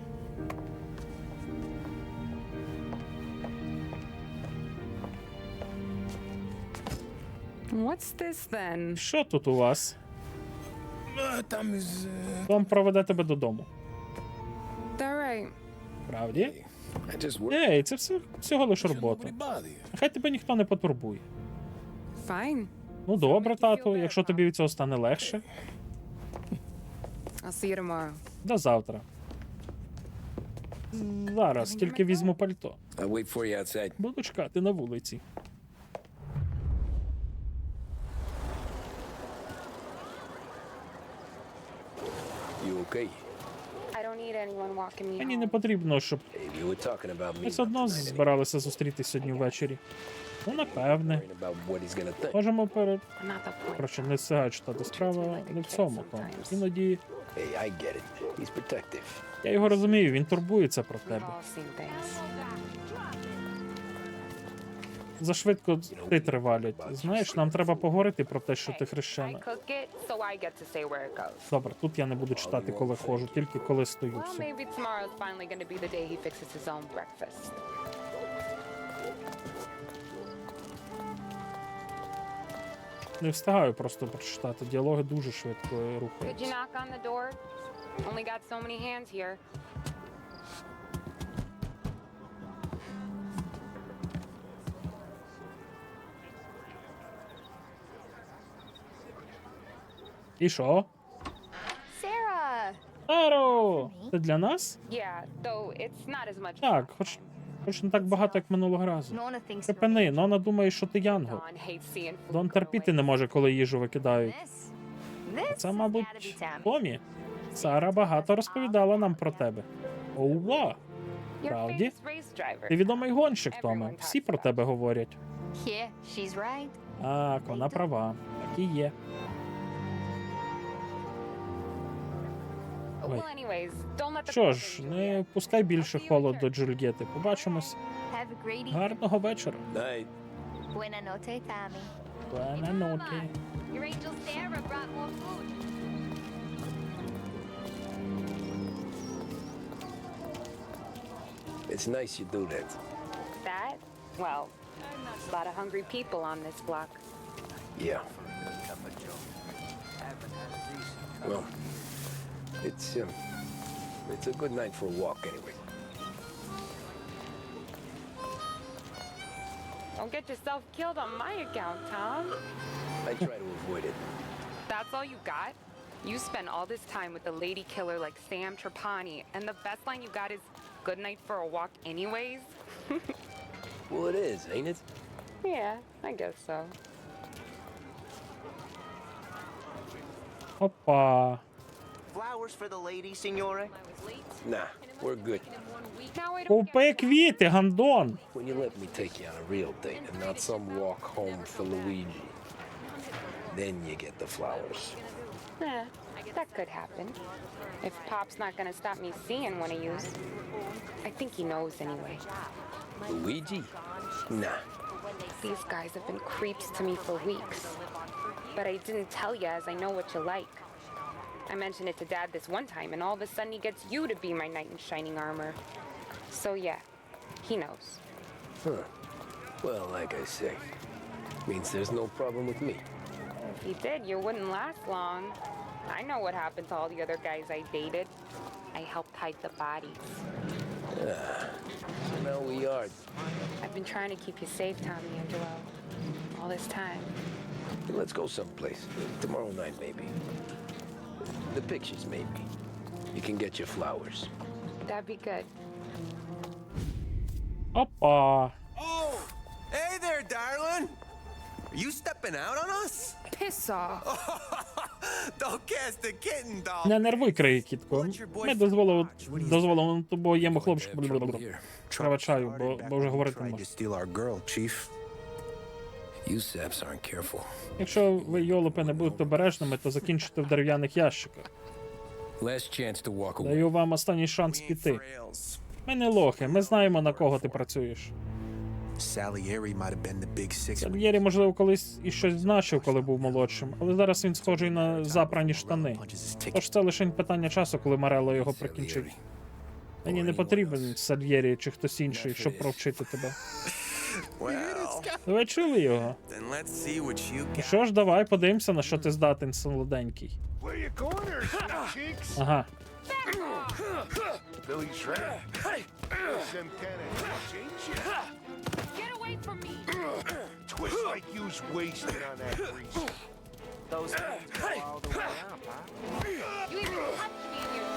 Speaker 10: What's this then?
Speaker 1: Що тут у вас?
Speaker 5: Там із...
Speaker 1: Том проведе тебе додому.
Speaker 10: All right.
Speaker 1: Правді?
Speaker 18: I just work.
Speaker 1: Ей, це всього лише робота. Нехай тебе ніхто не потурбує.
Speaker 10: Fine.
Speaker 1: Ну добре, тату, якщо тобі від цього стане легше.
Speaker 10: I'll see you tomorrow.
Speaker 1: До завтра. Зараз, тільки візьму пальто.
Speaker 18: I'll wait for you outside.
Speaker 1: Буду чекати на вулиці.
Speaker 18: You okay?
Speaker 10: I don't need anyone walking me
Speaker 1: Мені
Speaker 10: home.
Speaker 1: не потрібно, щоб
Speaker 18: Hey, you were talking about me.
Speaker 1: ми все одно збиралися зустрітися сьогодні ввечері. Ну, напевне.
Speaker 18: Worrying about what he's gonna think.
Speaker 1: Можемо
Speaker 10: Not the point.
Speaker 1: Коротше, не сягай читати. Справа не в цьому, Том. Іноді
Speaker 18: Hey, I get it. He's protective.
Speaker 1: я його розумію, він турбується про
Speaker 10: We've
Speaker 1: тебе.
Speaker 10: all seen things.
Speaker 1: Зашвидко титри валять. Знаєш, нам треба поговорити про те, що ти
Speaker 10: I
Speaker 1: хрещена.
Speaker 10: cook it, so I get to say where it goes.
Speaker 1: Добре, тут я не буду читати, коли ходжу, тільки коли стою.
Speaker 10: Well,
Speaker 1: Все.
Speaker 10: maybe tomorrow's finally going to be the day he fixes his own breakfast.
Speaker 1: Не встигаю просто прочитати. Діалоги дуже швидко
Speaker 10: Could you
Speaker 1: рухаються.
Speaker 10: knock on the door? Only got so many hands here.
Speaker 1: І що?
Speaker 3: Sarah!
Speaker 1: Таро! Це для нас?
Speaker 10: Yeah, though it's not as much.
Speaker 1: Так, хоч не так багато, як минулого разу.
Speaker 3: Nona thinks
Speaker 1: Припини, Нона думає, що ти Янгол.
Speaker 10: Dawn hates seeing food
Speaker 1: Дон
Speaker 10: go
Speaker 1: терпіти
Speaker 10: to
Speaker 1: не може, коли їжу викидають.
Speaker 3: This
Speaker 1: Це,
Speaker 3: has
Speaker 1: мабуть,
Speaker 3: gotta be Tammy.
Speaker 1: Томі. Сара багато розповідала нам про тебе. Ова!
Speaker 10: waste. You're a
Speaker 1: Правді?
Speaker 10: famous race driver.
Speaker 1: Ти відомий гонщик, Томе. Всі про тебе говорять.
Speaker 3: Yeah, she's right.
Speaker 1: Так, вона права. Так і є. Ой.
Speaker 10: Well, anyways, don't let the
Speaker 1: Що
Speaker 10: cold
Speaker 1: ж,
Speaker 10: do
Speaker 1: не
Speaker 10: you.
Speaker 1: пускай більше холод до Джульєти. Побачимось.
Speaker 3: Have a great evening.
Speaker 1: Гарного вечора.
Speaker 18: Night.
Speaker 3: Buena noche, Tommy.
Speaker 1: Buena noche.
Speaker 3: Your angel Sarah brought more food.
Speaker 18: It's nice you do that.
Speaker 10: That? Well, a lot of hungry people on this block.
Speaker 18: Yeah. Well, it's a good night for a walk anyway.
Speaker 10: Don't get yourself killed on my account, Tom.
Speaker 18: I try to avoid it.
Speaker 10: That's all you got? You spend all this time with a lady killer like Sam Trapani, and the best line you got is good night for a walk anyways?
Speaker 18: Well, it is, ain't it?
Speaker 10: Yeah, I guess so.
Speaker 1: Опа.
Speaker 13: Flowers for the lady, signore?
Speaker 18: Nah, we're good.
Speaker 10: Now I don't
Speaker 1: Купи квіти, гандон.
Speaker 18: When you let me take you on a real date and not some walk home for Luigi, then you get the flowers.
Speaker 10: That could happen. If Pop's not gonna stop me seeing one of yous. I think he knows anyway.
Speaker 18: Luigi? Nah.
Speaker 10: These guys have been creeps to me for weeks. But I didn't tell you as I know what you like. I mentioned it to Dad this one time, and all of a sudden he gets you to be my knight in shining armor. So yeah, he knows.
Speaker 18: Huh. Well, like I say, means there's no problem with me.
Speaker 10: If he did, you wouldn't last long. I know what happened to all the other guys I dated. I helped hide the bodies.
Speaker 18: So now we are.
Speaker 10: I've been trying to keep you safe, Tommy and Joel, all this time.
Speaker 18: Let's go someplace. Tomorrow night, maybe. The pictures, maybe. You can get your flowers.
Speaker 10: That'd be good.
Speaker 1: Опа!
Speaker 2: Oh! Hey there, darling! Are you stepping out on us?
Speaker 10: Piss off.
Speaker 2: Don't cast the kitten, doll.
Speaker 1: Не нервуй, китко. Ми дозволимо твоєму хлопчику. Треба чаю, бо вже говорити не можу.
Speaker 18: You saps aren't careful.
Speaker 1: Якщо ви, йолопи, не будете обережними, то закінчите в дерев'яних ящиках.
Speaker 18: Last chance to walk away.
Speaker 1: Даю вам останній шанс піти. Ми не лохи, ми знаємо, на кого ти працюєш. Сальєрі, можливо, колись і щось значив, коли був молодшим, але зараз він схожий на запрані штани. Тож це лише питання часу, коли Морелло його прикінчить. Мені не потрібен Сальєрі чи хтось інший, щоб провчити тебе. Ви чули його? Ну що ж, давай подивимося, на що ти здатен, солоденький. Ага.
Speaker 5: Billy Shred. Some kind of change ya.
Speaker 3: Get away from me!
Speaker 5: Twist like you's wasted on that grease.
Speaker 17: Those things go all the way up, huh?
Speaker 3: You even touched me and you're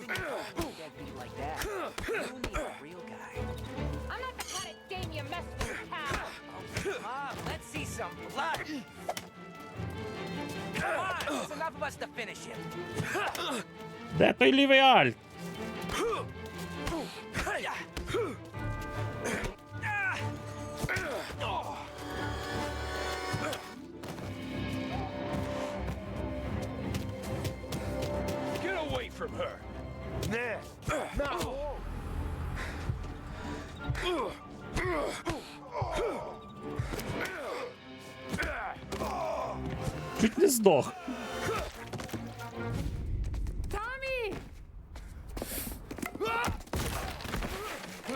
Speaker 3: dead!
Speaker 17: Can't be like that. You need a real guy.
Speaker 3: I'm not the kind of dame you mess with, pal!
Speaker 17: Oh, come on, let's see some blood. Come on, there's enough of us to finish him.
Speaker 1: Де той лівий альт?
Speaker 5: Get away from her. Nah. No.
Speaker 1: Чуть не здох.
Speaker 3: Tommy!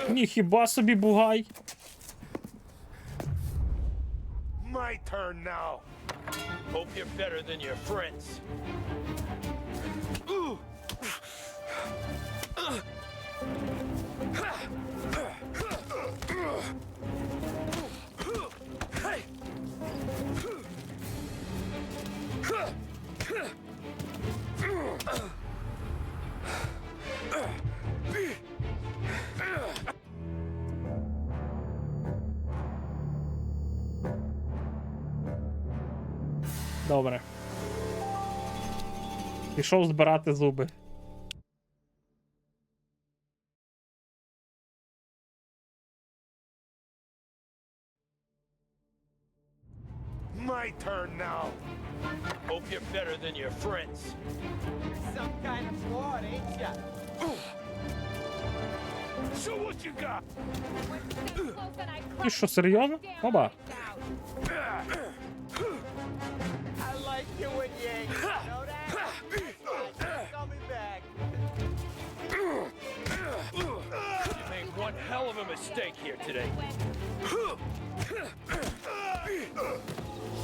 Speaker 1: Ні, хіба собі бугай.
Speaker 5: My turn now. Hope you're better than your friends.
Speaker 1: Добре. Пішов збирати зуби.
Speaker 5: My turn now. Hope you're better than your friends.
Speaker 17: Some kind of fraud, ain't ya?
Speaker 5: So what you got?
Speaker 1: І що, серйозно? Оба.
Speaker 17: I like you when you ain't. You know that? Coming back.
Speaker 5: You made one hell of a mistake here today.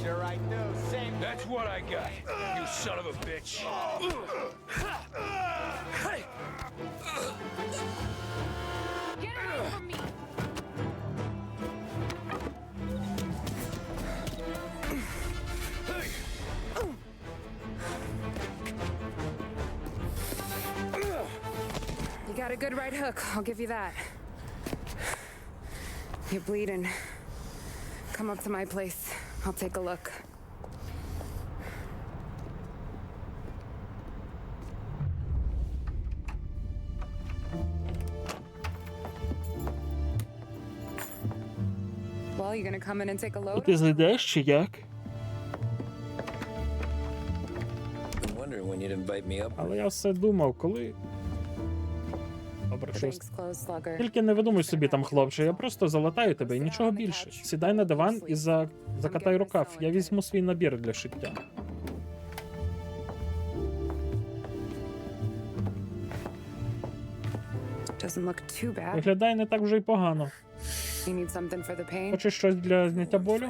Speaker 17: Sure I do. Same.
Speaker 5: That's what I got, you son of a bitch.
Speaker 3: Get away from me!
Speaker 10: You got a good right hook, I'll give you that. You're bleeding. Come up to my place. I'll take a look. Well, you gonna come in and take a load?
Speaker 1: Ти зайдеш чи як?
Speaker 18: Been wondering when you'd invite me up.
Speaker 1: Але я все думав, коли. Добре,
Speaker 10: The
Speaker 1: щось.
Speaker 10: bank's closed, slugger.
Speaker 1: Тільки не видумуй собі там, хлопче, я просто залатаю тебе і нічого більше. Сідай на диван і закатай рукав. Я візьму свій набір для шиття.
Speaker 10: Doesn't look too bad.
Speaker 1: Виглядає не так вже й погано.
Speaker 10: You need something for the pain?
Speaker 1: Хочеш щось для зняття болю?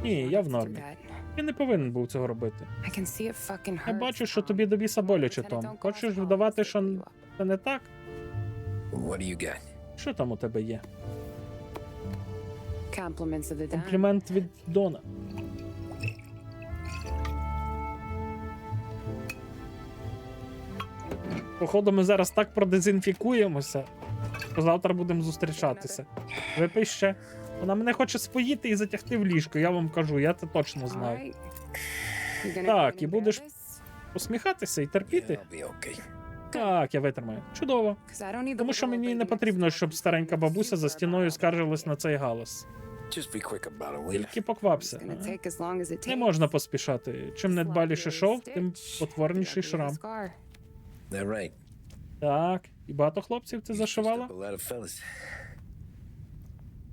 Speaker 1: Ні, я в
Speaker 10: Too
Speaker 1: нормі.
Speaker 10: bad.
Speaker 1: Я не повинен був цього робити.
Speaker 10: I can see it fucking
Speaker 1: Я
Speaker 10: hurts.
Speaker 1: бачу, що тобі до біса боляче, Том. Хочеш вдавати, що це не так?
Speaker 18: What do you got?
Speaker 1: Що там у тебе є?
Speaker 10: Compliments of the Don.
Speaker 1: Комплімент від Дона. Походу, ми зараз так продезінфікуємося, що завтра будемо зустрічатися. Випий ще. Вона мене хоче споїти і затягти в ліжко, я вам кажу, я це точно знаю. Так, і будеш посміхатися і терпіти?
Speaker 18: I'll be okay.
Speaker 1: Так, я витримаю. Чудово. Тому що мені не потрібно, щоб старенька бабуся за стіною скаржилась на цей галас.
Speaker 18: Just be quick about it, will you?
Speaker 1: Тільки поквапся. Не можна поспішати. Чим недбаліше шов, тим потворніший шрам.
Speaker 18: That right?
Speaker 1: Так, і багато хлопців ти зашивала?
Speaker 18: A lot of fellas.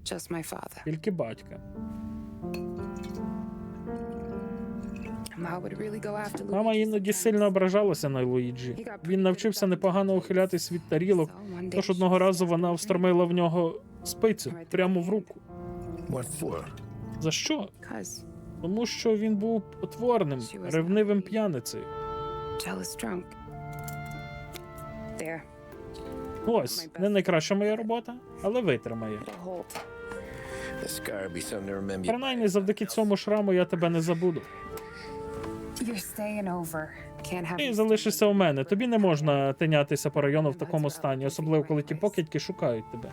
Speaker 10: Just my father.
Speaker 1: Тільки батька.
Speaker 10: Ma would really go after
Speaker 1: Мама
Speaker 10: Luigi
Speaker 1: іноді сильно ображалася на Луїджі. Він навчився непогано ухилятись від тарілок, тож одного разу вона встромила в нього спицю прямо в руку.
Speaker 18: What for?
Speaker 1: За що?
Speaker 10: 'cause
Speaker 1: Тому що він був потворним, ревнивим п'яницею.
Speaker 10: jealous drunk. There.
Speaker 1: Ось, не найкраща моя робота, але витримає.
Speaker 10: Hold.
Speaker 18: The scar be something to remember.
Speaker 1: Принаймні, завдяки цьому шраму я тебе не забуду.
Speaker 10: You're staying over. Can't have
Speaker 1: Ти
Speaker 10: you
Speaker 1: залишишся у мене. Тобі не можна тинятися по району в такому стані, особливо коли ті покидьки шукають тебе.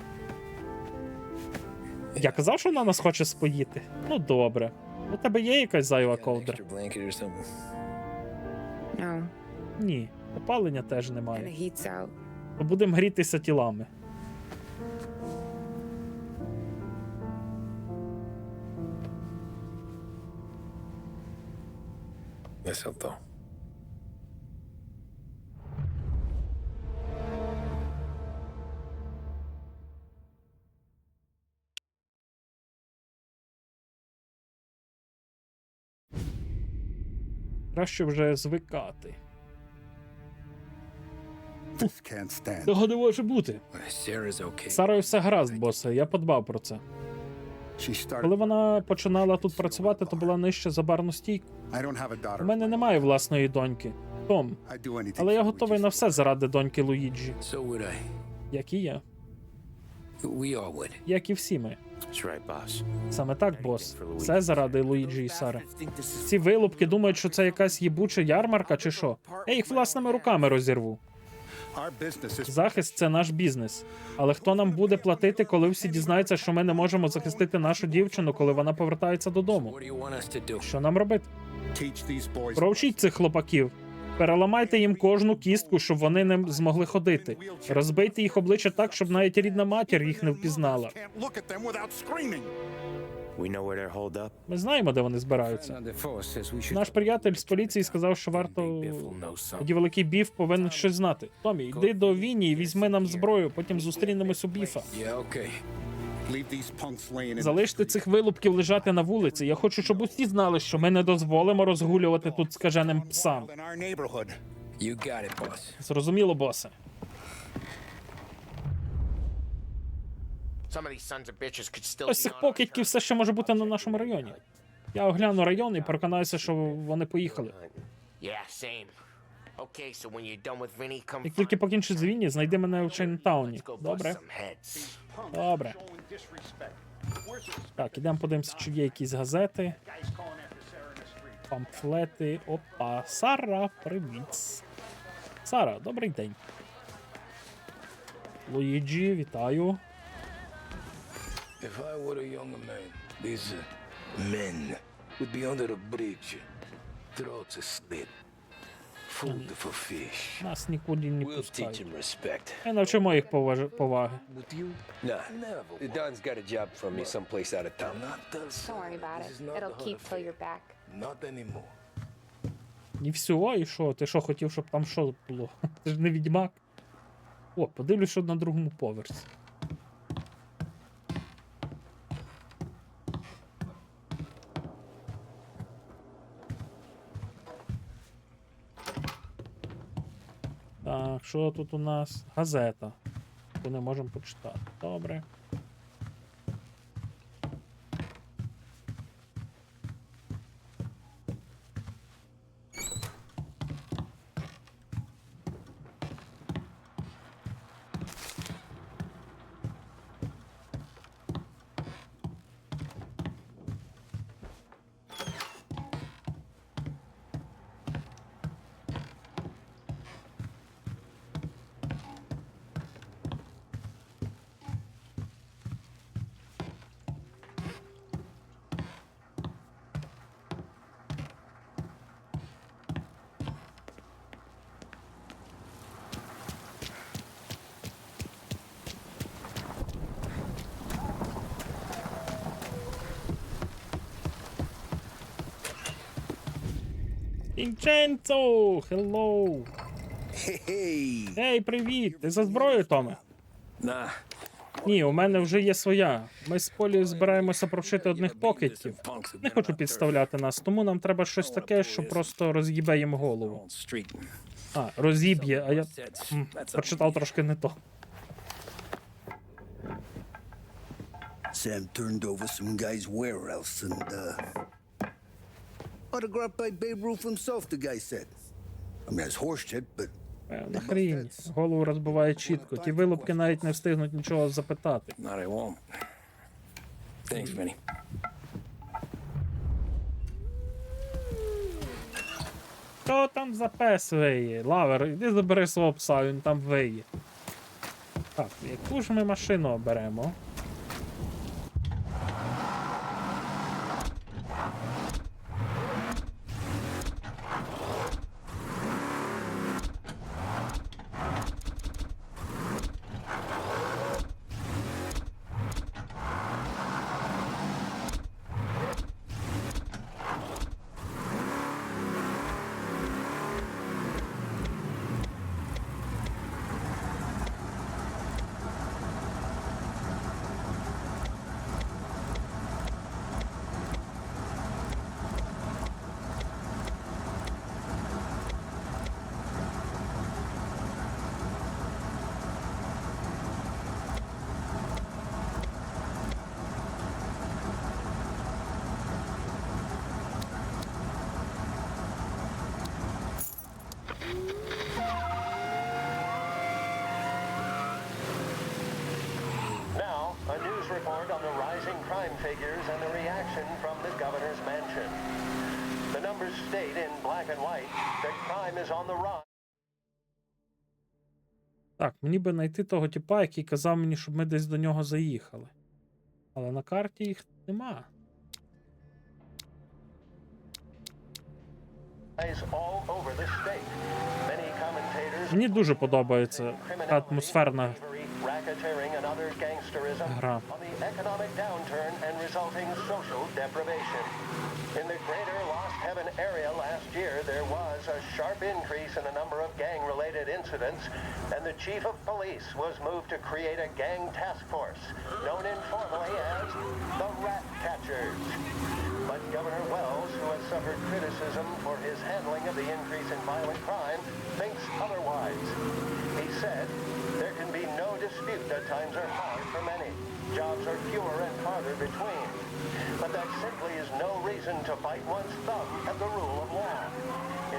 Speaker 1: Я казав, що вона нас хоче споїти? Ну добре. У тебе є якась зайва ковдра?
Speaker 18: Extra blanket or something?
Speaker 10: No.
Speaker 1: Ні. Опалення теж
Speaker 10: And
Speaker 1: немає.
Speaker 10: the heat's out.
Speaker 1: То будемо грітися тілами.
Speaker 18: Mistletoe.
Speaker 1: Краще вже звикати.
Speaker 11: This can't stand.
Speaker 1: Того не може бути.
Speaker 18: Sarah's okay.
Speaker 1: З Сарою все гаразд, босе, я подбав про це.
Speaker 11: She started.
Speaker 1: Коли вона починала тут працювати, то була нижче за барну стійку.
Speaker 11: I don't have a daughter.
Speaker 1: У мене немає власної доньки. Том.
Speaker 11: I'd do anything.
Speaker 1: Але я
Speaker 11: for
Speaker 1: готовий
Speaker 11: Luigi's
Speaker 1: на все заради доньки Луїджі.
Speaker 18: So would I.
Speaker 1: Як і я.
Speaker 18: We all would.
Speaker 1: Як і всі ми.
Speaker 2: That's right, boss.
Speaker 1: Саме так, бос. Все заради Луїджі і Сари. Ці вилупки думають, що це якась їбуча ярмарка чи що? Я їх власними руками розірву.
Speaker 11: Our business is.
Speaker 1: Захист – це наш бізнес. Але хто нам буде платити, коли всі дізнаються, що ми не можемо захистити нашу дівчину, коли вона повертається додому?
Speaker 18: What do you want us to do?
Speaker 1: Що нам робити?
Speaker 11: Teach these boys.
Speaker 1: Провчіть цих хлопаків. Переламайте їм кожну кістку, щоб вони не змогли ходити. Розбийте їх обличчя так, щоб навіть рідна матір їх не впізнала.
Speaker 11: Can't look at them without screaming.
Speaker 2: We know where they're holed up.
Speaker 1: Ми знаємо, де вони збираються. Наш приятель з поліції сказав, що варто... Тоді великий Біф повинен щось знати. Томі, йди до Вінні і візьми нам зброю, потім зустрінемось у Біфа.
Speaker 18: Yeah, okay.
Speaker 11: Leave these punks laying in.
Speaker 1: Залиште цих вилупків лежати на вулиці. Я хочу, щоб усі знали, що ми не дозволимо розгулювати тут скаженим псам.
Speaker 11: In our neighborhood.
Speaker 18: You got it, boss.
Speaker 1: Зрозуміло, босе.
Speaker 4: Some of these sons of bitches could still
Speaker 1: Ось
Speaker 4: be
Speaker 1: цих
Speaker 4: on our
Speaker 1: покидьків все ще може бути на нашому районі. Я огляну район і переконаюся, що вони поїхали.
Speaker 4: Yeah, same. Okay, so when you're done with Vinny, come
Speaker 1: Як тільки
Speaker 4: find
Speaker 1: покінчить з Вінні, знайди мене у Чайнтауні.
Speaker 4: Let's go bust
Speaker 1: Добре?
Speaker 4: some heads.
Speaker 1: Добре. Так, ідемо подивимося, чи є якісь газети. Памфлети. Опа. Сара, привіт. Сара, добрий день. Луїджі, вітаю.
Speaker 5: If I were a younger man, these men would be under the bridge, throats are slit, food for fish.
Speaker 1: Нас нікуди не
Speaker 18: We'll teach
Speaker 1: пускають.
Speaker 18: him respect.
Speaker 1: Ми навчимо їх поваги.
Speaker 18: With you? Nah. The Don's got a job for me someplace out of town.
Speaker 5: Not the
Speaker 10: Don't worry about
Speaker 5: This
Speaker 10: it.
Speaker 5: is not
Speaker 10: It'll
Speaker 5: the
Speaker 10: keep
Speaker 5: Hunt
Speaker 10: till
Speaker 5: affair.
Speaker 10: you're back.
Speaker 5: Not anymore.
Speaker 1: І все, і що? Ти що хотів, щоб там що було? Ти ж не відьмак. О, подивлюсь, що на другому поверсі. Так, що тут у нас? Газета. Яку не можемо почитати. Добре. Вінченцо! Хеллоу! Ей, привіт! Ти за зброєю, Томе?
Speaker 5: Nah.
Speaker 1: Ні, у мене вже є своя. Ми з Полі збираємося провчити одних покидьків. Не хочу підставляти нас, тому нам треба щось таке, що просто роз'їбе їм голову. А, розіб'є, а я прочитав трошки не то.
Speaker 11: Sam turned over some guy's warehouse and, autographed by Babe Ruth himself, the guy said. I mean, that's horse shit, but...
Speaker 1: Певна хрінь. Голову розбиває чітко. Ті вилупки навіть не встигнуть нічого запитати.
Speaker 5: Not I won't. Thanks, Vinny.
Speaker 1: Що там за пес виє? Лавер, іди забери свого пса, він там виє. Так, яку ж ми машину оберемо?
Speaker 9: Now, a news report on the rising crime figures and the reaction from the governor's mansion. The numbers state in black and white that crime is on the rise.
Speaker 1: Так, мені би знайти того типа, який казав мені, щоб ми десь до нього заїхали. Але на карті їх нема.
Speaker 9: All over the state. Many commentators
Speaker 1: Мені дуже подобається атмосферна
Speaker 9: racketeering and other gangsterism
Speaker 1: гра.
Speaker 9: on the economic downturn and resulting social deprivation. In the greater Lost Heaven area last year, there was a sharp increase in the number of gang-related incidents, and the chief of police was moved to create a gang task force, known informally as the Rat Catchers. But Governor Wells, who has suffered criticism for his handling of the increase in violent crime, thinks otherwise. He said, "There can be no dispute that times are hard for many. Jobs are fewer and farther between. But that simply is no reason to bite one's thumb at the rule of law.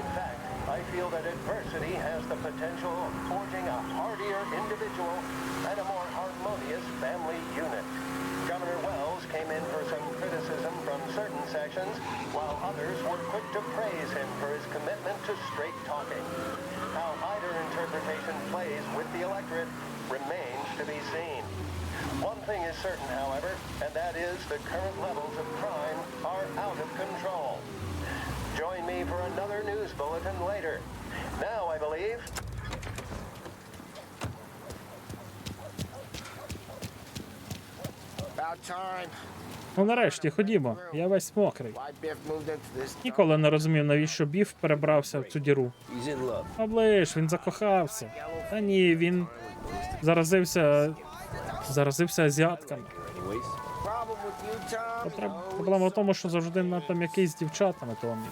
Speaker 9: In fact, I feel that adversity has the potential of forging a hardier individual and a more harmonious family unit." Governor Wells came in for some criticism from certain sections, while others were quick to praise him for his commitment to straight talking. How either interpretation plays with the electorate remains to be seen. One thing is certain, however, and that is the current levels of crime are out of control. Join me for another news bulletin later. Now, I believe...
Speaker 4: About time.
Speaker 1: Ну нарешті, ходімо. Я весь мокрий.
Speaker 4: Why Biff moved into this
Speaker 1: Ніколи не розумів, навіщо Біф перебрався в цю діру.
Speaker 18: He's in love.
Speaker 1: Оближ, він закохався. Та ні, він заразився азіатками.
Speaker 4: problem with you, Tom?
Speaker 1: Проблема в тому, що завжди надто м'який з дівчатами, Томі.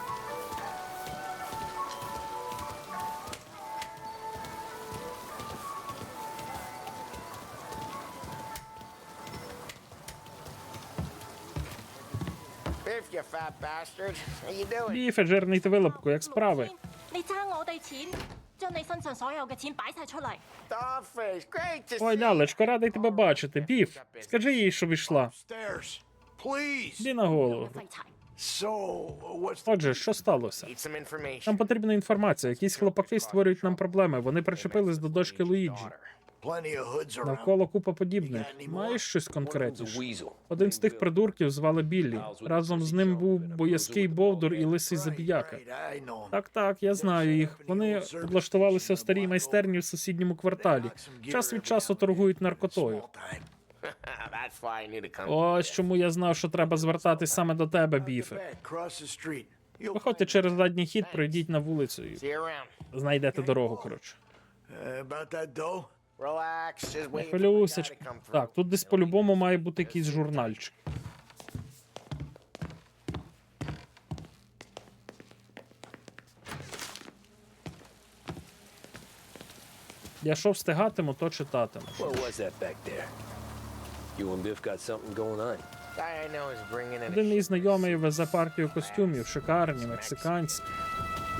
Speaker 4: Biff, you fat bastard. How you doing?
Speaker 1: Біфе, жирний ти вилупку, як справи?
Speaker 20: 你爭我哋錢，將你身上所有嘅錢擺晒出嚟。
Speaker 4: Dogface, great to
Speaker 1: Ой,
Speaker 4: see
Speaker 1: лялечко, радий тебе бачити. Біф, скажи їй, щоб йшла.
Speaker 14: Stairs, please.
Speaker 1: Іди на голову.
Speaker 14: So, what's
Speaker 1: Отже, що сталося?
Speaker 4: Need some information.
Speaker 1: Нам потрібна інформація. Якісь хлопаки створюють нам проблеми. Вони причепились до дочки Луїджі.
Speaker 14: plenty of hoods around?
Speaker 1: Навколо купа подібних. Маєш щось конкретніше? Один з тих придурків звали Біллі. Разом з ним був боязкий бовдур і лисий забіяка.
Speaker 14: I know.
Speaker 1: Так, я знаю їх. Вони облаштувалися в старій майстерні в сусідньому кварталі. Час від часу торгують наркотою.
Speaker 4: That's why I knew to come.
Speaker 1: Ось чому я знав, що треба звертатись саме до тебе, Біфе.
Speaker 14: Across the street.
Speaker 1: Виходьте через задній хід, пройдіть на вулицю і
Speaker 4: See you around.
Speaker 1: знайдете дорогу, коротше.
Speaker 14: About that dough?
Speaker 4: Relax, just
Speaker 1: Не
Speaker 4: wait for the
Speaker 1: хвилюйся.
Speaker 4: guy to come through.
Speaker 1: Так, тут десь по-любому має бути якийсь журнальчик. Я що встигатиму, то читатиму.
Speaker 18: What was that back there? You and Biff got something going on.
Speaker 4: Guy I know is bringing in
Speaker 1: Один
Speaker 4: a
Speaker 1: мій знайомий везе партію костюмів, шикарні, мексиканські.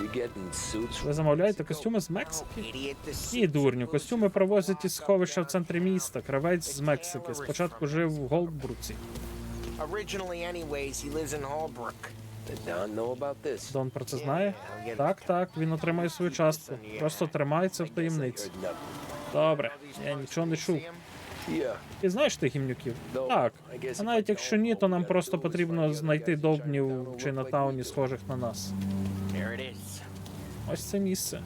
Speaker 18: You getting suits?
Speaker 1: Ви замовляєте костюми з Мексики? Ні, дурню, костюми привозять із сховища в центрі міста. Кравець з Мексики. Спочатку жив в Голдбруці.
Speaker 4: Originally, anyways, he lives in Holbrook.
Speaker 18: Did Don know about this?
Speaker 1: Дон про це знає? Так, він отримає свою частку. Просто тримається в таємниці. Добре, я нічого не чув.
Speaker 18: Yeah.
Speaker 1: Ти знаєш тих гімнюків? Так. А навіть якщо ні, то нам просто потрібно знайти довбнів чи на тауні схожих на нас.
Speaker 4: There it is.
Speaker 1: Ось це місце.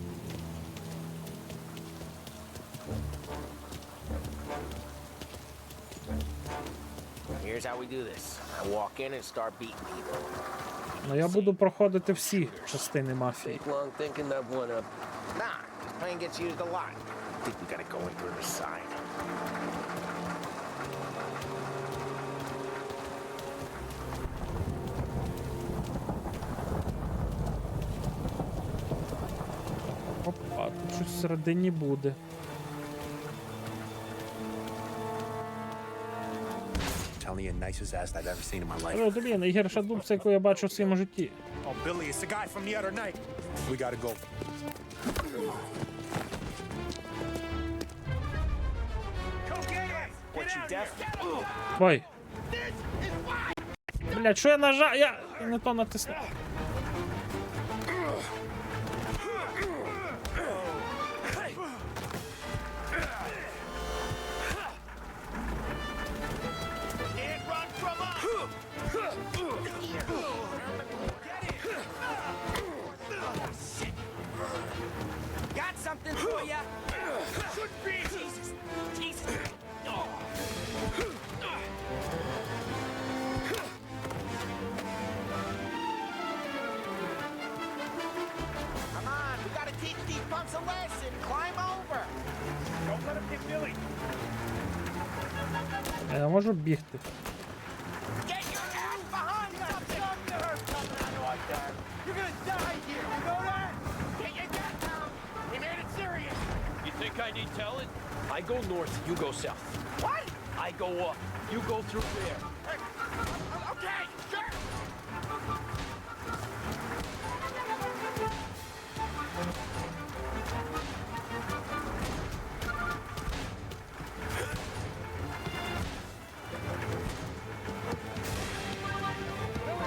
Speaker 4: Here's how we do this. I walk in and start beating people.
Speaker 1: Ну я буду проходити всі частини мафії.
Speaker 18: Take long thinking that one up.
Speaker 4: Nah, the plane gets used a lot. I think we gotta go in through the side.
Speaker 1: Опа, тут щось всередині буде.
Speaker 2: Telling you, nicest ass I've ever seen in my life.
Speaker 1: Кажу тобі, найгірша дубця, яку я бачив в своєму житті.
Speaker 16: Oh, Billy, it's the guy from the other night. We gotta go.
Speaker 17: What, you deaf?
Speaker 1: Ой. Блядь, що я нажав? Я не то натиснув.
Speaker 17: Can't run from us! Got something for ya! Should be! Jesus! Jesus!
Speaker 4: Come on, we gotta teach these punks a lesson. Climb over.
Speaker 17: Don't let him get Billy!
Speaker 1: Я можу бігти.
Speaker 17: Get your ass behind us! Thunder coming out of there! You're gonna die here, you know that? Get your gun down! We made it serious!
Speaker 21: You think I need telling? I go north, you go south.
Speaker 17: What?
Speaker 21: I go up, you go through there.
Speaker 17: Okay, sure!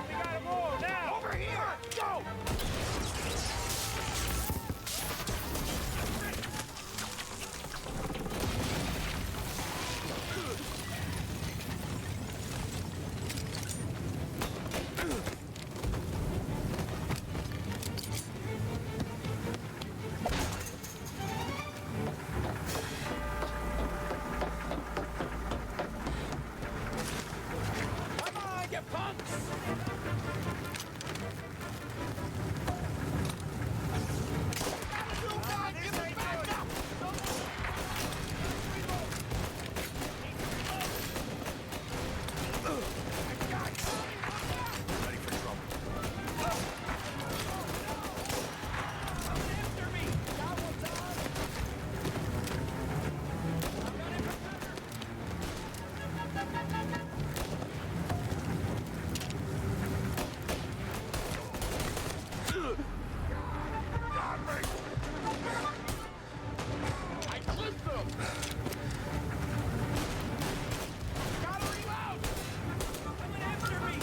Speaker 17: We gotta move now! Over here! Go! Come on, you punks! I clipped them! Gotta reload! Coming after me!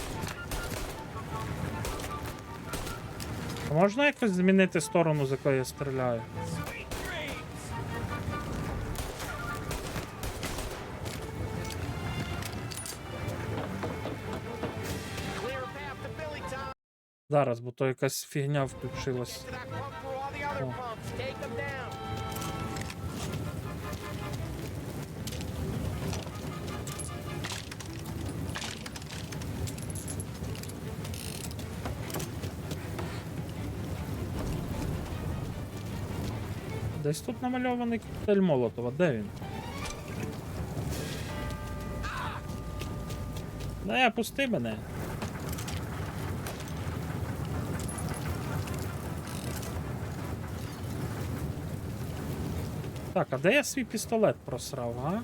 Speaker 1: А можна якось змінити сторону, з якої я стріляю?
Speaker 17: Sweet dreams!
Speaker 4: Clear a path to Billy Tom.
Speaker 1: Зараз, бо то якась фігня включилась.
Speaker 4: To that pump for all the other
Speaker 1: Oh.
Speaker 4: pumps. Take them down.
Speaker 1: десь тут намальований коктейль Молотова. Де він? Не, пусти мене. Так, а де я свій пістолет просрав, а?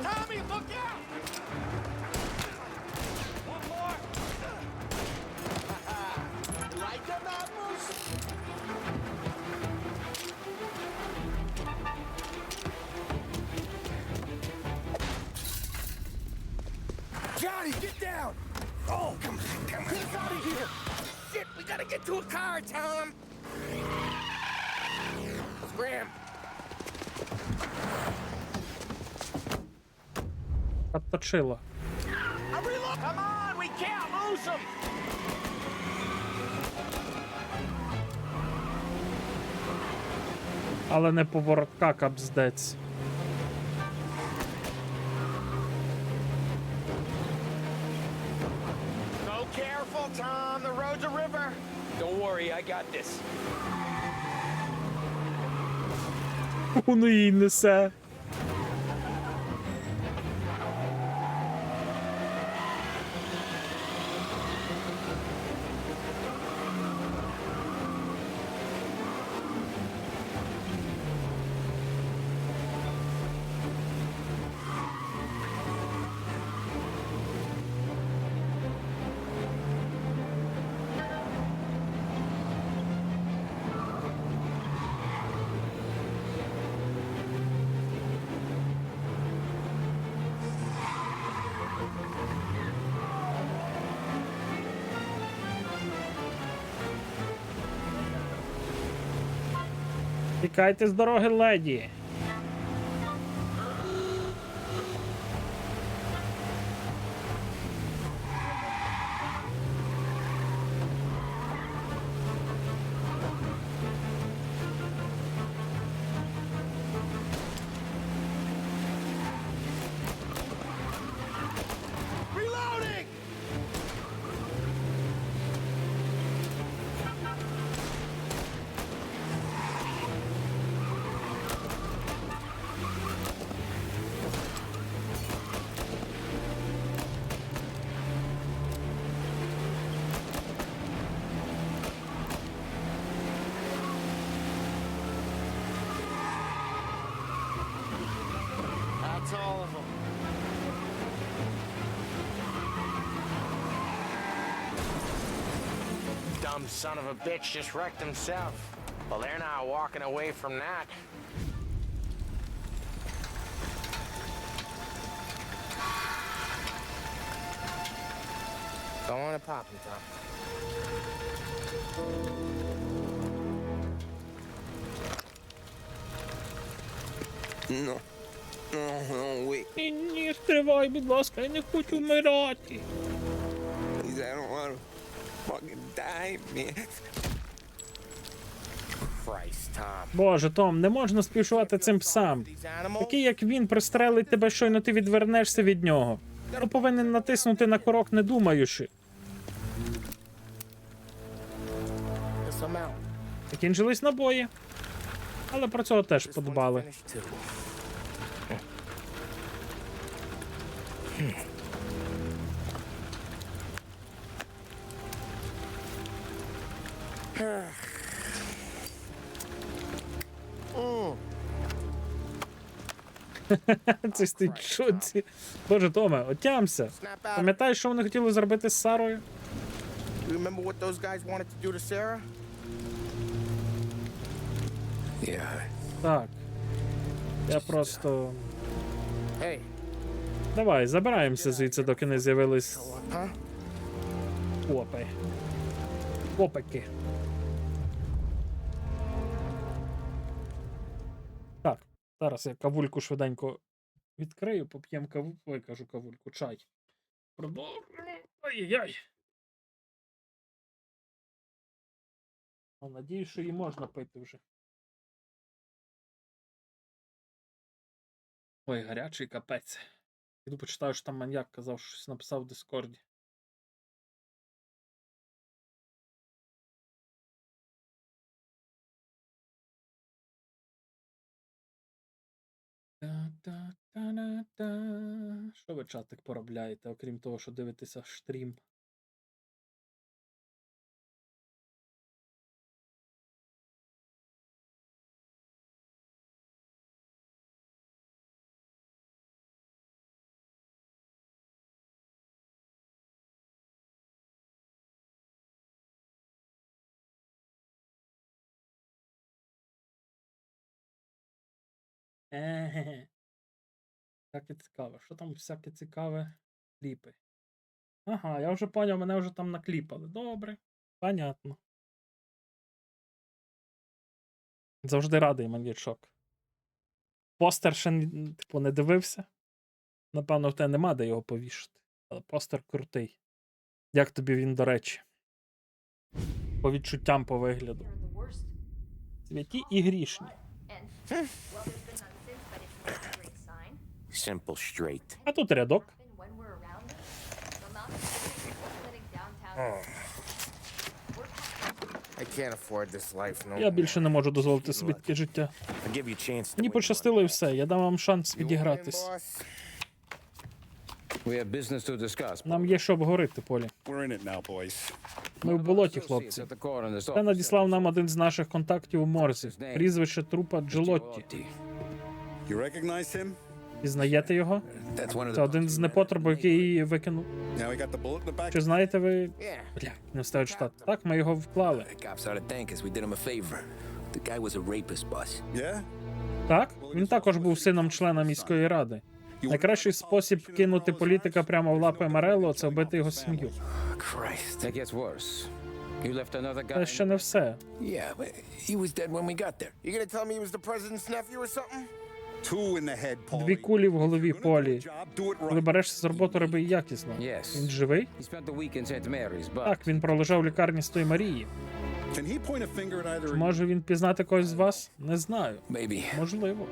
Speaker 17: Tommy, look out! One more. Like them apples? Johnny, get down! Oh, come on. Get us out of here! Shit, we gotta get to a car, Tom! Scram!
Speaker 1: Подточило.
Speaker 17: Come on, we can't lose him!
Speaker 1: Але не поворотка, капздець.
Speaker 17: Go careful, Tom. The road's a river.
Speaker 21: Don't worry, I got this.
Speaker 1: Воно її несе. Тікайте з дороги, леді.
Speaker 17: Reloading! That's all of them. Dumb son of a bitch just wrecked himself. Well, they're not walking away from that. Don't want to pop him, Tom.
Speaker 2: No. No, wait.
Speaker 1: Ні, стривай, будь ласка, я не хочу вмирати.
Speaker 2: Please, I don't want to fucking die, man.
Speaker 4: Christ, Tom.
Speaker 1: Боже, Том, не можна співчувати цим псам. Такий, як він, пристрелить тебе, щойно ти відвернешся від нього. Ти повинен натиснути на курок, не думаючи.
Speaker 4: Guess I'm out.
Speaker 1: Закінчились набої. Але про цього теж подбали.
Speaker 4: Finished too.
Speaker 1: Це стоїть шоці. Боже, Томе, отямся. Пам'ятаєш, що вони хотіли зробити з Сарою?
Speaker 4: You remember what those guys wanted to do to Sarah?
Speaker 18: Yeah.
Speaker 1: Так. Я просто...
Speaker 4: Hey.
Speaker 1: Давай, забираємося звідси, доки не з'явились
Speaker 4: Huh?
Speaker 1: попи. Попики. Так, зараз я кавульку швиденько відкрию, поп'ємо каву... Ой, кажу кавульку, чай. Продовжуємо. Ай-яй-яй. Надіюсь, що її можна пити вже. Ой, гарячий капець. Іду почитаю, що там маньяк казав, що щось написав в Дискорді. Та-та-та-та-та. Що ви, чатик, поробляєте, окрім того, що дивитеся стрім? Еге. Всяке цікаве. Що там всяке цікаве? Кліпи. Ага, я вже поняв, мене вже там накліпали. Добре. Понятно. Завжди радий маньячок. Постер ще, типу, не дивився. Напевно, в тебе нема де його повішати. Але постер крутий. Як тобі він, до речі? По відчуттям, по вигляду. Святі і грішні.
Speaker 2: Simple straight.
Speaker 1: А тут рядок.
Speaker 4: I can't afford this life no
Speaker 1: Я
Speaker 4: more.
Speaker 1: більше не можу дозволити собі таке життя.
Speaker 2: I'll give you a chance to
Speaker 1: Мені
Speaker 2: win
Speaker 1: пощастило і все. Я дам вам шанс відігратись.
Speaker 15: We have business to discuss.
Speaker 1: Нам є що обговорити, Полі. Ми в болоті, хлопці. Це надіслав нам один з наших контактів у морзі. Прізвище трупа Джелотті. Пізнаєте його? Це один з непотребу, який її викинув. Чи знаєте ви... Бля, не встаю читати. Так, ми його вклали. Так? Він також був сином члена міської ради. Найкращий спосіб кинути політика прямо в лапи Марелло – це вбити його сім'ю. Це ще не все.
Speaker 4: Yeah, but he was dead when we got there. You gonna tell me he was the president's nephew or something?
Speaker 1: Дві кулі в голові, Полі. Коли берешся з роботи, роби якісно. Він живий? Так, він пролежав в лікарні з тої Марії. Чи може він пізнати когось з вас? Не знаю. Можливо.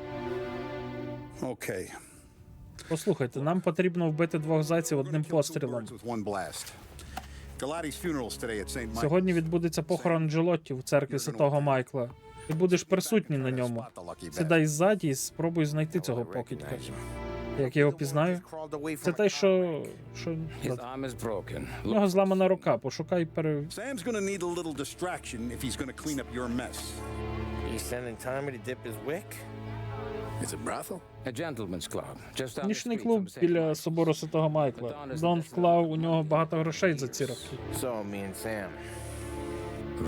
Speaker 1: Послухайте, нам потрібно вбити двох зайців одним пострілом. Сьогодні відбудеться похорон Джелотті в церкві Святого Майкла. Ти будеш присутній на ньому. Сідай ззаді і спробуй знайти цього покидька. Як я його пізнаю? Це те, що... В нього зламана рука. Пошукай
Speaker 4: Sam's gonna need a little distraction if he's gonna clean up your mess. You sending Tommy to dip his wick?
Speaker 18: It's a brothel?
Speaker 15: A gentleman's club. Just down the
Speaker 1: Нічний
Speaker 15: street
Speaker 1: клуб
Speaker 15: from St.
Speaker 1: біля собору Святого Майкла. Дон вклав у нього багато грошей за ці роки.
Speaker 4: So, me and Sam.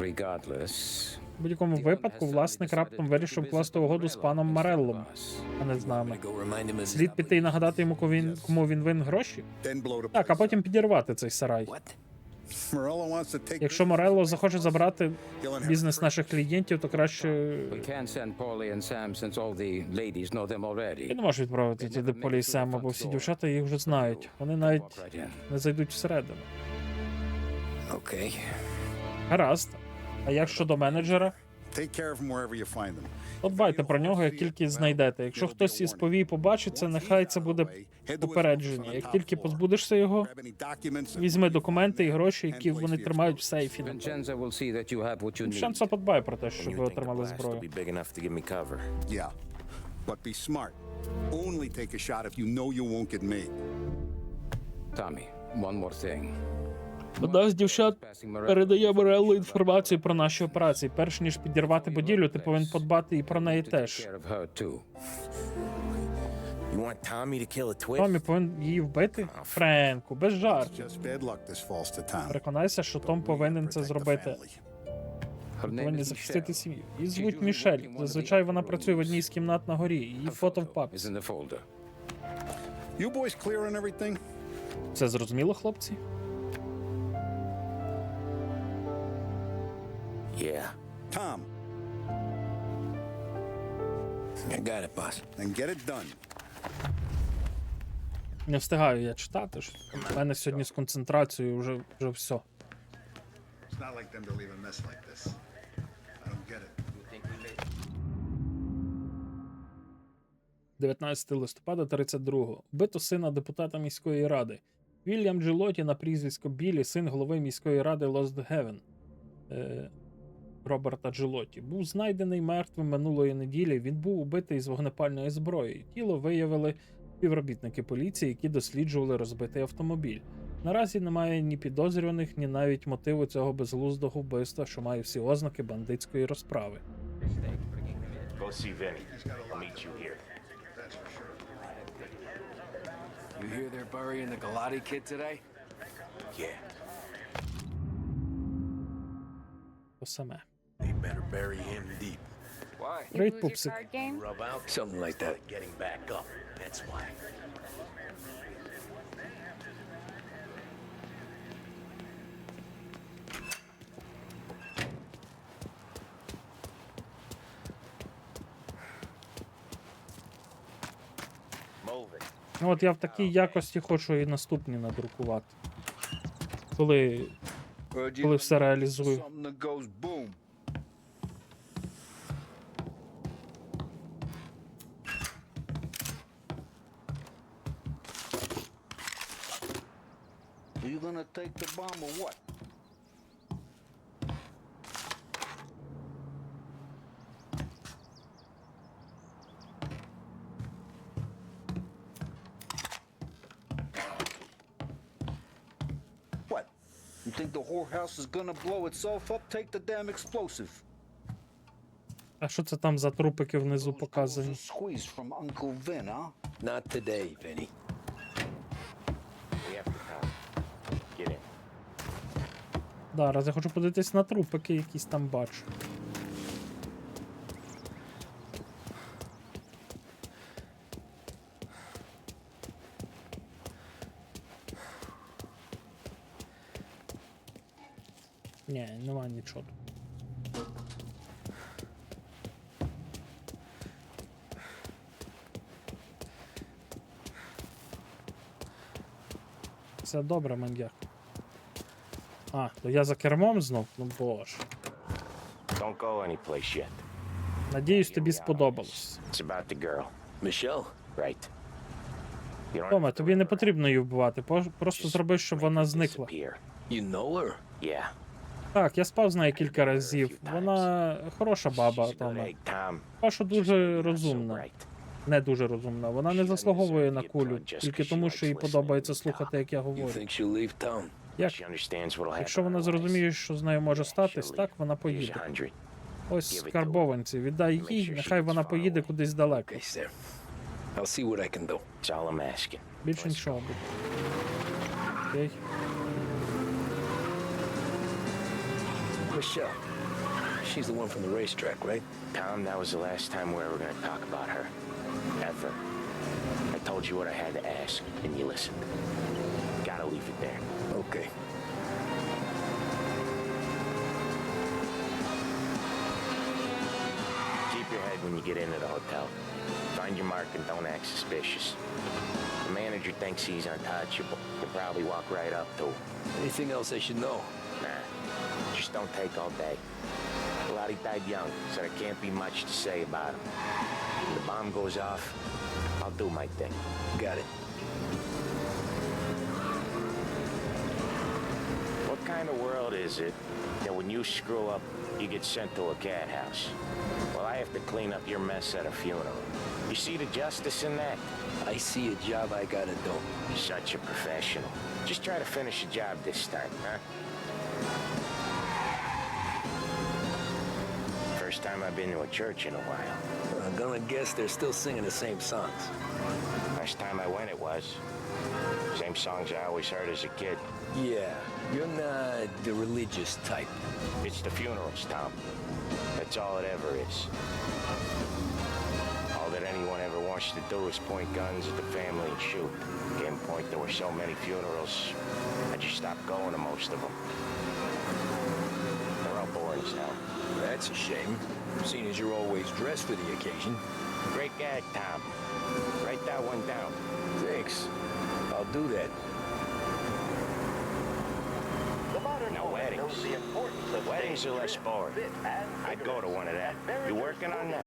Speaker 15: Regardless.
Speaker 1: В будь-якому випадку власник раптом вирішив вкласти угоду з паном Мареллом, а не з нами. Слід піти і нагадати йому, кому він винен гроші? Так, а потім підірвати цей сарай.
Speaker 8: Morello wants to take
Speaker 1: Якщо Морелло захоче забрати бізнес наших клієнтів, то краще
Speaker 15: We can't send Paulie and Sam since all the ladies know them already.
Speaker 1: ти не можеш відправити туди Полі і Сема, бо всі дівчата їх вже знають. Вони навіть не зайдуть всередину.
Speaker 18: Okay.
Speaker 1: Гаразд. А як щодо менеджера?
Speaker 8: Take care of them wherever you find them.
Speaker 1: Подбайте про нього, як тільки знайдете. Якщо хтось із повій побачить це, нехай це буде попередження. Як тільки позбудешся його, візьми документи і гроші, які вони тримають в сейфі.
Speaker 15: Vincenzo will see that you have what you need.
Speaker 1: Вінченцо подбає про те, щоб ви отримали зброю.
Speaker 2: Big enough to give me cover.
Speaker 8: Yeah, but be smart. Only take a shot if you know you won't get made.
Speaker 15: Tommy, one more thing.
Speaker 1: Одна з дівчат передає Морелло інформацію про наші операції. Перш ніж підірвати будівлю, ти повинен подбати і про неї теж.
Speaker 2: You want Tommy to kill a twit?
Speaker 1: Томі повинен її вбити? Френку, без жарту.
Speaker 8: Just bad luck this falls to Tom.
Speaker 1: Переконайся, що Том повинен це зробити. Повинні захистити сім'ю. Її звуть Мішель. Зазвичай вона працює в одній з кімнат на горі. Її фото в папці.
Speaker 8: You boys clear on everything?
Speaker 1: Це зрозуміло, хлопці?
Speaker 2: Yeah.
Speaker 8: Tom.
Speaker 18: I got it, boss.
Speaker 8: Then get it done.
Speaker 1: Не встигаю я читати. У мене сьогодні з концентрацією вже все.
Speaker 8: It's not like them to leave a mess like this. I don't get it.
Speaker 1: 19 листопада 32-го. Вбито сина депутата міської ради. Вільям Джилоті на прізвисько Білі, син голови міської ради Лост-Гевен. Роберта Джилоті. Був знайдений мертвим минулої неділі. Він був убитий з вогнепальної зброї. Тіло виявили співробітники поліції, які досліджували розбитий автомобіль. Наразі немає ні підозрюваних, ні навіть мотиву цього безглуздого вбивства, що має всі ознаки бандитської розправи.
Speaker 12: Go see Vinny. I'll meet you here.
Speaker 22: You hear they're burying the Galati kid today?
Speaker 12: Yeah.
Speaker 1: То саме.
Speaker 12: They better bury him deep.
Speaker 22: Why?
Speaker 1: Привіт, пупсик.
Speaker 12: Rub out
Speaker 18: Something like that.
Speaker 12: getting back up. That's why. Move it.
Speaker 1: Ну от я в такій якості хочу і наступні надрукувати. Коли все реалізую.
Speaker 11: Something that goes boom. Are you gonna take the bomb or what? What? You think the whorehouse is gonna blow itself up? Take the damn explosive.
Speaker 1: А що це там за трупики внизу показані?
Speaker 11: Squeeze from Uncle Vin, huh?
Speaker 18: Not today, Vinny.
Speaker 12: We have to come. Get in.
Speaker 1: Да, раз я хочу подивитись на трупики, якісь там бачу. Ні, нема нічого. Все добре, маньяк. А, то я за кермом знов? Ну боже.
Speaker 12: Don't go anyplace yet.
Speaker 1: Надіюсь, тобі сподобалось.
Speaker 12: It's about the girl.
Speaker 18: Michelle?
Speaker 12: Right. You don't
Speaker 1: Томе, тобі не потрібно її вбивати, просто зроби, щоб вона зникла.
Speaker 12: disappear.
Speaker 18: You know her?
Speaker 12: Yeah.
Speaker 1: Так, я спав з нею кілька разів. Вона хороша баба, Томе.
Speaker 12: Tom.
Speaker 1: Паша дуже розумна. Не дуже розумна. Вона не заслуговує на кулю, тільки тому, що їй подобається слухати, як я
Speaker 18: You
Speaker 1: говорю.
Speaker 18: think she'll leave town?
Speaker 1: Як?
Speaker 12: She understands what'll happen.
Speaker 1: Якщо вона зрозуміє, що з нею може статись, так, вона поїде.
Speaker 12: Here's 100.
Speaker 1: Ось скарбованці, віддай їй, нехай вона поїде кудись далеко.
Speaker 18: Okay, sir. I'll see what I can do.
Speaker 12: It's all I'm asking.
Speaker 1: Більше нічого буде. Окей.
Speaker 18: Michelle. She's the one from the racetrack, right?
Speaker 12: Tom, that was the last time we were ever going to talk about her. Ever. I told you what I had to ask, and you listened. Gotta leave it there.
Speaker 18: Okay.
Speaker 4: when you get into the hotel. Find your mark and don't act suspicious. The manager thinks he's untouchable. You'll probably walk right up to him.
Speaker 18: Anything else I should know?
Speaker 4: Nah, just don't take all day. Lottie died young, so there can't be much to say about him. When the bomb goes off, I'll do my thing.
Speaker 18: Got it.
Speaker 4: What kind of world is it that when you screw up, you get sent to a cat house? Well, I have to clean up your mess at a funeral. You see the justice in that?
Speaker 18: I see a job I gotta do.
Speaker 4: Such a professional. Just try to finish the job this time, huh? First time I've been to a church in a while.
Speaker 18: I'm gonna guess they're still singing the same songs.
Speaker 4: Last time I went, it was. Same songs I always heard as a kid.
Speaker 18: Yeah, you're not the religious type.
Speaker 4: It's the funerals, Tom. That's all it ever is. All that anyone ever wants to do is point guns at the family and shoot. Getting a point there were so many funerals, I just stopped going to most of them. They're all boring as hell.
Speaker 18: That's a shame, seeing as you're always dressed for the occasion.
Speaker 4: Great gag, Tom. Write that one down.
Speaker 18: Thanks. I'll do that.
Speaker 9: The modern
Speaker 4: No
Speaker 9: woman
Speaker 4: weddings.
Speaker 9: knows the importance of
Speaker 4: Weddings
Speaker 9: staying
Speaker 4: are less
Speaker 9: trim,
Speaker 4: boring.
Speaker 9: fit, and
Speaker 4: I'd go to one of that. You working on that?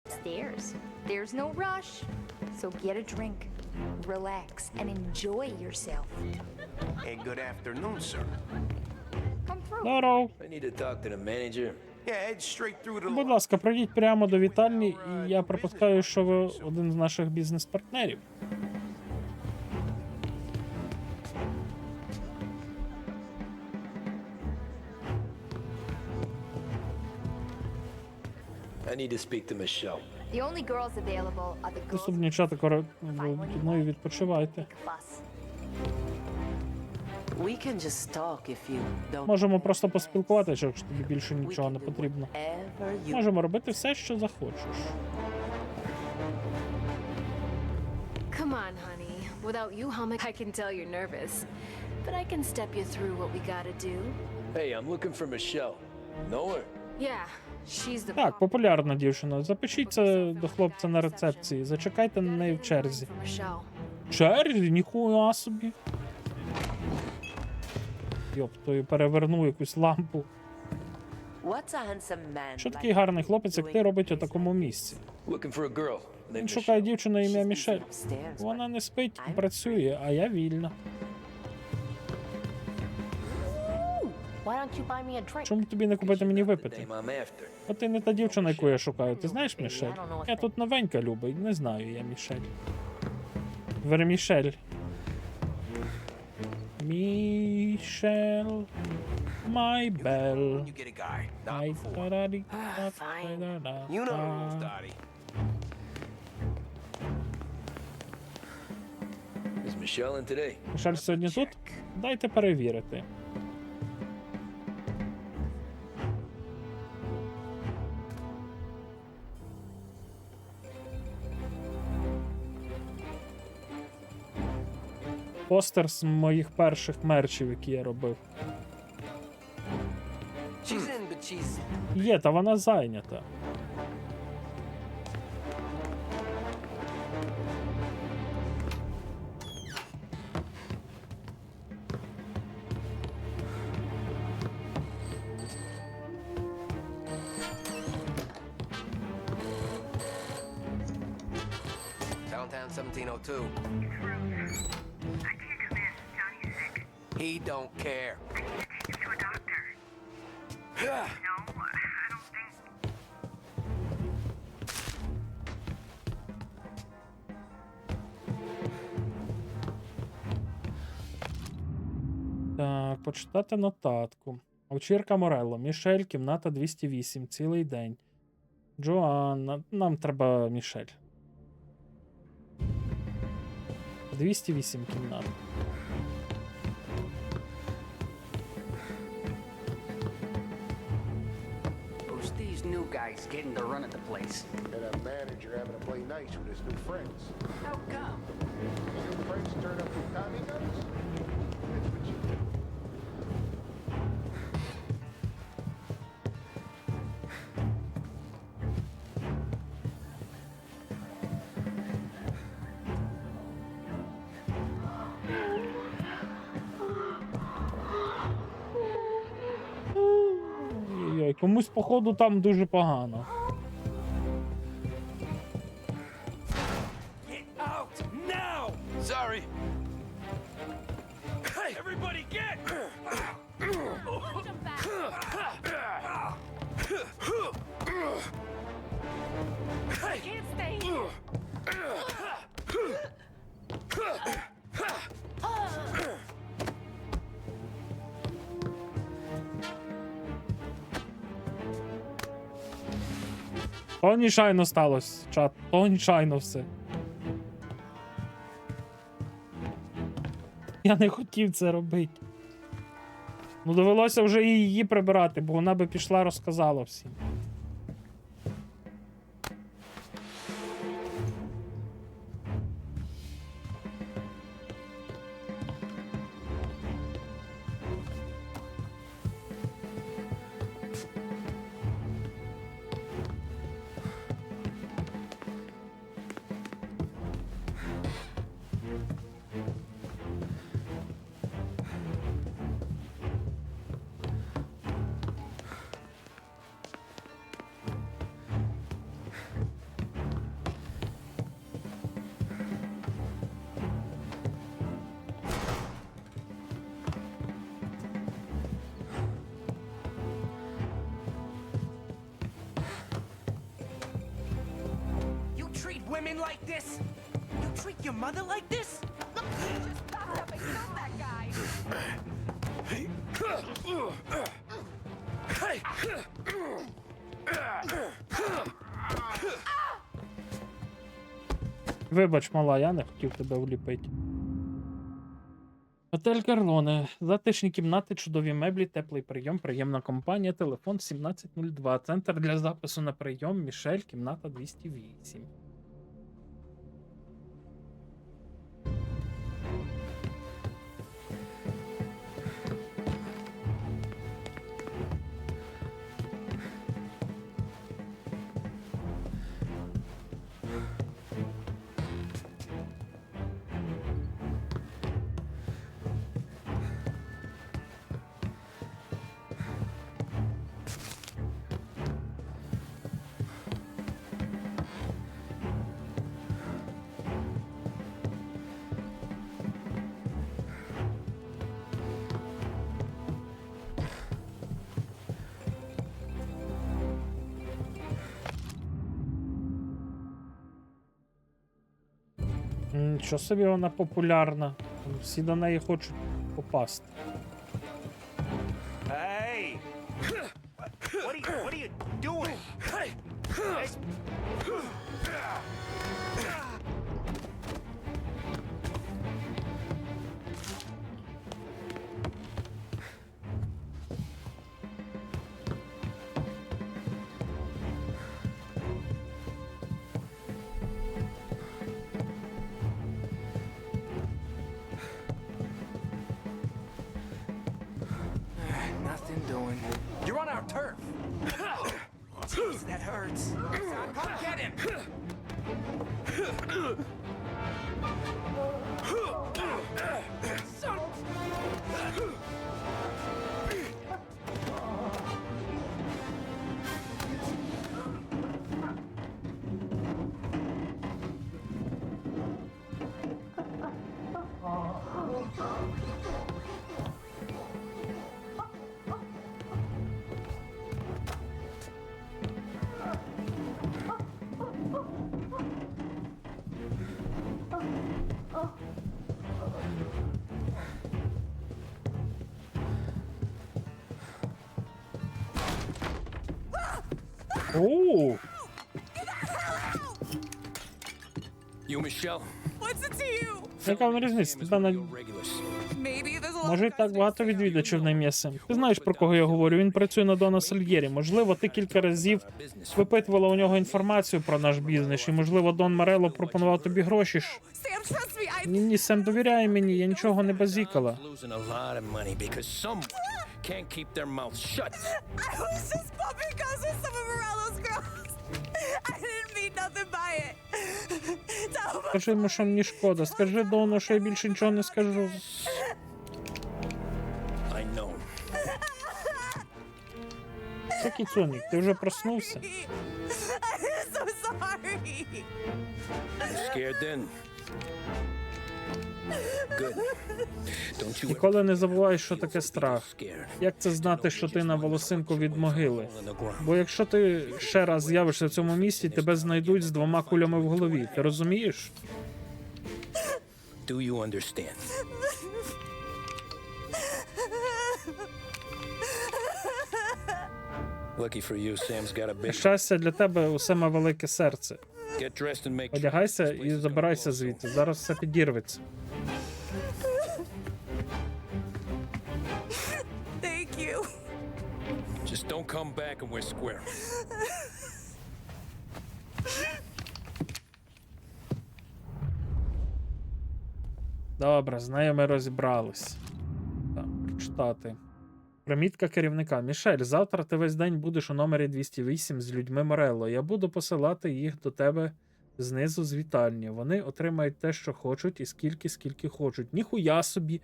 Speaker 6: Stairs. There's no rush. So get a drink, relax, and enjoy yourself.
Speaker 9: Hey, good afternoon, sir.
Speaker 6: Come through.
Speaker 1: Здоров.
Speaker 18: I need to talk to the manager.
Speaker 9: Yeah, head straight through the
Speaker 1: Будь ласка, пройдіть прямо до вітальні, і я припускаю, що ви один з наших бізнес-партнерів.
Speaker 18: I need to speak to Michelle.
Speaker 6: The only girls available are the girls
Speaker 1: Наступні чати ну і відпочивайте.
Speaker 6: fuss.
Speaker 7: We can just talk if you don't.
Speaker 1: Можемо просто поспілкуватися, якщо тобі більше нічого не потрібно.
Speaker 7: Ever you.
Speaker 1: Можемо робити все, що захочеш.
Speaker 19: Come on, honey. Without you humming, I can tell you're nervous. But I can step you through what we gotta do.
Speaker 18: Hey, I'm looking for Michelle. Know her?
Speaker 19: Yeah, she's the
Speaker 1: Так, популярна дівчина. Запишіться до хлопця на рецепції. Зачекайте на неї в черзі.
Speaker 19: Michelle.
Speaker 1: Черзі? Ніхуя собі. Йоптою, переверну якусь лампу.
Speaker 7: What's a handsome man
Speaker 1: Що
Speaker 7: like
Speaker 1: такий гарний хлопець, як ти, робить у такому місці?
Speaker 18: Looking for a girl.
Speaker 1: Він шукає дівчину ім'я Мішель. Вона не спить, працює, а я вільна.
Speaker 20: Why don't you buy me a drink?
Speaker 1: Чому тобі не купити мені випити?
Speaker 18: Name I'm after.
Speaker 1: От ти не та дівчина, яку я шукаю. Ти знаєш Мішель? Я тут новенька, любий. Не знаю я Мішель. Вермішель. Мішель. My bell.
Speaker 18: You get a guy. Not
Speaker 1: I
Speaker 18: before.
Speaker 1: You
Speaker 18: know the rules, Dottie. Is Michelle in today?
Speaker 1: Мішель сьогодні тут? Дайте перевірити. Постер з моїх перших мерчів, які я робив.
Speaker 7: She's in, but she's.
Speaker 1: Є, та вона зайнята.
Speaker 7: Downtown 1702. He don't care.
Speaker 1: Так, почитати нотатку. Вечірка Морелло. Мішель, кімната 208, цілий день. Джоанна. Нам треба Мішель. 208 кімнат.
Speaker 15: Who's these new guys getting the run of the place?
Speaker 23: And a manager having to play nice with his new friends.
Speaker 15: How come?
Speaker 23: Your friends turn up with Tommy guns? That's what you do.
Speaker 1: Ой-ой, комусь, походу, там дуже погано.
Speaker 21: Get out now!
Speaker 18: Sorry.
Speaker 21: Hey, everybody get!
Speaker 3: I can't stay here.
Speaker 1: То нечайно сталося, чат. То нечайно все. Я не хотів це робити. Ну, довелося вже і її прибирати, бо вона би пішла, розказала всім.
Speaker 17: You treat women like this? You treat your mother like this?
Speaker 3: Look, you just popped up and killed that guy.
Speaker 1: Вибач, мала, я не хотів тебе вліпити. Готель Карлоне. Затишні кімнати, чудові меблі, теплий прийом, приємна компанія, телефон 1702. Центр для запису на прийом, Мішель, кімната 208. Що собі вона популярна. Всі до неї хочуть попасти.
Speaker 17: Hey! What are you doing?
Speaker 22: Nothing doing.
Speaker 17: You're on our turf.
Speaker 22: Jeez, that hurts.
Speaker 17: Come get him.
Speaker 1: Оу!
Speaker 18: You, Michelle?
Speaker 5: What's it to you?
Speaker 1: Яка вона різниця? Тебе на...
Speaker 5: Maybe there's a lot
Speaker 1: Може і так багато відвідувачів на ім'я Сем. Ти знаєш, про кого я говорю, він працює на Дона Сальєрі. Можливо, ти кілька разів випитувала у нього інформацію про наш бізнес, і, можливо, Дон Морелло пропонував тобі гроші.
Speaker 5: Sam, trust me,
Speaker 1: Ні, Сем довіряє мені, я нічого не базікала.
Speaker 18: Losing a lot of money because someone can't keep their mouth shut.
Speaker 5: I was just bumping guns with some of Morello's girls. I didn't mean nothing by it.
Speaker 1: Скажи йому, що мені шкода. Скажи Дону, що я більше нічого не скажу.
Speaker 18: I know.
Speaker 1: Це Кіцунік, ти вже проснувся?
Speaker 5: I'm so sorry.
Speaker 18: You scared then? Good. Don't you
Speaker 1: Ніколи не забувай, що таке страх. Як це знати, що ти на волосинку від могили? Бо якщо ти ще раз з'явишся в цьому місці, тебе знайдуть з 2 кулями в голові. Ти розумієш?
Speaker 18: Do you understand? Lucky for you, Sam's got a big.
Speaker 1: Щастя для тебе у Сема велике серце.
Speaker 18: Get dressed and make.
Speaker 1: Одягайся і забирайся звідти. Зараз все підірветься.
Speaker 5: Thank you.
Speaker 18: Just don't come back and we're square.
Speaker 1: Добре, з нею ми розібрались. Так, прочитати. Примітка керівника. Мішель, завтра ти весь день будеш у номері 208 з людьми Морелло. Я буду посилати їх до тебе знизу з вітальні. Вони отримають те, що хочуть, і скільки хочуть. Ніхуя собі.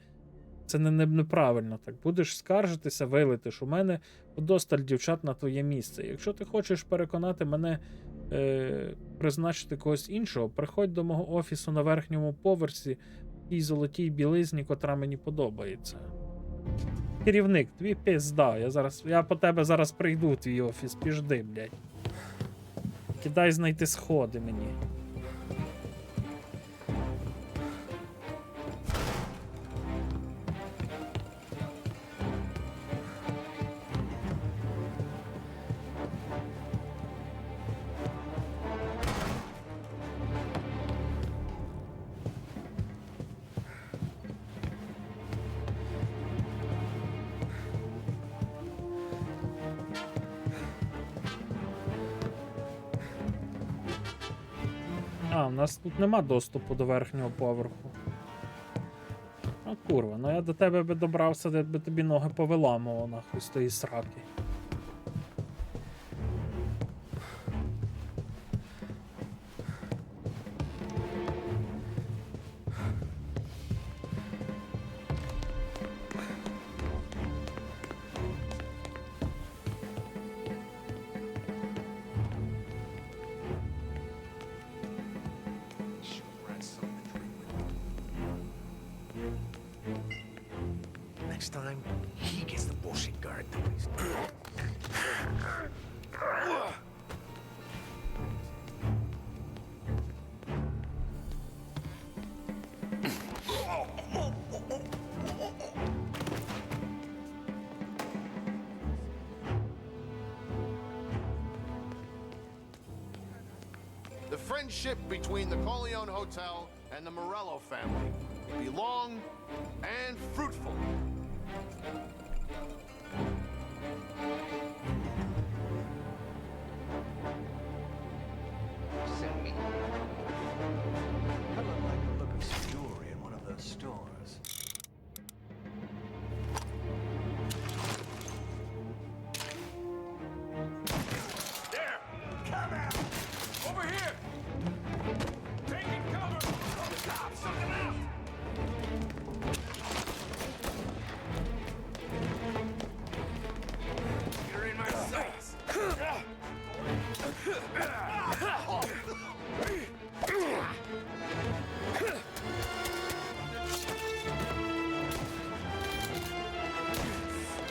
Speaker 1: Це неправильно так. Будеш скаржитися, вилетиш. У мене вдосталь дівчат на твоє місце. Якщо ти хочеш переконати мене призначити когось іншого, приходь до мого офісу на верхньому поверсі в тій золотій білизні, котра мені подобається. Керівник, твій пизда. Я по тебе зараз прийду в твій офіс. Піжди, блядь. Кидай знайти сходи мені. А, у нас тут нема доступу до верхнього поверху. А курва, ну я до тебе би добрався, де би тобі ноги повиламував нахуй з тої сраки.
Speaker 17: Next time, he gets the bullshit guard.
Speaker 23: The friendship between the Corleone Hotel and the Morello family be long and fruitful.
Speaker 12: Send me. I look like the look of some jewelry in one of those stores.
Speaker 17: There! Come out! Over here! Taking cover! Stop! Something out! You're in my sights!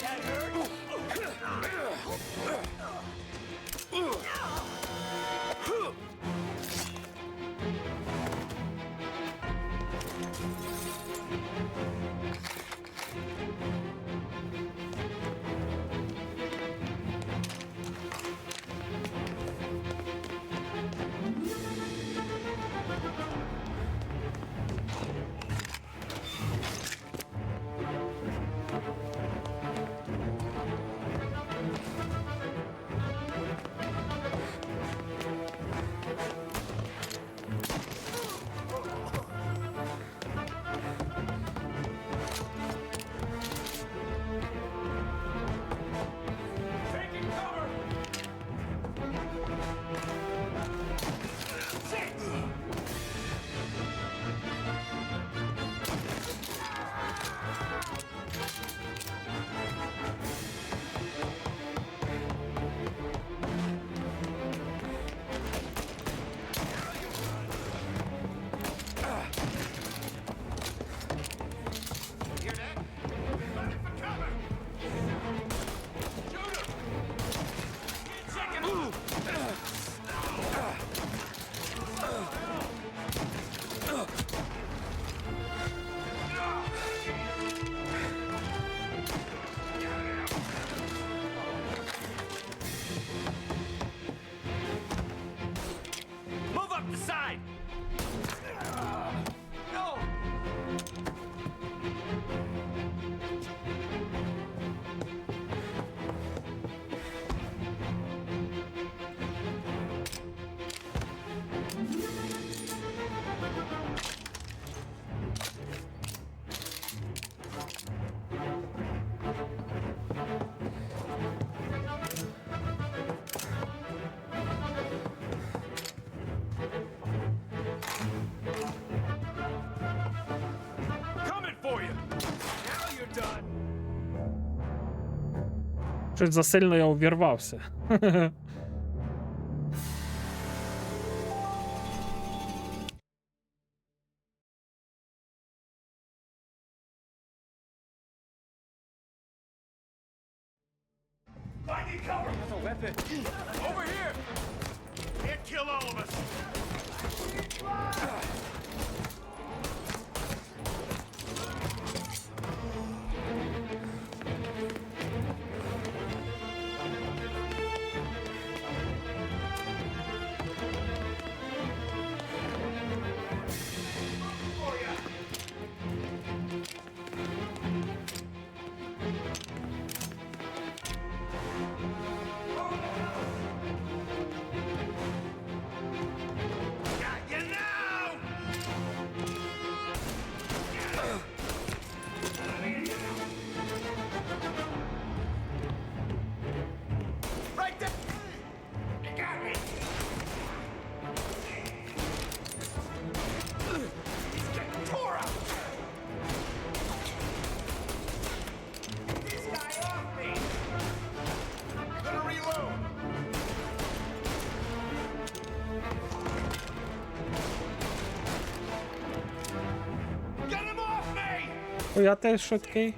Speaker 17: That hurt! Taking cover! Hear that? Running for cover! Shoot him! Check it! Move up the side! No! Coming for you! Now you're done!
Speaker 1: Щось засильно я увірвався.
Speaker 17: Finding cover! That's a weapon! Over here! Can't kill all of us!
Speaker 1: Ой, а ти швидкий?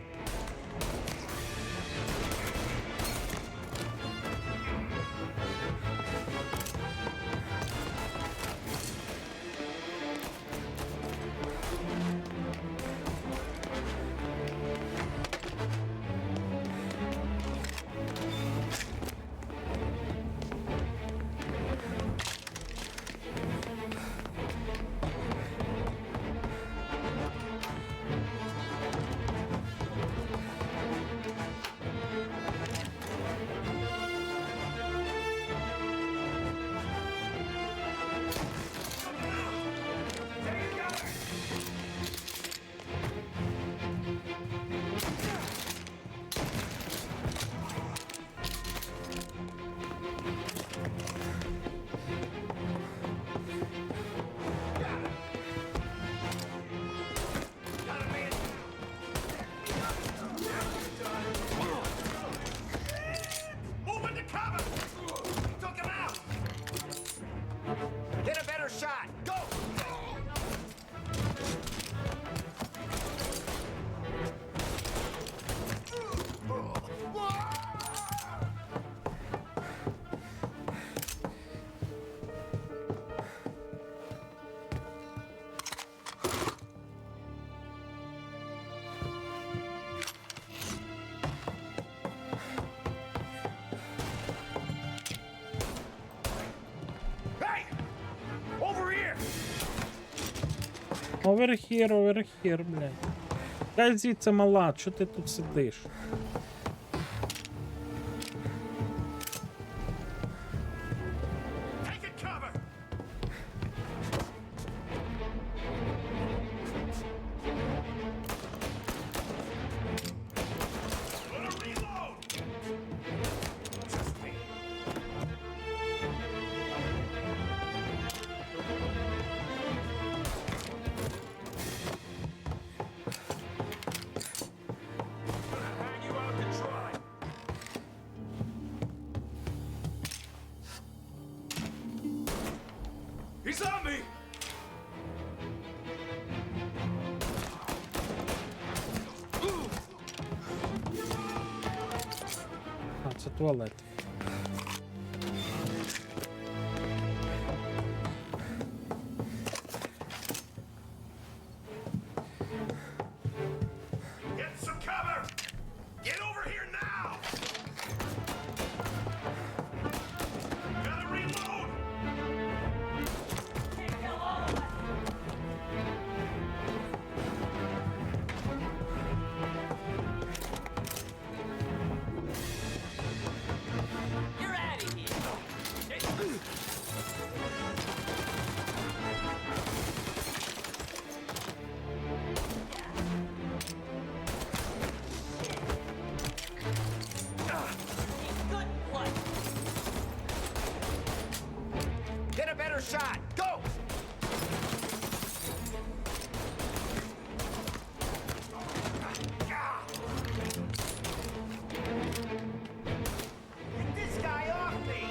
Speaker 17: Get a better shot. Go! Hey! Over here!
Speaker 1: Over here, блядь. Дай звідси мала, чо ти тут сидиш?
Speaker 17: Taking cover! Gonna reload! Just me. Hang you out to dry. He's on me!
Speaker 1: А, це туалет.
Speaker 17: Get some cover! Get over here now! Gotta reload! You're out of here! Get a better shot! Go! Get this guy off me!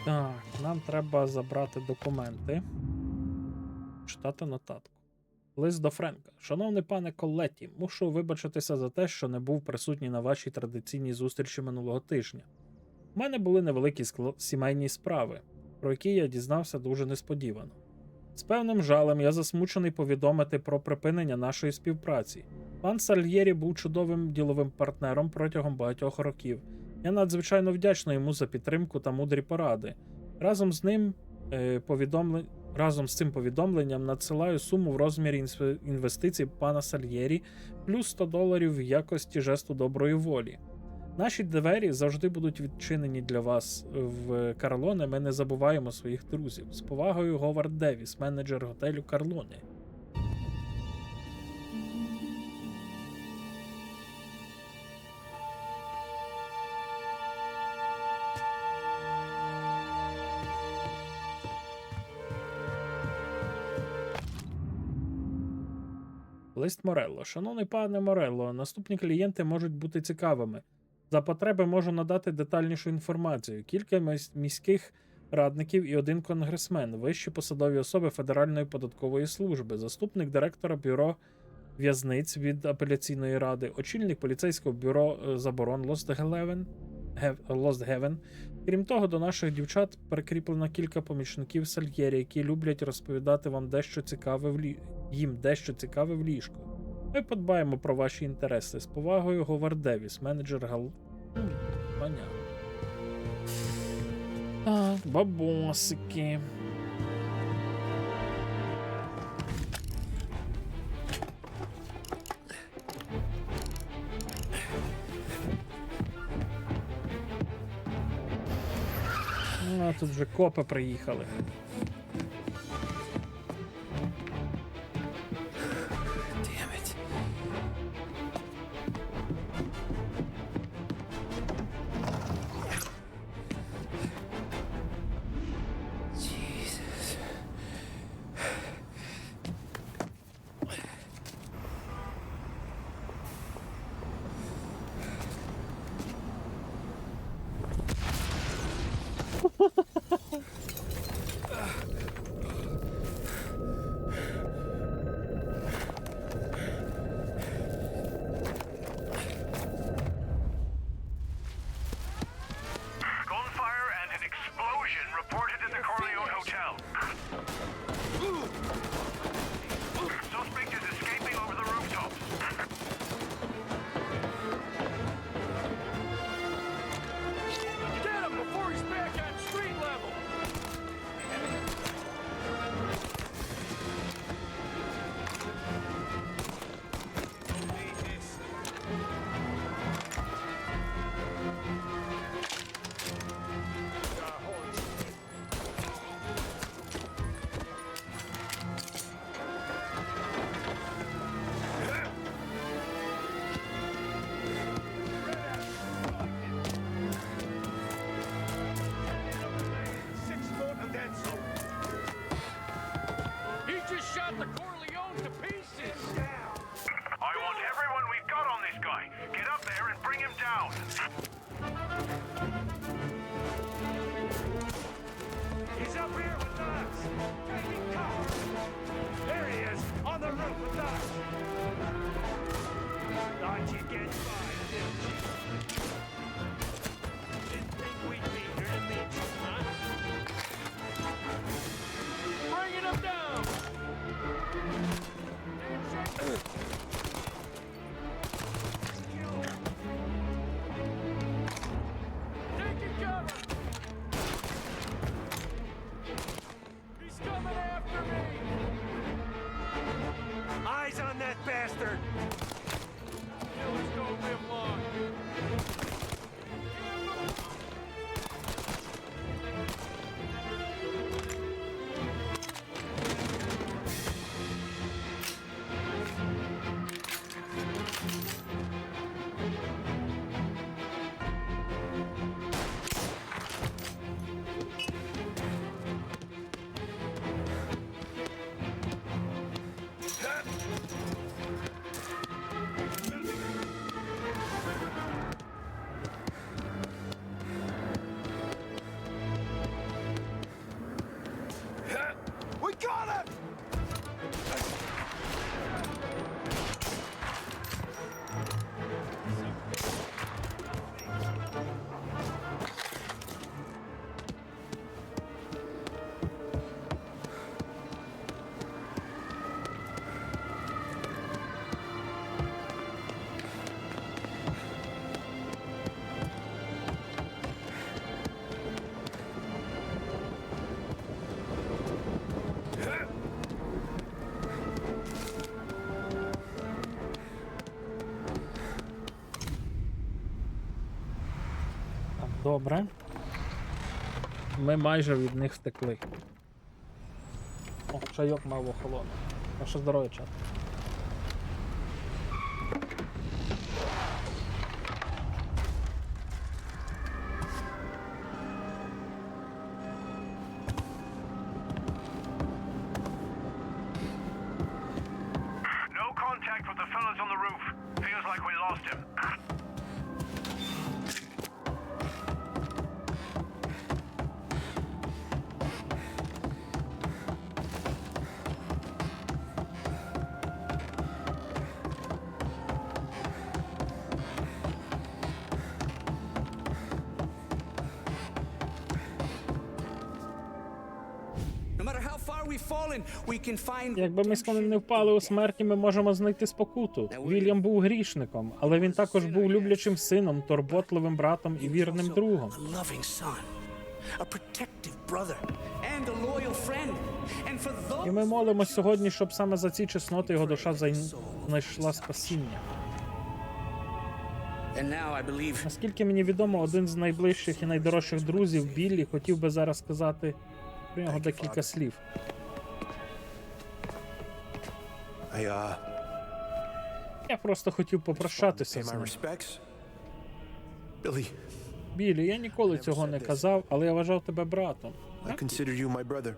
Speaker 1: Так, нам треба забрати документи. Читати нотатку. Лист до Френка. Шановний пане Коллетті, мушу вибачитися за те, що не був присутній на вашій традиційній зустрічі минулого тижня. У мене були невеликі сімейні справи, про які я дізнався дуже несподівано. З певним жалем я засмучений повідомити про припинення нашої співпраці. Пан Сальєрі був чудовим діловим партнером протягом багатьох років. Я надзвичайно вдячний йому за підтримку та мудрі поради. Разом з ним Разом з цим повідомленням надсилаю суму в розмірі інвестицій пана Сальєрі плюс $100 в якості жесту доброї волі. Наші двері завжди будуть відчинені для вас в Карлоне. Ми не забуваємо своїх друзів. З повагою, Говард Девіс, менеджер готелю Карлоне. Лист Морелло. Шановний пане Морелло, наступні клієнти можуть бути цікавими. За потреби можу надати детальнішу інформацію. Кілька міських радників і 1 конгресмен, вищі посадові особи Федеральної податкової служби, заступник директора бюро в'язниць від апеляційної ради, очільник поліцейського бюро заборон Lost Heaven. Крім того, до наших дівчат прикріплено кілька помічників Сальєрі, які люблять розповідати вам дещо цікаве їм дещо цікаве в ліжку. Ми подбаємо про ваші інтереси. З повагою, Говард Девіс, менеджер Понятно. Так, бабосики. А тут вже копи приїхали.
Speaker 17: Gunfire and an explosion reported in the Corleone Hotel. Suspect is escaping over the rooftops. Get him before he's back at street level!
Speaker 1: Добре. Ми майже від них втекли. О, чайок мав охолоне. Ваше здоров'я, чат.
Speaker 17: No contact with the fellas on the roof. Feels like we lost him.
Speaker 10: No matter how far we've fallen, we can find.
Speaker 1: Якби ми з конем не впали у смерті, ми можемо знайти спокуту. Вільям був грішником, але він також був люблячим сином, турботливим братом і вірним другом.
Speaker 10: A loving son, a protective brother, and a loyal friend. And for those
Speaker 1: І ми молимось сьогодні, щоб саме за ці чесноти його душа знайшла спасіння.
Speaker 10: And now I believe
Speaker 1: Наскільки мені відомо, один з найближчих і найдорожчих друзів, Біллі, хотів би зараз сказати про нього декілька слів. Я просто хотів попрощатися з ним. Біллі, я ніколи цього не казав, але я вважав тебе братом.
Speaker 13: I consider you my brother.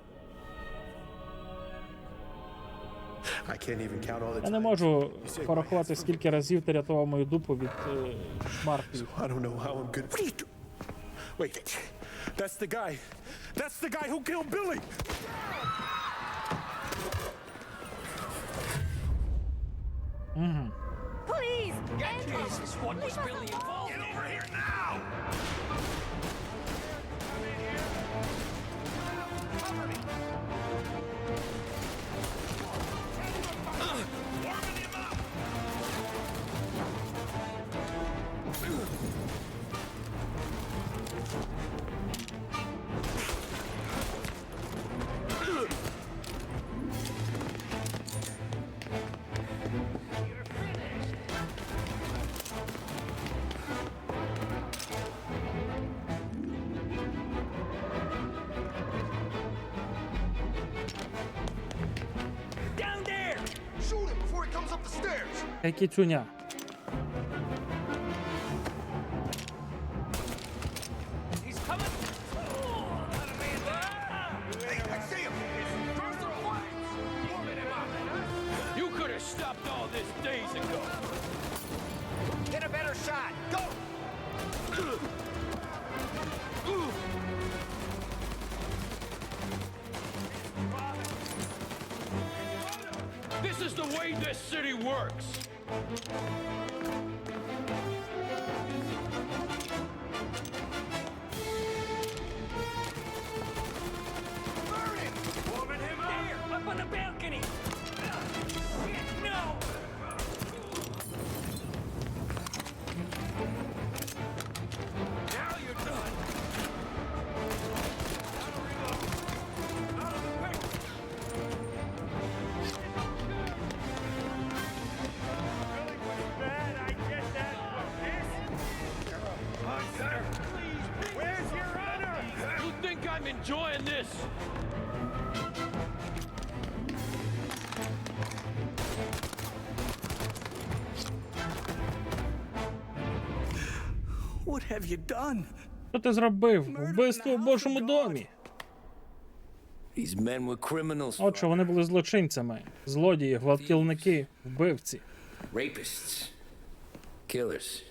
Speaker 13: I can't even count all the
Speaker 1: Я не
Speaker 13: times
Speaker 1: можу
Speaker 13: you saved my
Speaker 1: порахувати, скільки разів ти рятував мою дупу від шмарків.
Speaker 13: I don't know how I'm good. What are you doing? Wait, that's the guy. That's the guy who killed Billy.
Speaker 3: Please!
Speaker 21: Jesus, what was Billy involved in? Get over here now!
Speaker 17: Down there! Shoot him before he comes up the stairs!
Speaker 1: Ей, кіцюня.
Speaker 17: He's coming! Hey, I see him! Throw some flames! Warming him up!
Speaker 21: You could have stopped all this days ago.
Speaker 17: Get a better shot! Go!
Speaker 21: This is the way this city works.
Speaker 17: Warming him up!
Speaker 21: There, up on the balcony. Shit, no!
Speaker 17: Now you're done! Where's your honor?
Speaker 21: You think I'm enjoying this?
Speaker 10: what have you done?
Speaker 1: Що ти зробив? Вбивство в Божому домі.
Speaker 18: These men were criminals.
Speaker 1: Отже, вони були злочинцями, злодії, гвалтівники, вбивці.
Speaker 18: Rapists. Killers.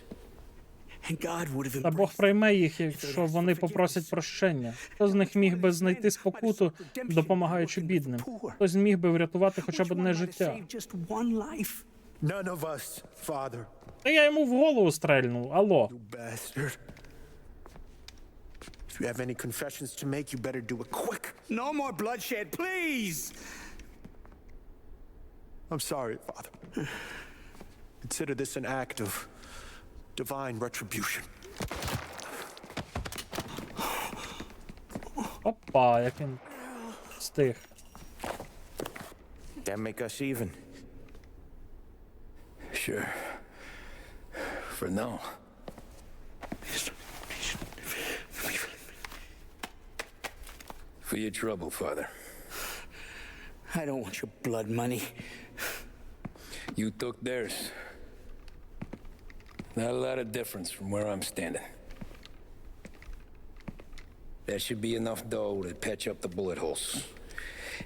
Speaker 10: And God would have
Speaker 1: Та Бог прийме їх, якщо вони попросять прощення. Хто з них міг би знайти спокуту, допомагаючи бідним? Хто зміг би врятувати хоча б одне життя?
Speaker 10: just one life.
Speaker 13: None of us, Father.
Speaker 1: Та я йому в голову стрельнув, алло.
Speaker 13: Bastard. If you have any confessions to make, you better do it quick.
Speaker 10: No more bloodshed, please.
Speaker 13: I'm sorry, Father. Consider this an act of divine retribution.
Speaker 1: Опа, як він встиг.
Speaker 2: That make us even.
Speaker 18: Sure. For now. For your trouble, Father.
Speaker 10: I don't want your blood money.
Speaker 18: You took theirs. Not a lot of difference from where I'm standing. That should be enough dough to patch up the bullet holes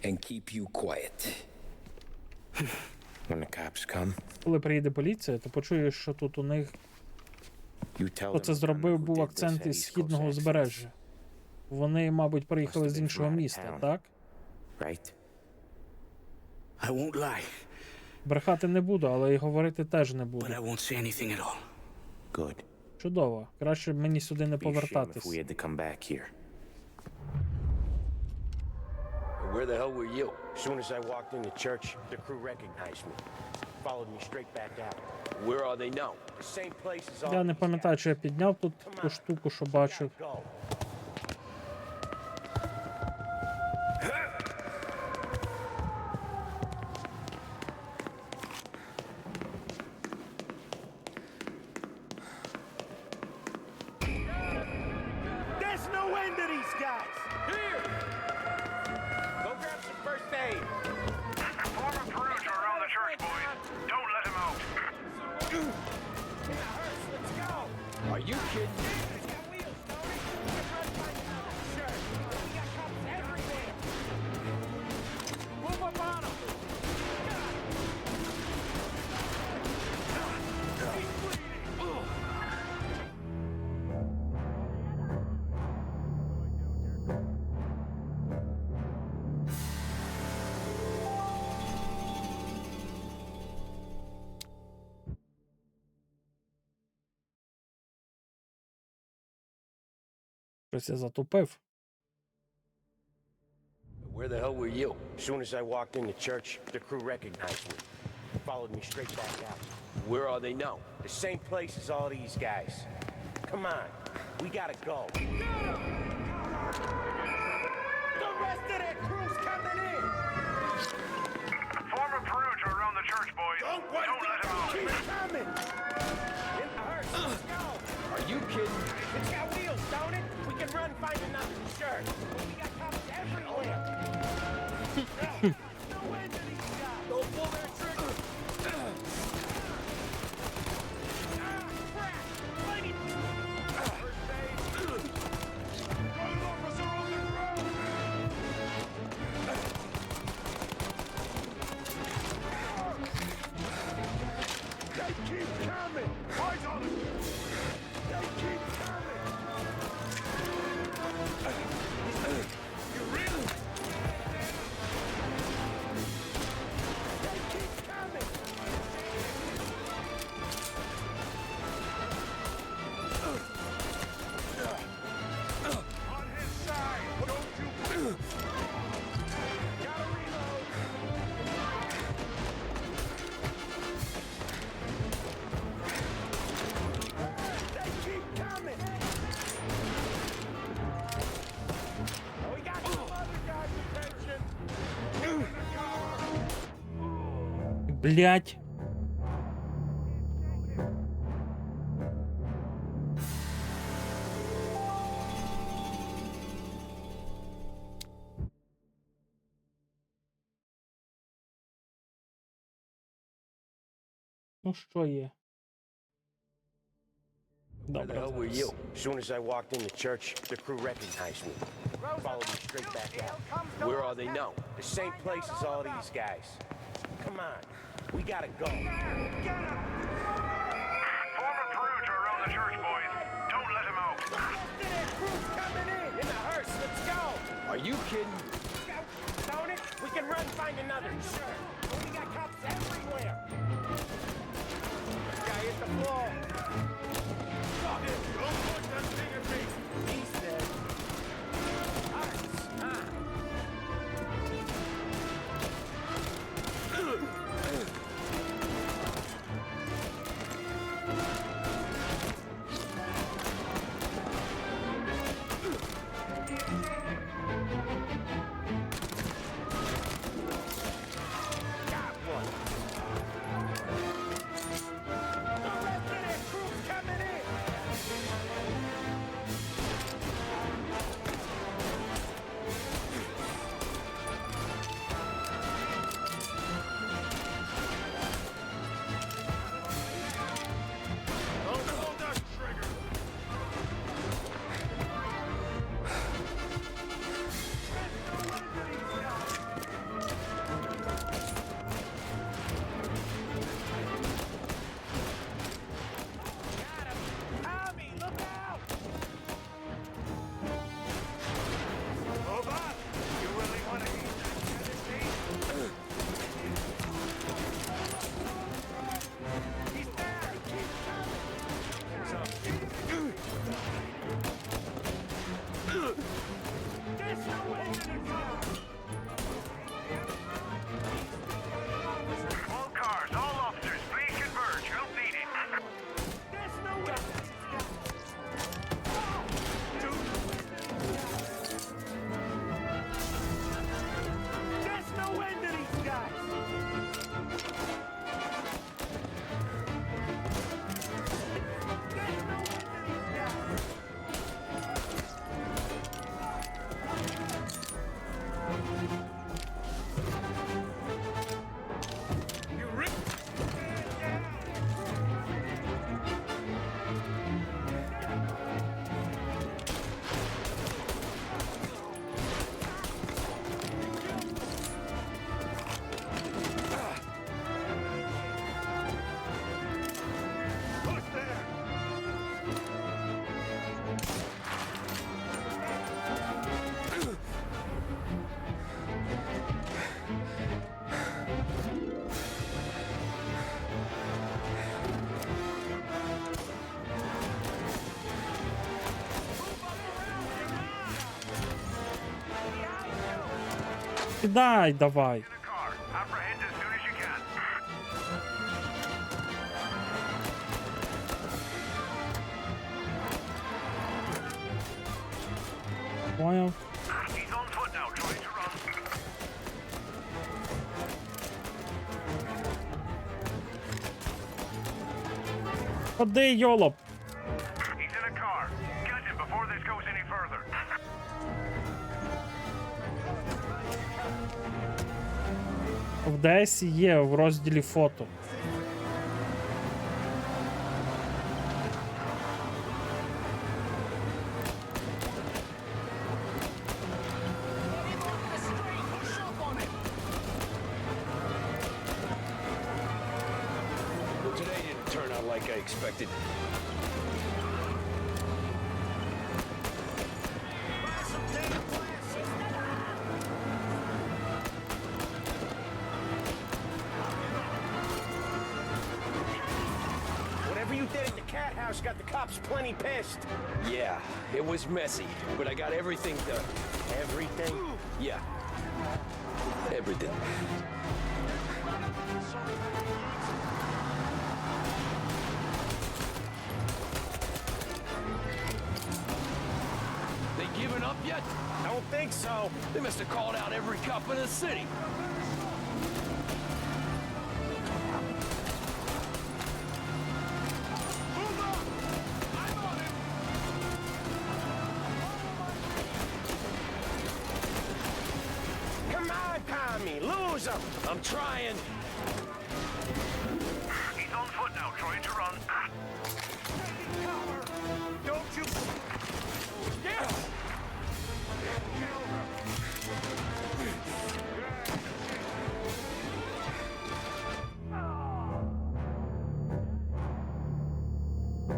Speaker 18: and keep you quiet. When the cops come,
Speaker 1: Коли приїде поліція, ти почуєш, що тут у них... Хто це зробив, був акцент із східного узбережжя. Вони, мабуть, приїхали з іншого міста, так?
Speaker 18: Right?
Speaker 10: I won't lie,
Speaker 1: Брехати не буду, але й говорити теж не буду.
Speaker 10: but I won't say anything at all.
Speaker 2: Good.
Speaker 1: Чудово. Краще б мені сюди не
Speaker 2: Be a shame if
Speaker 1: повертатись.
Speaker 2: we had to come back here.
Speaker 18: Where the hell were you?
Speaker 4: As soon as I walked into church, the crew recognized me. Followed me straight back out.
Speaker 18: Where are they now?
Speaker 4: The same place as all
Speaker 1: Я не
Speaker 4: these
Speaker 1: пам'ятаю,
Speaker 4: guys.
Speaker 1: чи я підняв тут ту штуку, що бачив.
Speaker 4: Go.
Speaker 17: There's no end to these guys. Here! Go grab some first aid.
Speaker 8: Former Perugia around the church, boys. Don't let him out.
Speaker 17: Let's go.
Speaker 18: Are you kidding me?
Speaker 17: It's got wheels, Tony. We can run by now. Sure. We got cops everywhere. Move up on them. He's bleeding.
Speaker 1: Щось я затупив.
Speaker 18: Where the hell were you?
Speaker 4: As soon as I walked into church, the crew recognized me. Followed me straight back out.
Speaker 18: Where are they now?
Speaker 4: The same place as all these guys. Come on, we gotta go.
Speaker 17: The rest of that crew's coming in.
Speaker 8: Former Perugia around the church, boys. Don't let him out.
Speaker 17: Keep coming. In the hearse. Let's go.
Speaker 18: Are you kidding me?
Speaker 17: It's got wheels, don't it? We can run, find another. Sure. We got cops everywhere. No end to these guys. Don't pull their triggers. Crap. Lady. First aid. One officer on the ground. They keep coming. Eyes on them. They keep coming. You really? They keep coming.
Speaker 8: On his side. Don't you...
Speaker 17: Gotta reload. They keep coming. Oh, we got some other guys' attention.
Speaker 1: Блять. Ну що є?
Speaker 18: Where the
Speaker 1: Добре.
Speaker 18: hell were you?
Speaker 4: As soon as I walked into church, the crew recognized me. Followed me straight back out.
Speaker 18: Where are they now?
Speaker 4: The same place as all these guys. Come on, we gotta go.
Speaker 8: Former Perugia around the church, boys. Don't let him out.
Speaker 17: The rest of that crew's coming in the hearse. Let's go.
Speaker 18: Are you kidding?
Speaker 17: Don't it? We can run, find another. Sure. We got cops everywhere. Guy hit the floor.
Speaker 8: Don't point that thing at me.
Speaker 17: He's dead. Hearts.
Speaker 1: Кидай давай.
Speaker 8: Apprehend as soon as you can.
Speaker 1: Поняв.
Speaker 8: He's on foot now, trying to run.
Speaker 1: Ходи, йолоп.
Speaker 8: He's in a car. Get him before this goes any further.
Speaker 1: В ДС є в розділі фото.
Speaker 18: Well, today didn't turn out like I expected.
Speaker 4: Whatever you did at the cat house got the cops plenty pissed.
Speaker 18: Yeah, it was messy, but I got everything done.
Speaker 4: Everything?
Speaker 18: Yeah. Everything.
Speaker 21: They giving up yet?
Speaker 4: Don't think so.
Speaker 21: They must have called out every cop in the city.
Speaker 4: Come on, Tommy, lose him.
Speaker 21: I'm trying.
Speaker 8: He's on foot now, trying to run.
Speaker 17: Don't you... Yeah!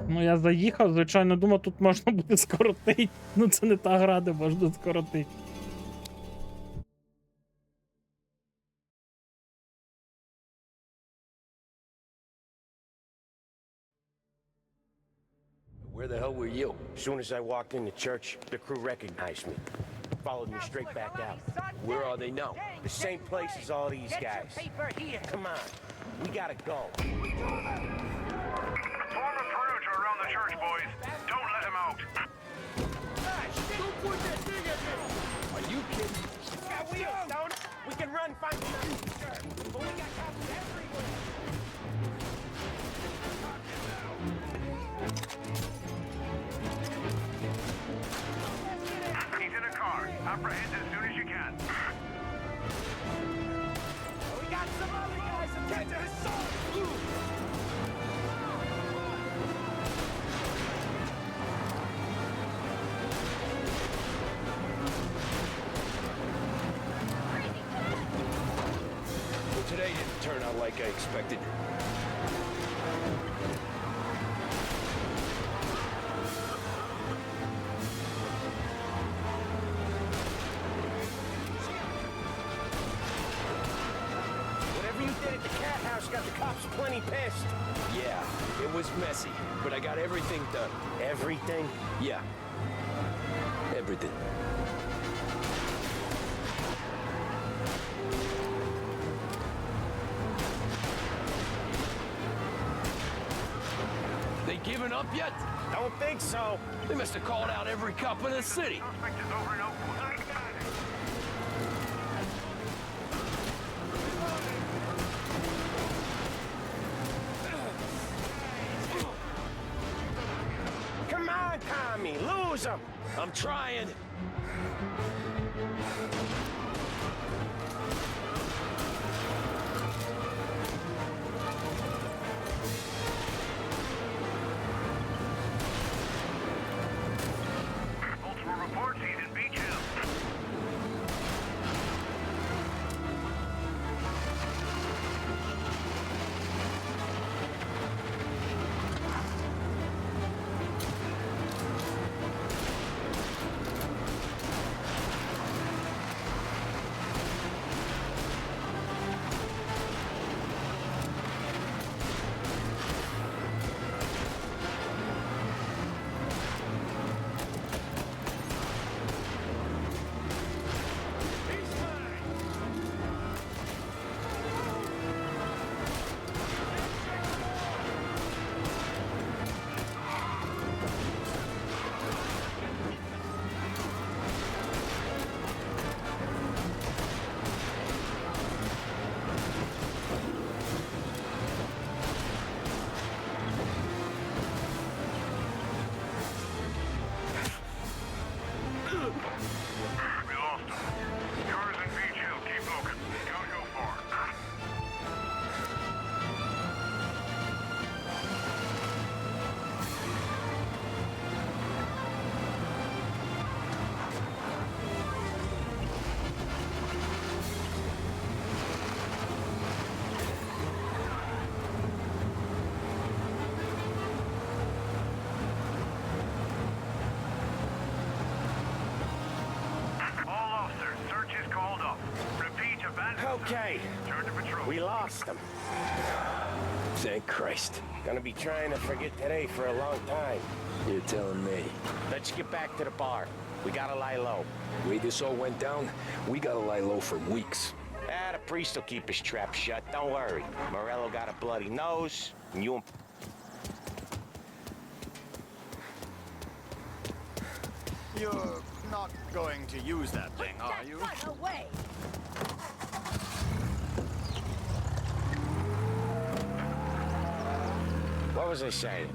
Speaker 1: Ну я заїхав, звичайно, думав, тут можна буде скоротити. Ну це не та гра, де можна скоротити.
Speaker 4: Where the hell were you? As soon as I walked into church, the crew recognized me. Followed me straight back out.
Speaker 18: Where are they now?
Speaker 4: The same place as all these guys. Come on, we gotta go.
Speaker 8: Form a perimeter around the church, boys. Don't let him out.
Speaker 17: Don't point that thing at me!
Speaker 18: Are you kidding?
Speaker 4: Got wheels, don't it? We can run fast enough, sure. But we got cops everywhere.
Speaker 8: He's in a car. Apprehend as soon as you can.
Speaker 17: We got some other guys to get to his son!
Speaker 18: Well, today didn't turn out like I expected.
Speaker 4: Whatever you did at the cat house got the cops plenty pissed.
Speaker 18: Yeah, it was messy, but I got everything done.
Speaker 4: Everything?
Speaker 18: Yeah. Everything.
Speaker 21: They giving up yet?
Speaker 4: Don't think so.
Speaker 21: They must have called out every cop in the city.
Speaker 8: Suspect is over in Oakwood.
Speaker 4: Come on, Tommy, lose him.
Speaker 21: I'm trying.
Speaker 8: Multiple reports he's in Beach Hill.
Speaker 4: Okay. We lost him.
Speaker 18: Thank Christ.
Speaker 4: Gonna be trying to forget today for a long time.
Speaker 18: You're telling me.
Speaker 4: Let's get back to the bar. We gotta lie low.
Speaker 18: The way this all went down, we gotta lie low for weeks.
Speaker 4: The priest will keep his trap shut. Don't worry. Morello got a bloody nose, and you...
Speaker 11: You're not going to use that thing, are you?
Speaker 5: Run away!
Speaker 4: What was I saying?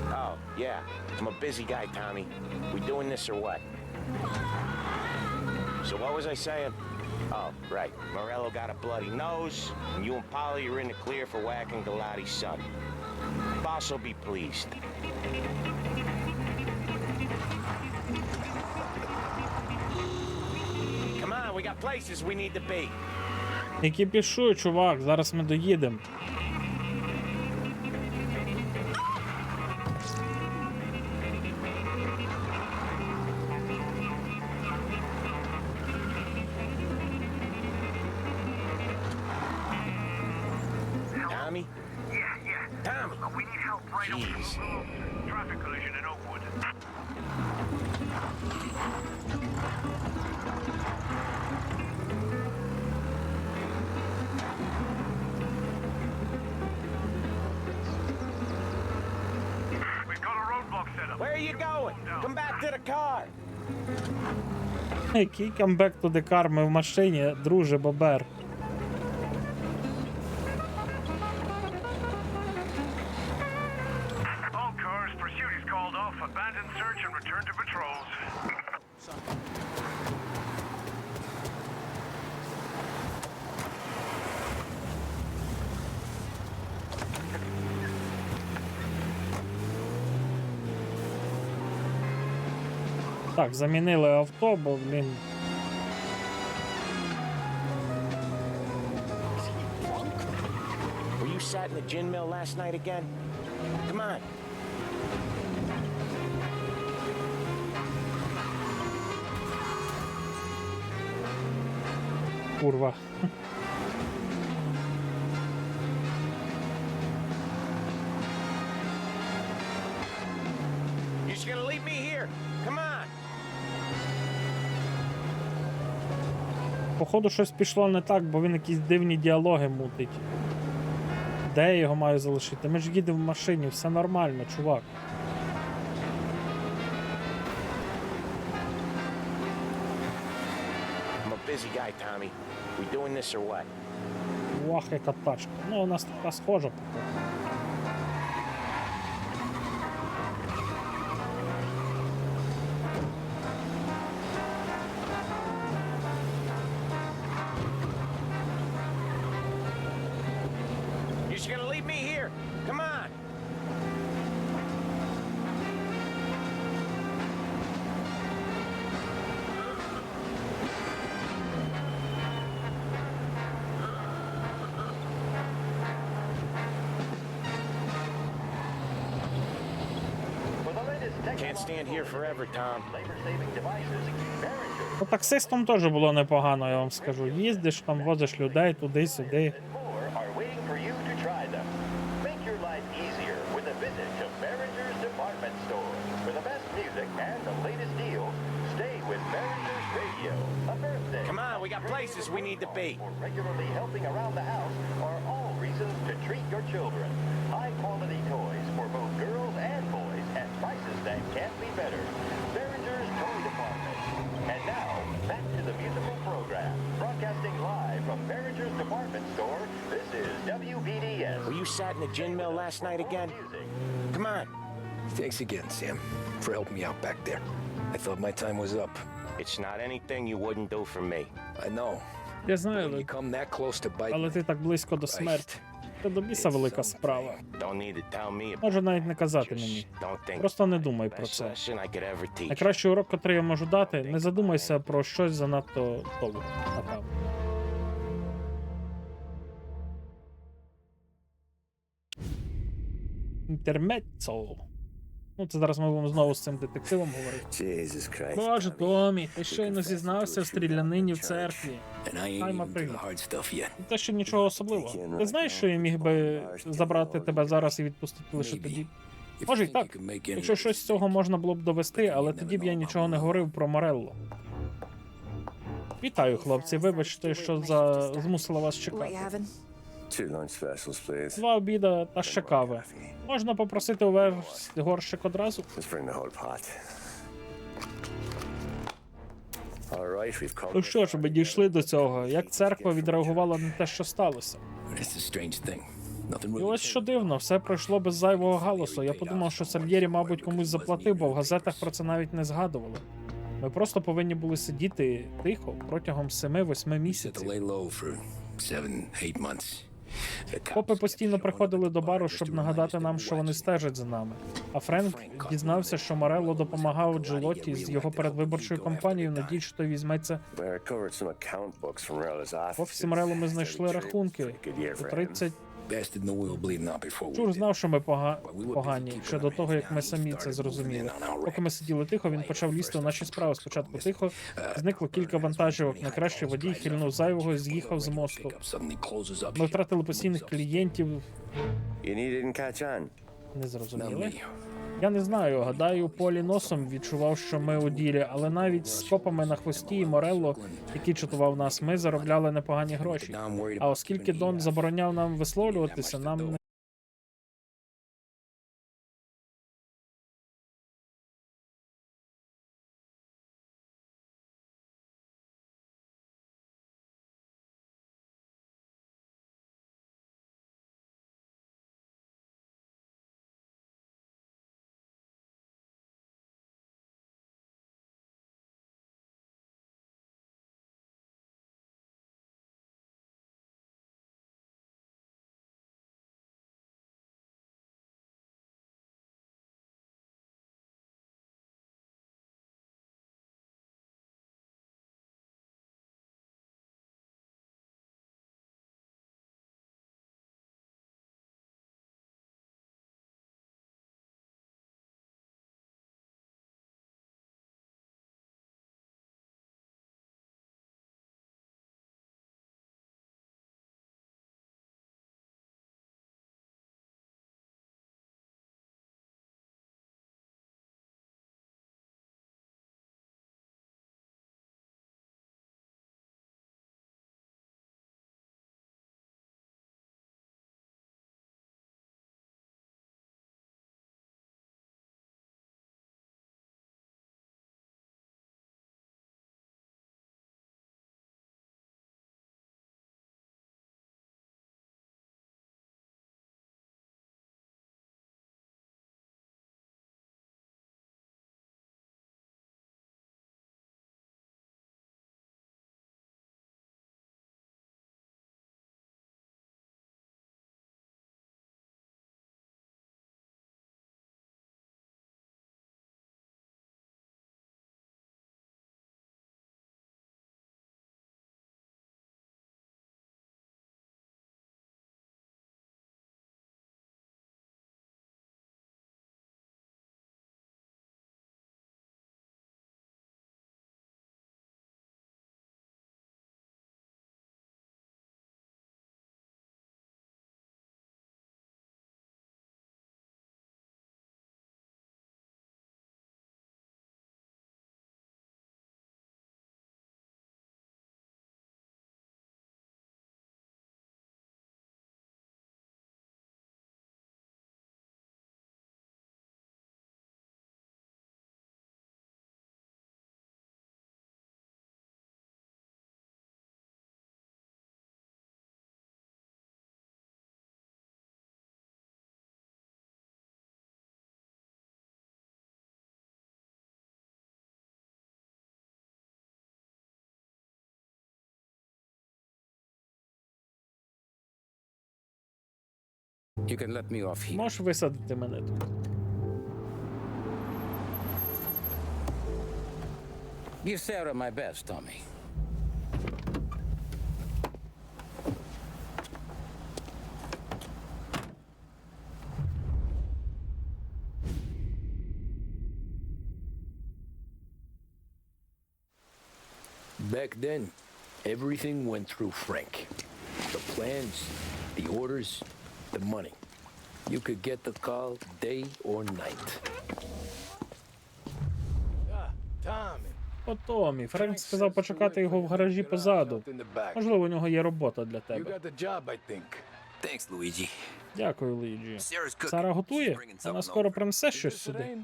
Speaker 4: Oh, yeah. I'm a busy guy, Tommy. We doing this or what? So what was I saying? Oh, right. Morello got a bloody nose, and you and Polly are in the clear for whacking Galati's son. Boss will be pleased. Come on, we got places we need to be.
Speaker 1: Не кіпішуй, чувак, зараз ми доїдемо.
Speaker 4: Tommy?
Speaker 8: Yeah.
Speaker 4: Tommy!
Speaker 8: We need help right
Speaker 4: Jeez.
Speaker 8: away. Traffic collision in Oakwood. We've got a roadblock set up.
Speaker 4: Where are you going? Come back to the car.
Speaker 1: Який камбек to the car? Ми в машині, друже Бобер.
Speaker 8: All cars, pursuit is called off. Abandon search and return to patrols.
Speaker 1: Так, замінили авто, бо, блін.
Speaker 4: Were you sat in the gin mill last night again? Come on.
Speaker 1: Курва.
Speaker 4: You're just gonna leave me here. Come on.
Speaker 1: Походу, щось пішло не так, бо він якісь дивні діалоги мутить. Де я його маю залишити? Ми ж їдемо в машині, все нормально, чувак.
Speaker 4: I'm a busy guy, Tommy. We doing this or what?
Speaker 1: Вах, яка тачка. Ну, у нас така схожа, походу.
Speaker 4: You're just gonna leave me here. Come on. Can't stand here forever, Tom.
Speaker 1: Ну, таксистом теж було непогано, я вам скажу. Їздиш, там возиш людей туди-сюди.
Speaker 9: are waiting for you to try them. Make your life easier with a visit to Behringer's Department Store. For the best music and the latest deals, stay with Behringer's Radio. A birthday.
Speaker 4: Come on, we got places we need to be.
Speaker 9: Or regularly helping around the house are all reasons to treat your children. High quality toys for both girls and boys at prices that can't be better. Behringer's Toy Department. And now, back to the musical program. Broadcasting live from Behringer's Department Store, this is WBDS.
Speaker 4: Were you sat in the gin mill last night again? Come on.
Speaker 18: Thanks again, Sam, for helping me out back there. I thought my time was up.
Speaker 4: It's not anything you wouldn't do for me.
Speaker 18: I know.
Speaker 1: Я знаю,
Speaker 18: When you come that close to biting,
Speaker 1: але ти так близько до смерті. Це до біса велика справа.
Speaker 4: Don't need to tell me about
Speaker 1: Може навіть не казати мені.
Speaker 4: Don't think
Speaker 1: Просто не думай про
Speaker 4: best
Speaker 1: це.
Speaker 4: lesson I could ever teach.
Speaker 1: Найкращий урок, який я можу дати, не задумайся про щось занадто довго, напевно. Інтермеццо. Ну, це зараз ми будемо знову з цим детективом говорити.
Speaker 2: Jesus Christ.
Speaker 1: Боже, Томі, ти щойно зізнався в стрілянині в церкві. Хайма привід. Те, що нічого особливого. Ти знаєш, що я міг би забрати тебе зараз і відпустити лише тоді? Може й так, якщо щось з цього можна було б довести, але тоді б я нічого не говорив про Морелло. Вітаю, хлопці, вибачте, що змусила вас чекати.
Speaker 2: Two lunch specials, please.
Speaker 1: 2 обіда та ще кави. Можна попросити увесь горщик одразу?
Speaker 2: Let's bring the whole pot. All right, we've come.
Speaker 1: Ну що ж, ми дійшли до цього. Як церква відреагувала на те, що сталося? І ось що дивно, все пройшло без зайвого галасу. Я подумав, що Сальєрі, мабуть, комусь заплатив, бо в газетах про це навіть не згадували. Ми просто повинні були сидіти тихо протягом 7-8 місяців. Копи постійно приходили до бару, щоб нагадати нам, що вони стежать за нами. А Френк дізнався, що Морелло допомагав Джелотті з його передвиборчою кампанією, надіючи, що той візьметься. В офісі Морелло ми знайшли рахунки. У 30... Чур знав, що ми погані, ще до того, як ми самі це зрозуміли. Поки ми сиділи тихо, він почав лізти у наші справи. Спочатку тихо, зникло кілька вантажівок. Найкраще водій хильнув зайвого, з'їхав з мосту. Ми втратили постійних клієнтів. Не зрозуміли? Я не знаю, гадаю, Полі носом відчував, що ми у ділі, але навіть з копами на хвості і Морелло, який чатував нас, ми заробляли непогані гроші. А оскільки Дон забороняв нам висловлюватися, нам не...
Speaker 15: You can let me off here.
Speaker 1: Можеш висадити мене тут?
Speaker 15: Give Sarah my best, Tommy.
Speaker 18: Back then, everything went through Frank. The plans, the orders, the money. You could get the call day or night.
Speaker 12: Tommy.
Speaker 1: О, Томі, Френк сказав почекати його в гаражі позаду. Можливо, у нього є робота для
Speaker 12: You
Speaker 1: тебе.
Speaker 12: got the job, I think.
Speaker 6: Thanks, Luigi.
Speaker 1: Дякую, Луїджі.
Speaker 6: Sarah's cooking.
Speaker 1: Сара готує?
Speaker 6: She's bringing
Speaker 1: Вона
Speaker 6: something
Speaker 1: скоро
Speaker 6: over.
Speaker 1: принесе щось сюди.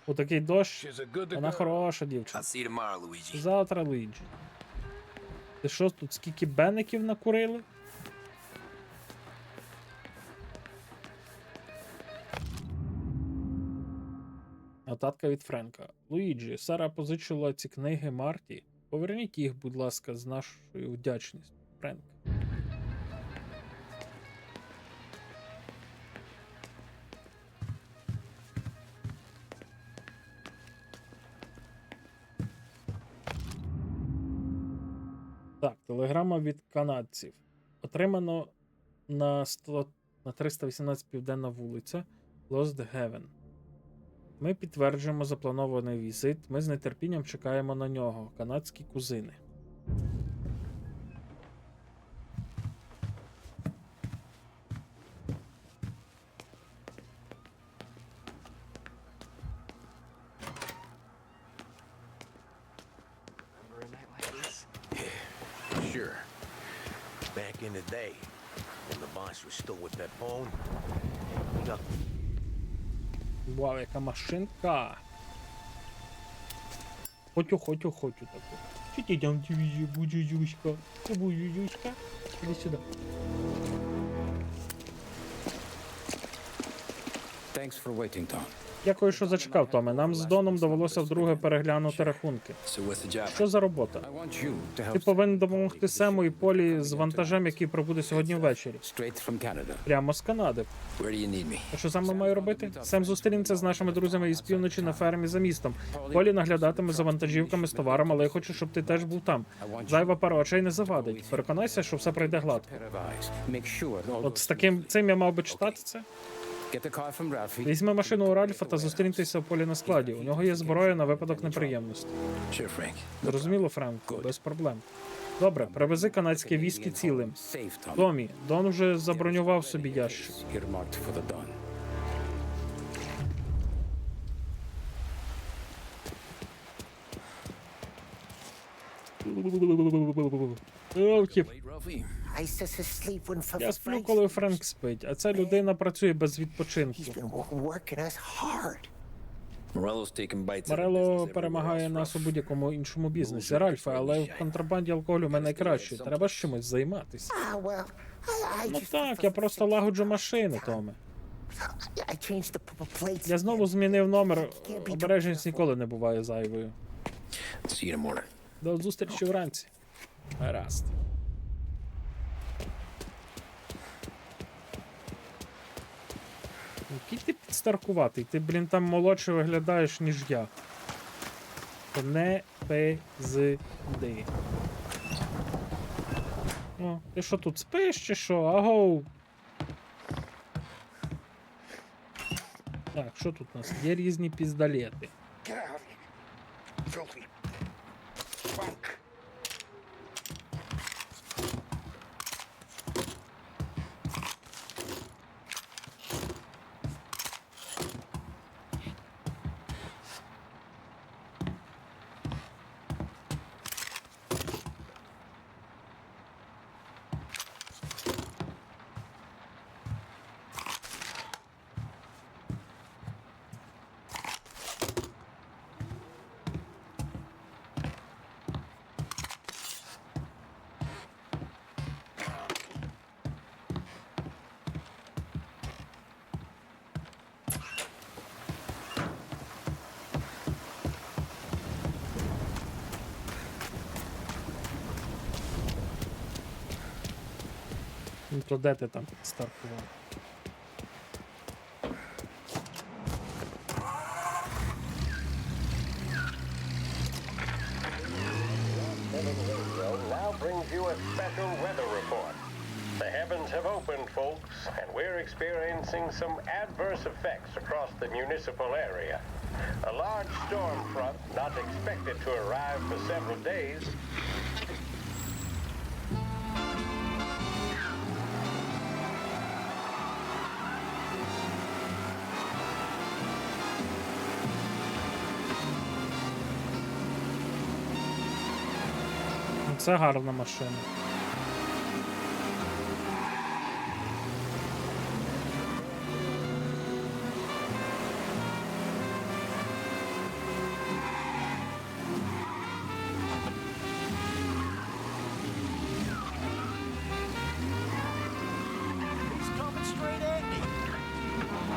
Speaker 1: У такий дощ. Вона хороша дівчина.
Speaker 6: I'll see you tomorrow, Luigi.
Speaker 1: Завтра, Луїджі. Ти що, тут скільки беників накурили? Нотатка від Френка. Луїджі, Сара позичила ці книги Марті. Поверніть їх, будь ласка, з нашою вдячністю. Френк. Так, телеграма від канадців. Отримано на 318 Південна вулиця, Lost Heaven. Ми підтверджуємо запланований візит. Ми з нетерпінням чекаємо на нього. Канадські кузини.
Speaker 7: Remember a night like this?
Speaker 2: Sure. Back in the day, when the boss was still with that phone, we got
Speaker 1: Вау, яка машинка. Хочу таку. Чи ти там будь-юська? Будь-юська? Іди сюди.
Speaker 15: Thanks for waiting, Tom.
Speaker 1: Дякую, що зачекав, Томе. Нам з Доном довелося вдруге переглянути рахунки.
Speaker 6: So what's the job?
Speaker 1: Що за робота? Ти повинен допомогти Сему і Полі з вантажем, який прибуде сьогодні ввечері.
Speaker 15: Straight from Canada.
Speaker 1: Прямо з Канади.
Speaker 6: Where do you need me?
Speaker 1: А що саме маю робити? Сем зустрінеться з нашими друзями із півночі на фермі за містом. Полі наглядатиме за вантажівками з товаром, але я хочу, щоб ти теж був там. Зайва пара очей не завадить. Переконайся, що все пройде гладко. От з таким цим я мав би читати це?
Speaker 15: Get the car from Ralphie.
Speaker 1: Візьми машину у Ральфа та зустріньтеся в Полі на складі. У нього є зброя на випадок неприємностей.
Speaker 6: Sure, Frank.
Speaker 1: Зрозуміло, Френку, без проблем. Добре, привези канадське віскі цілим. Томі, Дон вже забронював собі ящик.
Speaker 15: Earmarked for the Don.
Speaker 14: ISIS is asleep when
Speaker 1: Я сплю, коли Френк спить, а ця людина працює без відпочинку.
Speaker 14: working us hard.
Speaker 6: Morello's taking bites. out of
Speaker 1: Морело
Speaker 6: business
Speaker 1: перемагає
Speaker 6: everywhere else
Speaker 1: нас у будь-якому іншому бізнесі. Ральфа, але в контрабанді алкоголю ми найкращі. Треба ж чимось займатися.
Speaker 14: Ah, well, I
Speaker 1: Ну
Speaker 14: just
Speaker 1: так, я просто лагоджу машини, Томе.
Speaker 14: I changed the plates.
Speaker 1: Я знову змінив номер. Обережність ніколи не буває зайвою.
Speaker 6: See you in the morning.
Speaker 1: До зустрічі вранці. Гаразд. Який ти підстаркуватий? Ти, блін, там молодше виглядаєш, ніж я. Не пизди. О, ти що тут спиш чи що? Агоу. Так, що тут у нас? Є різні піздолети.
Speaker 17: Get out of here. Filthy funk.
Speaker 1: Ну то де ти там підстаркував?
Speaker 9: Now brings you a special weather report. The heavens have opened, folks, and we're experiencing some adverse effects across the municipal area. A large storm front, not expected to arrive for several days,
Speaker 1: Це гарна машина.
Speaker 17: He's coming straight at me.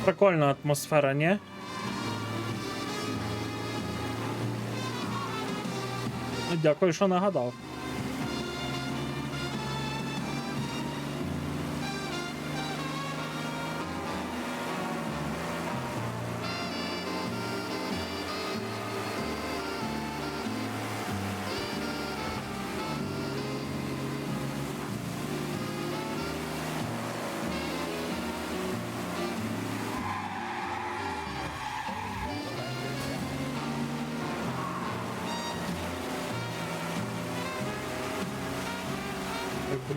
Speaker 1: Прикольна атмосфера, ні? Ну, дякую, що нагадав.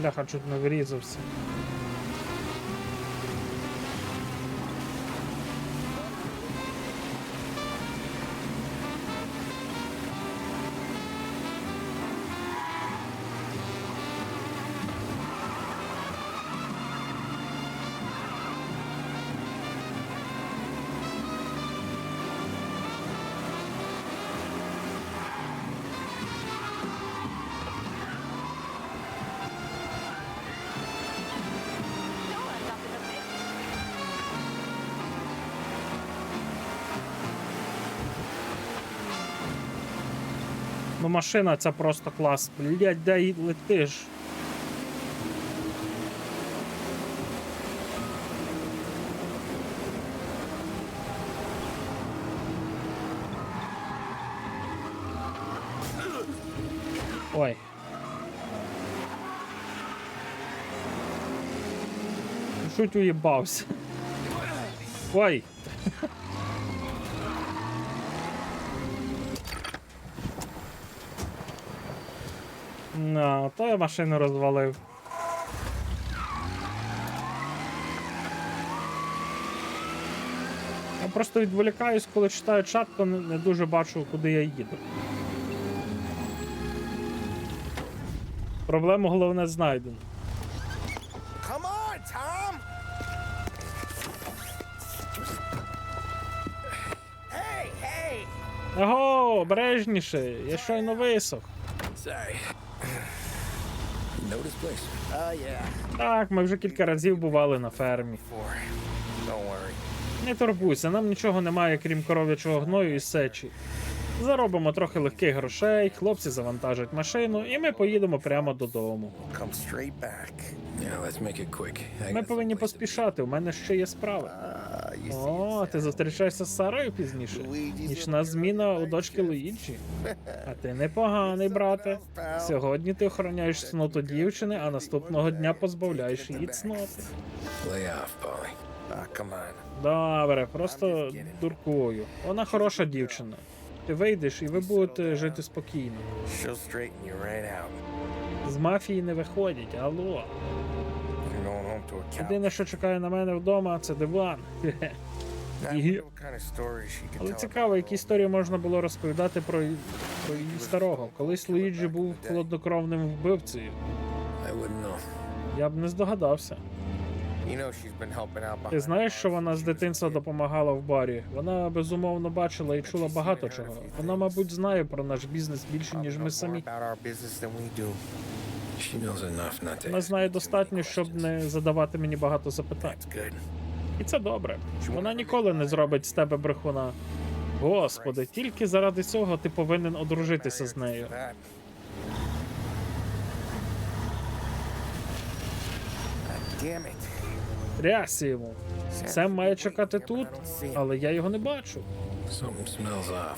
Speaker 1: Бляха, чуть не врізався. Ну машина ця просто клас. Блядь, де й летиш? Ой. Чуть уїбався. Ой. Ну, то я машину розвалив. Я просто відволікаюсь, коли читаю чат, то не дуже бачу, куди я їду. Проблему головне знайдено.
Speaker 17: Come on, Tom! Hey, hey!
Speaker 1: Аго, обережніше, я щойно висох.
Speaker 6: Sorry. You know this place?
Speaker 17: Yeah.
Speaker 1: Так, ми вже кілька разів бували на фермі.
Speaker 6: Don't worry.
Speaker 1: Не турбуйся, нам нічого немає, крім коров'ячого гною і сечі. Заробимо трохи легких грошей, хлопці завантажать машину, і ми поїдемо прямо додому.
Speaker 2: Come straight back.
Speaker 6: Yeah, let's make it quick. I
Speaker 1: Ми
Speaker 6: got
Speaker 1: повинні
Speaker 6: someplace to be.
Speaker 1: поспішати, у мене ще є справи. О, ти зустрічаєшся з Сарою пізніше? Нічна зміна у дочки Луїджі. А ти непоганий, брате. Сьогодні ти охороняєш цноту дівчини, а наступного дня позбавляєш її цноти.
Speaker 6: Lay off, Polly.
Speaker 2: Come on.
Speaker 1: Добре, просто дуркую. Вона хороша дівчина. Ти вийдеш і ви будете жити спокійно.
Speaker 2: She'll straighten you right out.
Speaker 1: З мафії не виходять, алло.
Speaker 2: You're going home to a cow.
Speaker 1: Єдине, що чекає на мене вдома, це диван. Хе-хе.
Speaker 2: Now,
Speaker 1: І-
Speaker 2: what kind of stories she could
Speaker 1: Але
Speaker 2: tell
Speaker 1: цікаво, які історії можна було розповідати про її старого. Колись Луїджі був холоднокровним вбивцею.
Speaker 6: I wouldn't know.
Speaker 1: Я б не здогадався.
Speaker 2: You know she's been helping out
Speaker 1: Ти
Speaker 2: behind
Speaker 1: знаєш, що вона з дитинства допомагала в барі? Вона безумовно бачила і чула багато чого. Вона, мабуть, знає про наш бізнес більше, ніж ми самі.
Speaker 2: about our business than we do.
Speaker 6: She knows enough not to.
Speaker 1: Вона знає достатньо, щоб не задавати мені багато запитань.
Speaker 2: Good.
Speaker 1: І це добре. Вона ніколи не зробить з тебе брехуна. Господи, тільки заради цього ти повинен одружитися з нею.
Speaker 14: Damn it.
Speaker 1: Трясся йому. Сем має чекати тут, але я його не бачу.
Speaker 6: Something smells off.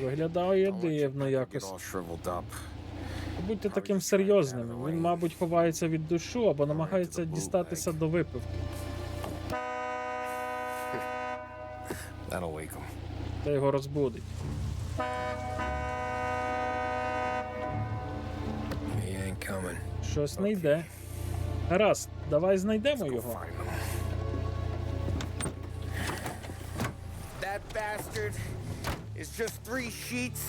Speaker 1: Виглядає дивно якось. Будьте таким серйозним. Він, мабуть, ховається від душу або намагається дістатися до випивки.
Speaker 6: That'll wake him.
Speaker 1: Та його розбудить.
Speaker 6: He ain't coming.
Speaker 1: Щось не йде. Гаразд, давай знайдемо його.
Speaker 4: That bastard is just 3 sheets,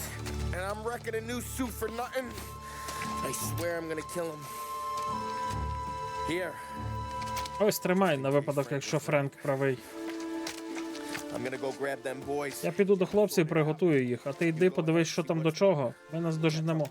Speaker 4: and I'm wrecking a new suit for nothing. I swear I'm gonna kill him. Here.
Speaker 1: Ось тримай на випадок, якщо Френк правий.
Speaker 4: I'm gonna go grab them boys.
Speaker 1: Я піду до хлопців і приготую їх, а ти йди подивись, що там до чого. Ми нас доженемо.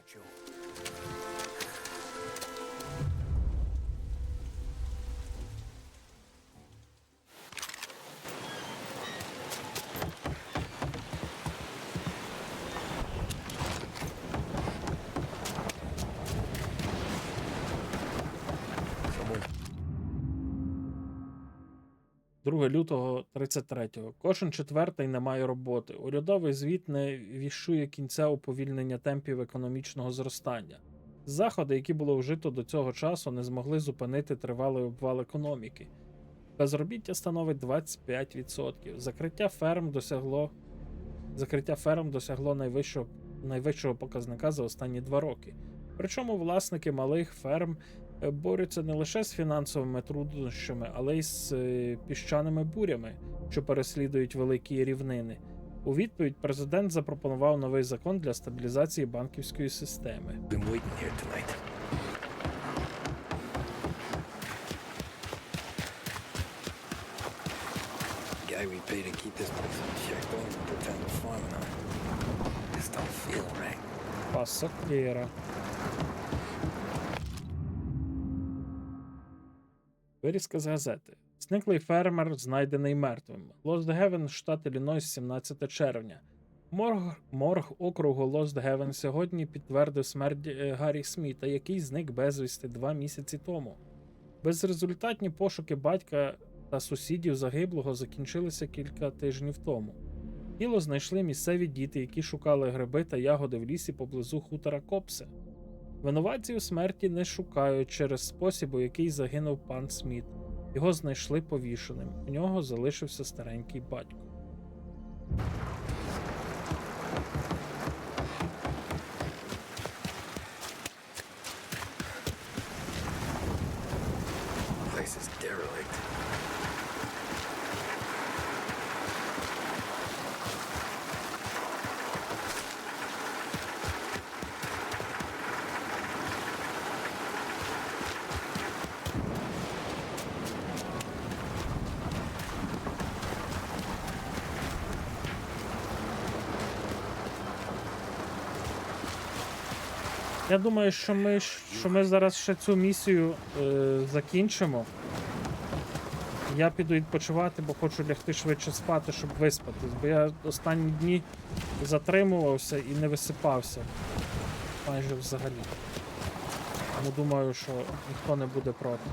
Speaker 1: Лютого 33-го. Кожен четвертий не має роботи. Урядовий звіт не віщує кінця уповільнення темпів економічного зростання. Заходи, які було вжито до цього часу, не змогли зупинити тривалий обвал економіки. Безробіття становить 25%. Закриття ферм досягло найвищого показника за останні 2 роки. Причому власники малих ферм борються не лише з фінансовими труднощами, але й з піщаними бурями, що переслідують великі рівнини. У відповідь президент запропонував новий закон для стабілізації банківської системи.
Speaker 6: Guy we pay to keep this place in check don't even pretend we're farming on it. This don't feel right.
Speaker 1: Пасокера. Вирізка з газети. Зниклий фермер знайдений мертвим. Лост-Гевен, штат Іллінойс, 17 червня. Морг округу Лост-Гевен сьогодні підтвердив смерть Гаррі Сміта, який зник безвісти 2 місяці тому. Безрезультатні пошуки батька та сусідів загиблого закінчилися кілька тижнів тому. Тіло знайшли місцеві діти, які шукали гриби та ягоди в лісі поблизу хутора Копсе. Винуватців смерті не шукають через спосіб, у який загинув пан Сміт. Його знайшли повішеним. У нього залишився старенький батько.
Speaker 6: Place is derelict.
Speaker 1: Я думаю, що ми зараз ще цю місію закінчимо. Я піду відпочивати, бо хочу лягти швидше спати, щоб виспатись. Бо я останні дні затримувався і не висипався. Майже взагалі. Тому думаю, що ніхто не буде проти.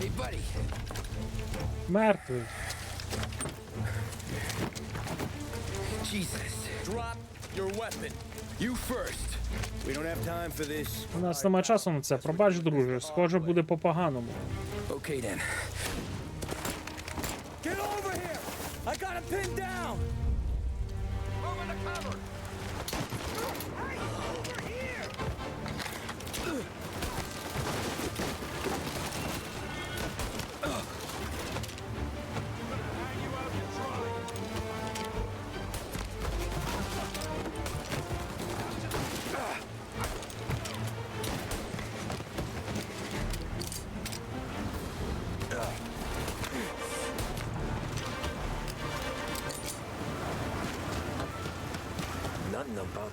Speaker 6: Hey, buddy.
Speaker 1: Мертвий.
Speaker 6: Jesus. Drop your weapon. You first. We don't have time for this.
Speaker 1: У нас нема часу на це. Пробач, друже. Схоже, буде по-поганому.
Speaker 6: Okay then.
Speaker 17: Get over here! I got him pinned down!
Speaker 8: Move into cover!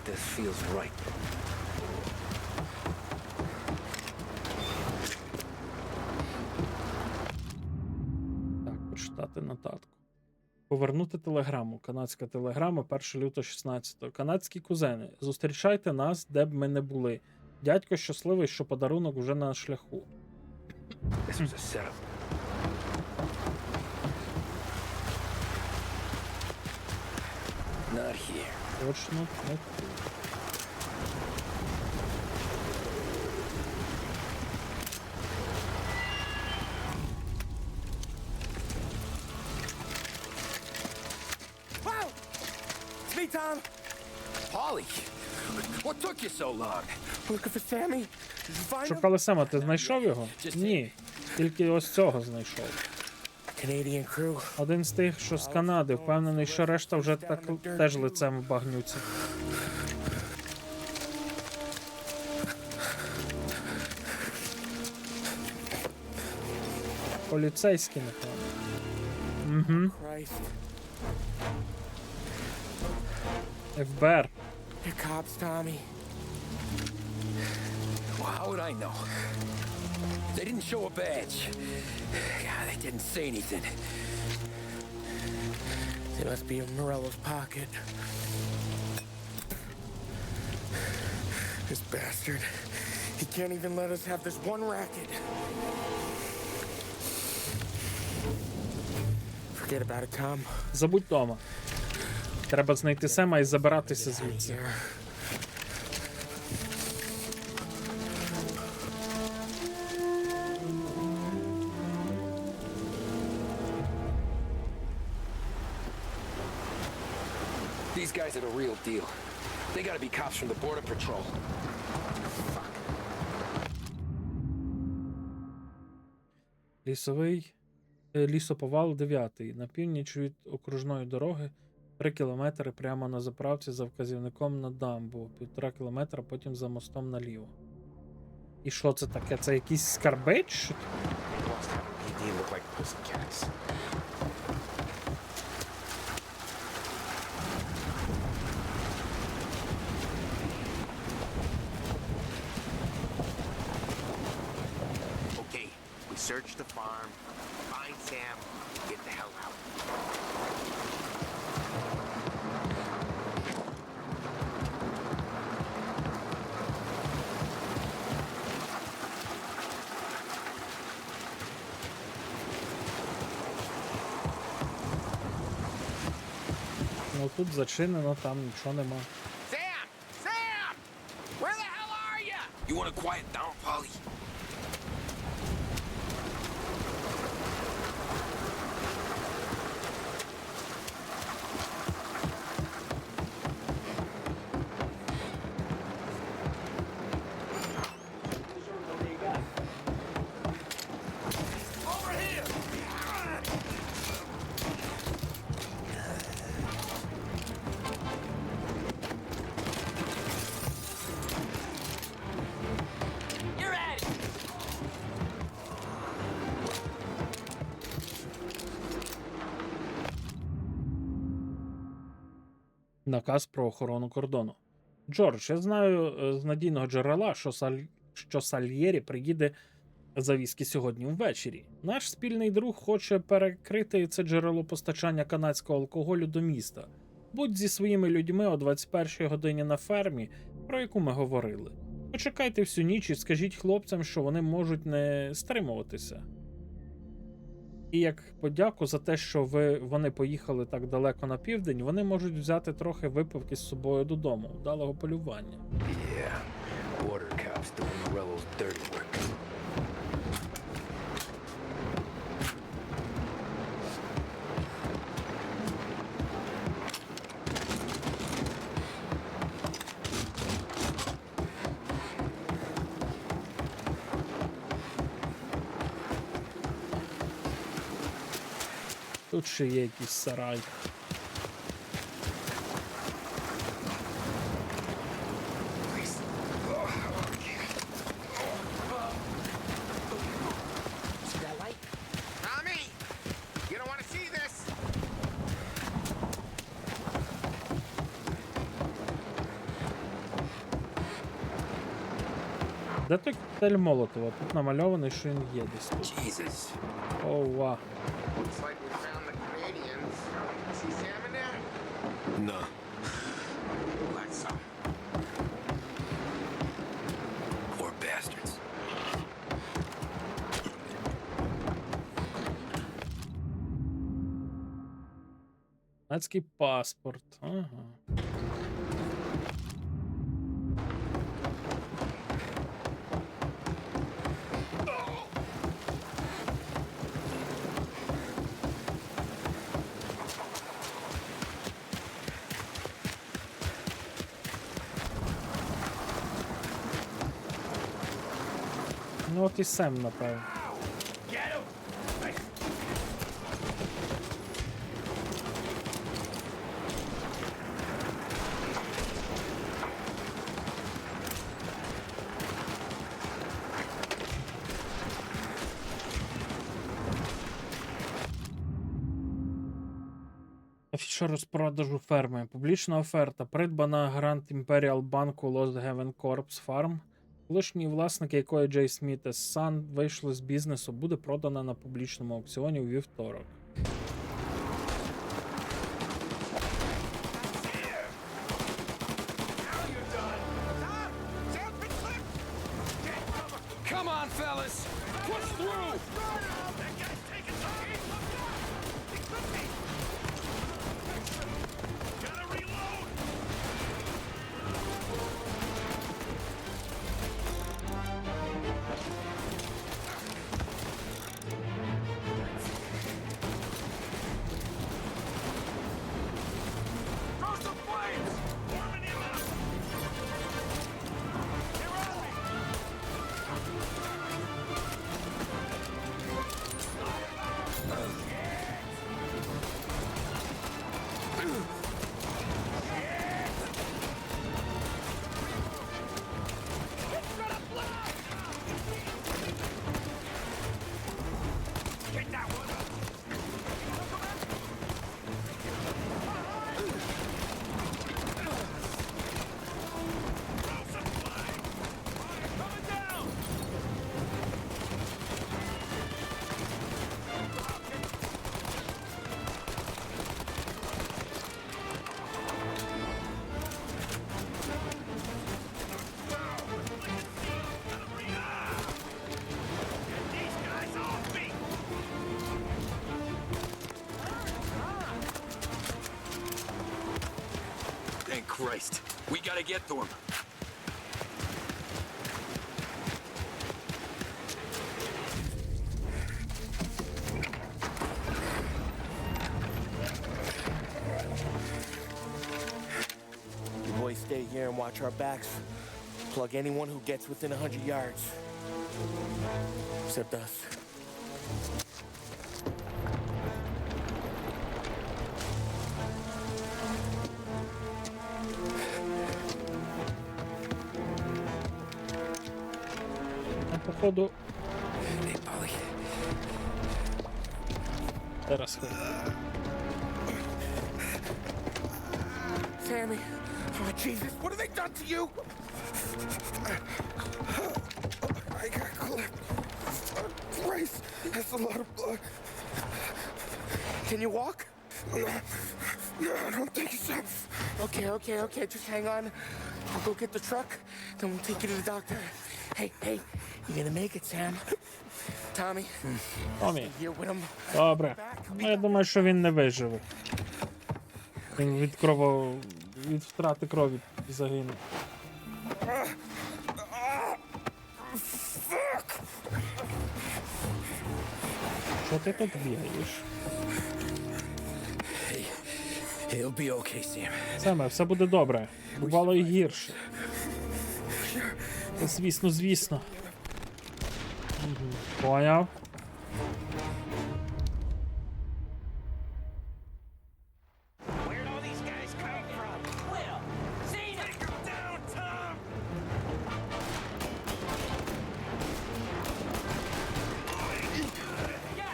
Speaker 6: this feels right.
Speaker 1: Так, почитати нотатку. Повернути телеграму. Канадська телеграма, 1 лютого 16. Канадські кузени. Зустрічайте нас, де б ми не були. Дядько щасливий, що подарунок вже на шляху.
Speaker 6: This was a setup. Not here.
Speaker 1: Точно не тут.
Speaker 17: Wow! It's me, Tom.
Speaker 6: Polly, what took you so long?
Speaker 17: Looking for Sammy. Did you find him?
Speaker 1: Шукали Сема, ти знайшов його? Ні. Тільки ось цього знайшов.
Speaker 17: Canadian crew.
Speaker 1: Один з тих, що з Канади, впевнений, що решта вже так теж лицем в багнюці. Поліцейські, напевно. Угу.
Speaker 17: Christ.
Speaker 1: ФБР.
Speaker 17: They're cops, Tommy.
Speaker 6: Well, how would I know? They didn't show a badge. God, they didn't say anything.
Speaker 17: They must be in Morello's pocket. This bastard. He can't even let us have this one racket. Forget about it, Tom.
Speaker 1: Забудь дома. Треба знайти Сема і забиратися звідси.
Speaker 6: These guys are the real deal. They gotta be cops from the Border Patrol.
Speaker 1: Лісоповал 9. На північ від окружної дороги 3 кілометри прямо на заправці за вказівником на дамбу. 1,5 кілометра, потім за мостом наліво. І що це таке? Це якийсь скарбець?
Speaker 4: Okay, we search the farm, find Sam, get the hell out.
Speaker 1: Ну тут зачинено, там нічого нема.
Speaker 17: Sam! Sam! Where the hell are you?
Speaker 6: You wanna quiet down, Polly?
Speaker 17: You're at it!
Speaker 1: Наказ про охорону кордону. Джордж, я знаю з надійного джерела, що Сальєрі приїде за віскі сьогодні ввечері. Наш спільний друг хоче перекрити це джерело постачання канадського алкоголю до міста. Будь зі своїми людьми о 21-й годині на фермі, про яку ми говорили. Почекайте всю ніч і скажіть хлопцям, що вони можуть не стримуватися. І як подяку за те, що вони поїхали так далеко на південь, вони можуть взяти трохи випивки з собою додому. Вдалого полювання.
Speaker 6: Yeah, border cops doing Morello's dirty work.
Speaker 1: Тут ще є якийсь сарай.
Speaker 4: See that light? Tommy! You don't want to see this!
Speaker 1: Де той коктейль Молотова? Тут намальований, що він є десь тут.
Speaker 6: Jesus.
Speaker 1: Ова.
Speaker 4: Looks like we found the Canadians. See Sam in there?
Speaker 6: No. Like some. Poor bastards.
Speaker 1: Нацький паспорт. Ага. Ну от і Сем, напевно. Афіша розпродажу ферми. Публічна оферта. Придбана Grand Imperial банку Lost Heaven Corps Farm. Колишні власники якої Джей Сміт і Сан вийшли з бізнесу, буде продана на публічному аукціоні у вівторок.
Speaker 21: Come on, fellas! Push through!
Speaker 6: Thank Christ. We gotta get to him.
Speaker 16: You boys stay here and watch our backs. Plug anyone who gets within 100 yards. Except us.
Speaker 1: Походу. Зараз.
Speaker 16: Sammy, oh Jesus, what have they done to you? I got clipped. Christ, that's a lot of blood. Can you walk? No, I don't think so. Okay, just hang on. I'll go get the truck, then we'll take you to the doctor. Hey, you're gonna make it, Sam. Tommy,
Speaker 1: Томі.
Speaker 16: stay here with him.
Speaker 1: Добре. Ну, я думаю, що він не виживе. Він від втрати крові загине. Що ти тут бігаєш?
Speaker 6: It'll be okay, Sam.
Speaker 1: Семе, все буде добре. Бувало і гірше. Звісно. Поняв.
Speaker 17: Where'd all these guys come from? Will, Zena, go down, Tom!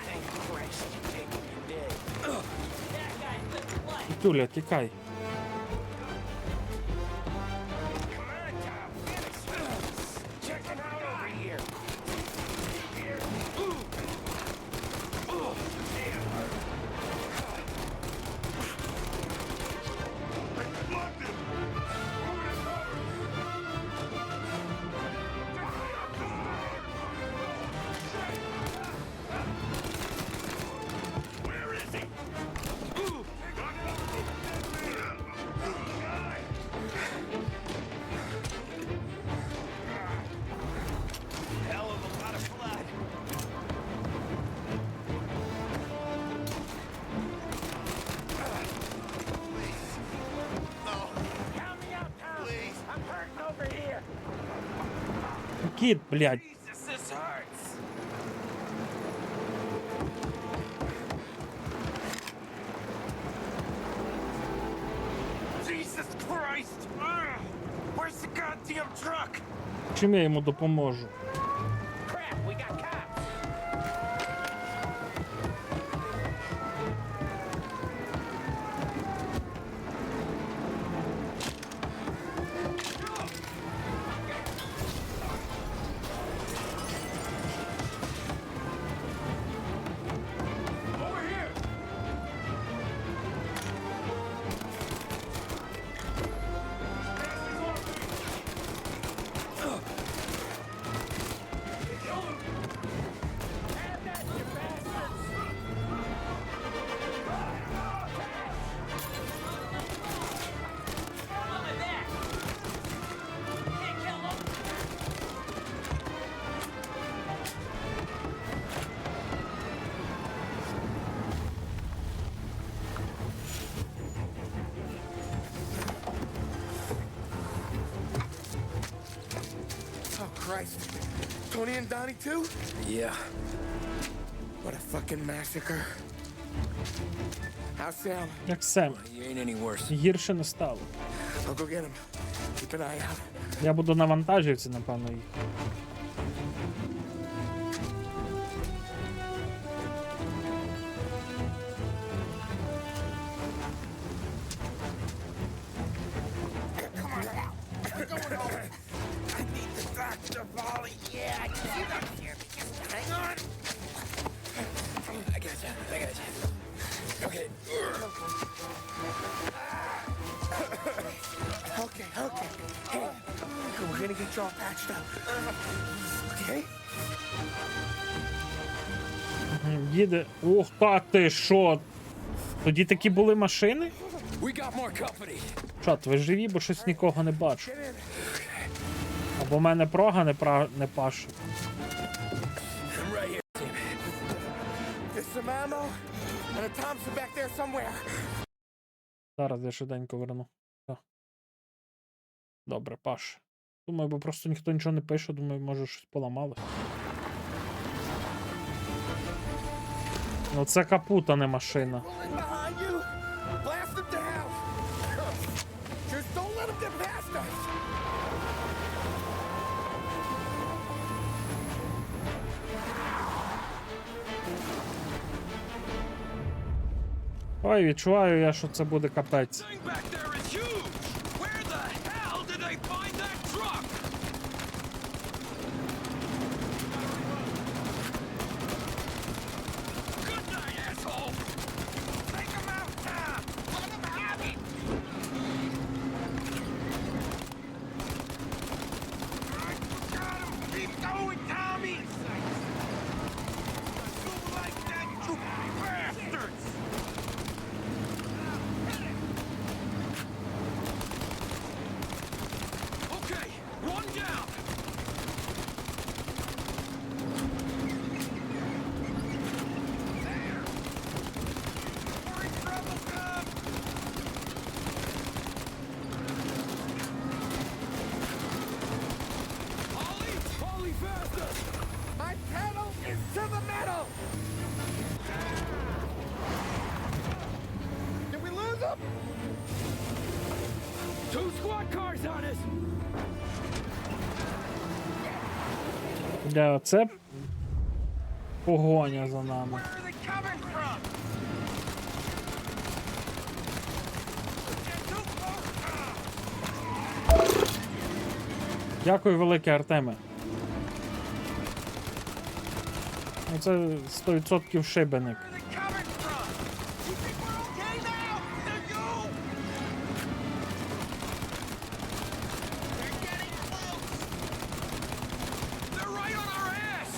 Speaker 17: Thank Christ, you take me dead. That guy's living life.
Speaker 1: Тюля, тікай.
Speaker 17: Checking out over here.
Speaker 1: Кіт, блядь.
Speaker 17: Jesus, this hurts. Jesus Christ! Ugh. Where's the goddamn truck?
Speaker 1: Чим я йому допоможу?
Speaker 17: Crap, we got cops.
Speaker 16: Oh, Christ. Tony and Donnie, too?
Speaker 18: Yeah.
Speaker 16: What a fucking massacre. How's Sam?
Speaker 1: Як Сем.
Speaker 18: He ain't any worse.
Speaker 1: Гірше не стало.
Speaker 16: I'll go get him. Keep an eye out.
Speaker 1: Я буду на вантажівці, напевно, їх.
Speaker 17: Come on now. We're going home. I need the doctor, Molly. Yeah, you don't hear me. Just hang on.
Speaker 18: I got you. Okay.
Speaker 16: Okay. Hey, we're gonna get you all patched up. Okay?
Speaker 1: Їде. Ух, та ти що? Тоді такі були машини?
Speaker 18: We got more company.
Speaker 1: Чат, ви живі, бо щось нікого не бачу. Або в мене прога не паше.
Speaker 18: I'm right here.
Speaker 16: There's some ammo and a Thompson back there somewhere.
Speaker 1: Зараз я швиденько верну. Так. Добре, паше. Думаю, бо просто ніхто нічого не пише, думаю, може щось поламали. Ну це капут, а не машина.
Speaker 16: Behind you. Blast them down. Just don't let them get past us.
Speaker 1: Ой, відчуваю я, що це буде капець.
Speaker 17: Back there is huge. Where the hell did they find that truck? Good night, asshole. Take him out now. Let him have it. Got him. Keep going, Tommy. You like that, you bastards. Okay, one down. There. We're in trouble, Cub. Ollie, faster! My pedal is to the metal. Did we lose him? 2 squad cars on us.
Speaker 1: Бля, це погоня за нами.
Speaker 17: Where are they coming from?
Speaker 1: Дякую велике, Артеме. Ну це 100% шибеник.
Speaker 17: Where are they coming from? You think we're okay now? They're you. They're getting close. They're right on our ass.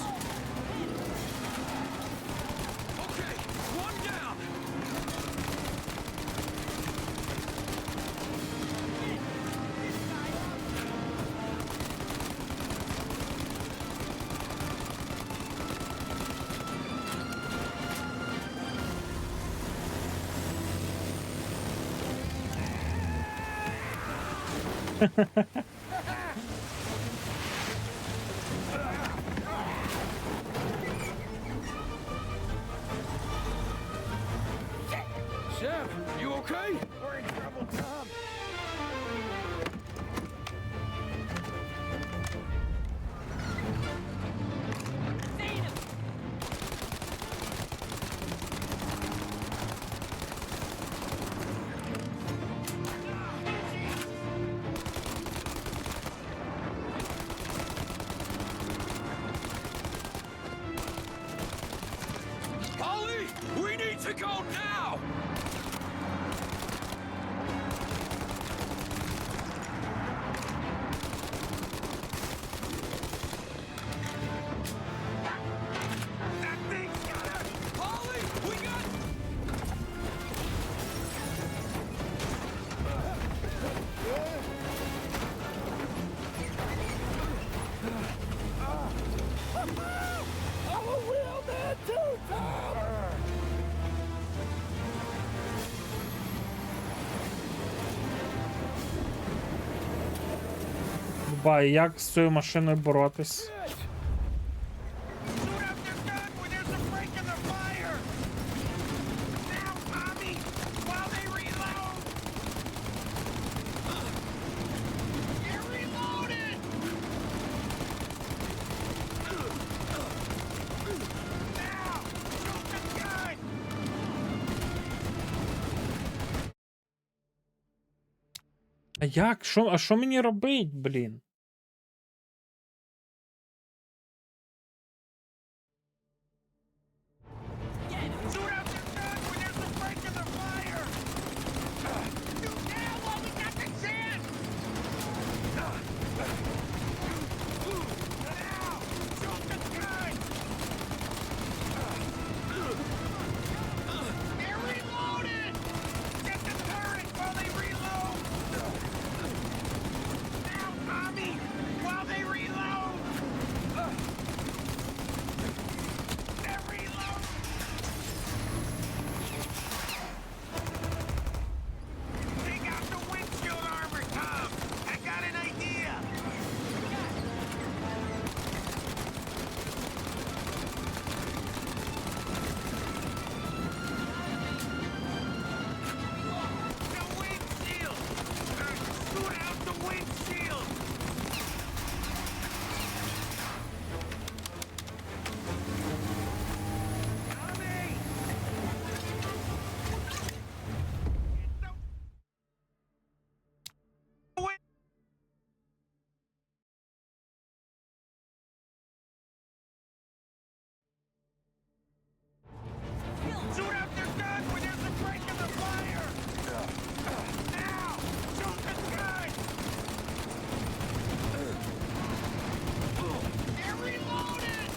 Speaker 17: Okay, one down.
Speaker 6: Sam, you okay?
Speaker 17: We're in trouble, Tom.
Speaker 21: Ollie, we need to go now!
Speaker 17: That thing's got us!
Speaker 21: Ollie, we got...
Speaker 17: I'm a real man too, Tom!
Speaker 1: Бай, як з цією машиною боротись?
Speaker 17: Shoot up their gun when there's a break in the fire! Now, Tommy, while they reload! Get reloaded! Now, shoot the gun!
Speaker 1: А як? А що мені робить, блін?
Speaker 17: Shoot out their gun when there's a break in the fire! Shoot now while we got the chance! Now, shoot the gun! They're reloaded! Get the turret while they reload! Now, Tommy, while they reload! They're reloading! Take out the windshield armor, Tom! I got an idea! The windshield! Shoot out the windshield! Tommy! Shoot out their gun when there's a break in the fire! Now! Shoot the gun! They're reloaded!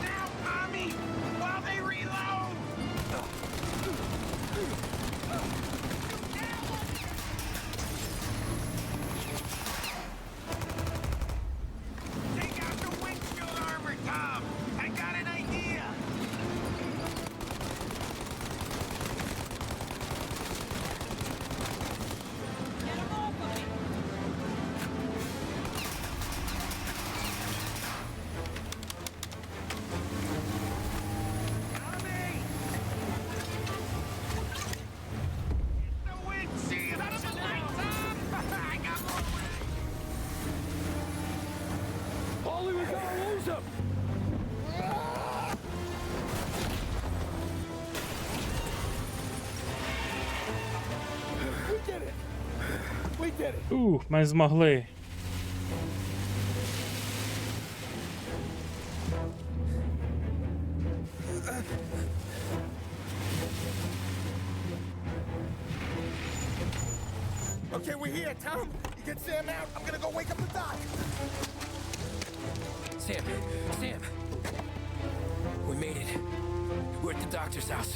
Speaker 17: Now, Tommy! While they reload! Take out the windshield armor, Tom! I got an idea! Get him off of me! Tommy! The windshield! Out of the way, Tom! I got more way!
Speaker 21: Ollie, we gotta lose him!
Speaker 17: We did it! We did it!
Speaker 1: Ми змогли.
Speaker 17: Okay, we're here, Tom. You get Sam out. I'm gonna go wake up the doc.
Speaker 6: Sam, we made it. We're at the doctor's house.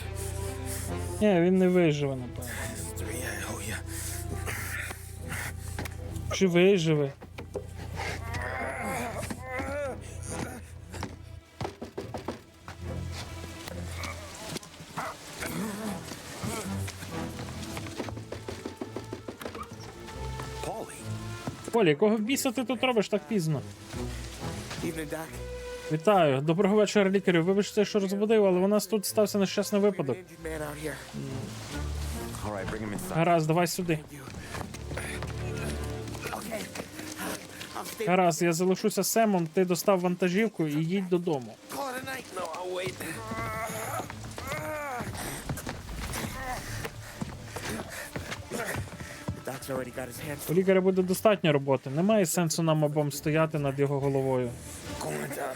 Speaker 1: Ні, він не виживе, напевно.
Speaker 6: I owe you.
Speaker 1: Чи виживе? Полі, якого біса ти тут робиш так пізно?
Speaker 16: Evening, Doc.
Speaker 1: Вітаю. Доброго вечора, лікарю. Вибачте, що розбудив, але у нас тут стався нещасний випадок.
Speaker 16: Injured man out here.
Speaker 2: All right, bring him inside.
Speaker 1: Гаразд, давай сюди.
Speaker 16: Okay. I'll stay.
Speaker 1: Гаразд, я залишуся з Семом, ти достав вантажівку і їдь додому.
Speaker 16: Call it a night. No, I'll wait. The doc's already got his hands.
Speaker 1: У лікаря буде достатньо роботи. Немає сенсу нам обом стояти над його головою.
Speaker 16: Going down.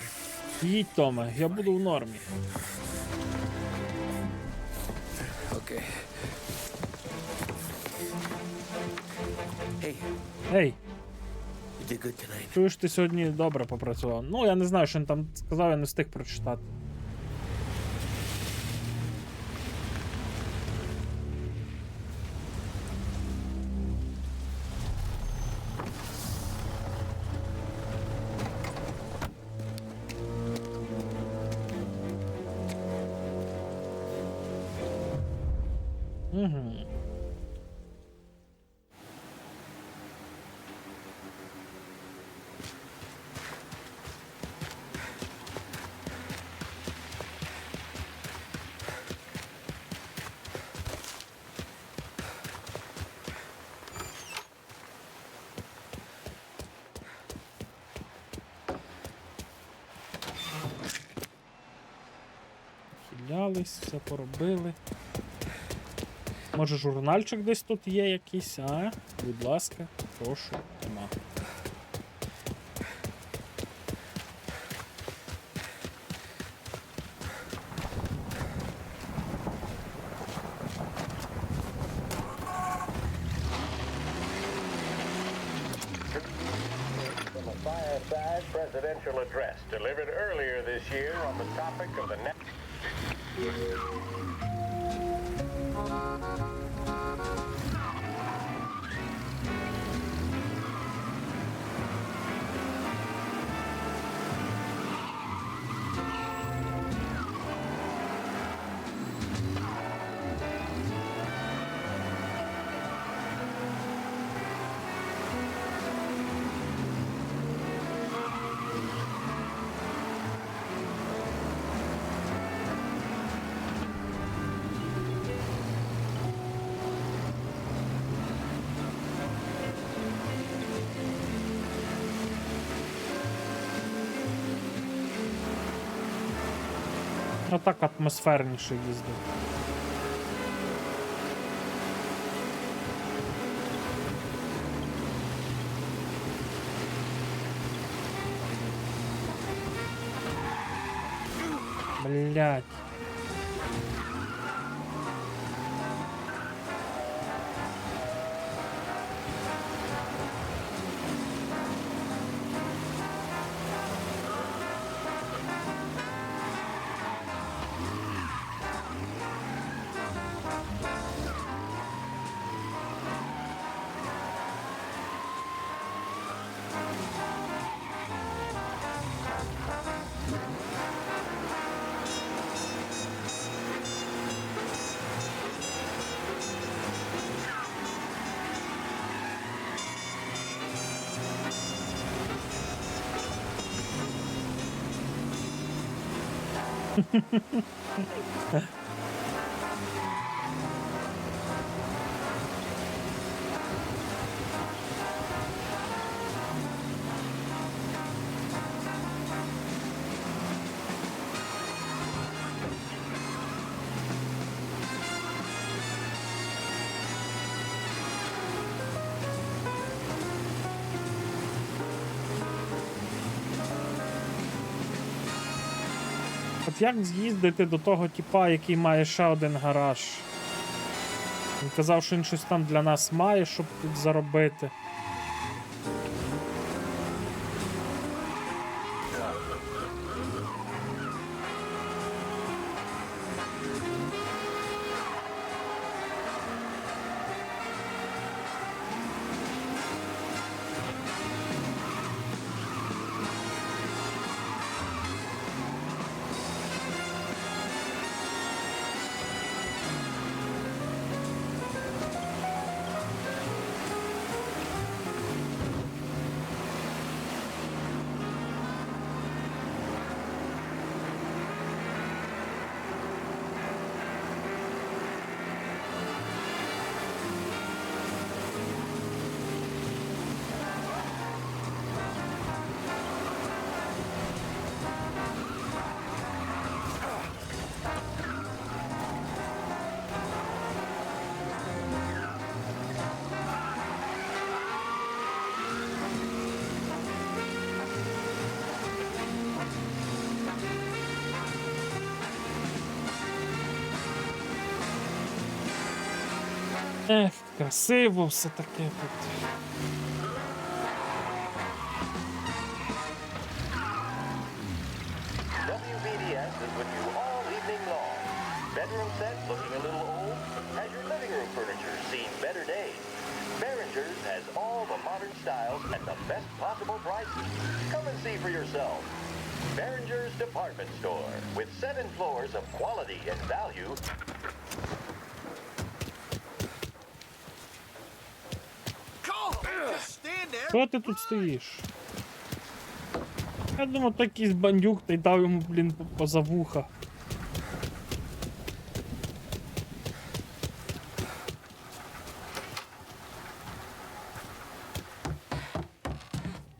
Speaker 1: Їдь, Томе, я буду в нормі.
Speaker 16: Okay. Hey,
Speaker 1: Ей,
Speaker 16: you did good tonight.
Speaker 1: чуєш, ти сьогодні добре попрацював. Ну, я не знаю, що він там сказав, я не встиг прочитати. Угу. Хилялись, все поробили. Може, журнальчик десь тут є якийсь, а? Будь ласка, прошу, нема.
Speaker 9: From a fireside presidential address delivered earlier this year on the topic of the
Speaker 1: Отак атмосферніше їздив. Блять. От як з'їздити до того типа, який має ще один гараж? Він казав, що він щось там для нас має, щоб тут заробити. Ех, красиво все таке тут.
Speaker 9: WBDS is with you all evening long. Bedroom set looking a little old? Has your living room furniture seen better days? Behringer's has all the modern styles at the best possible prices. Come and see for yourself. Behringer's Department Store, with 7 floors of quality and value.
Speaker 1: Що ти тут стоїш? Я думав, то якийсь бандюк, та й дав йому, блін, поза вуха.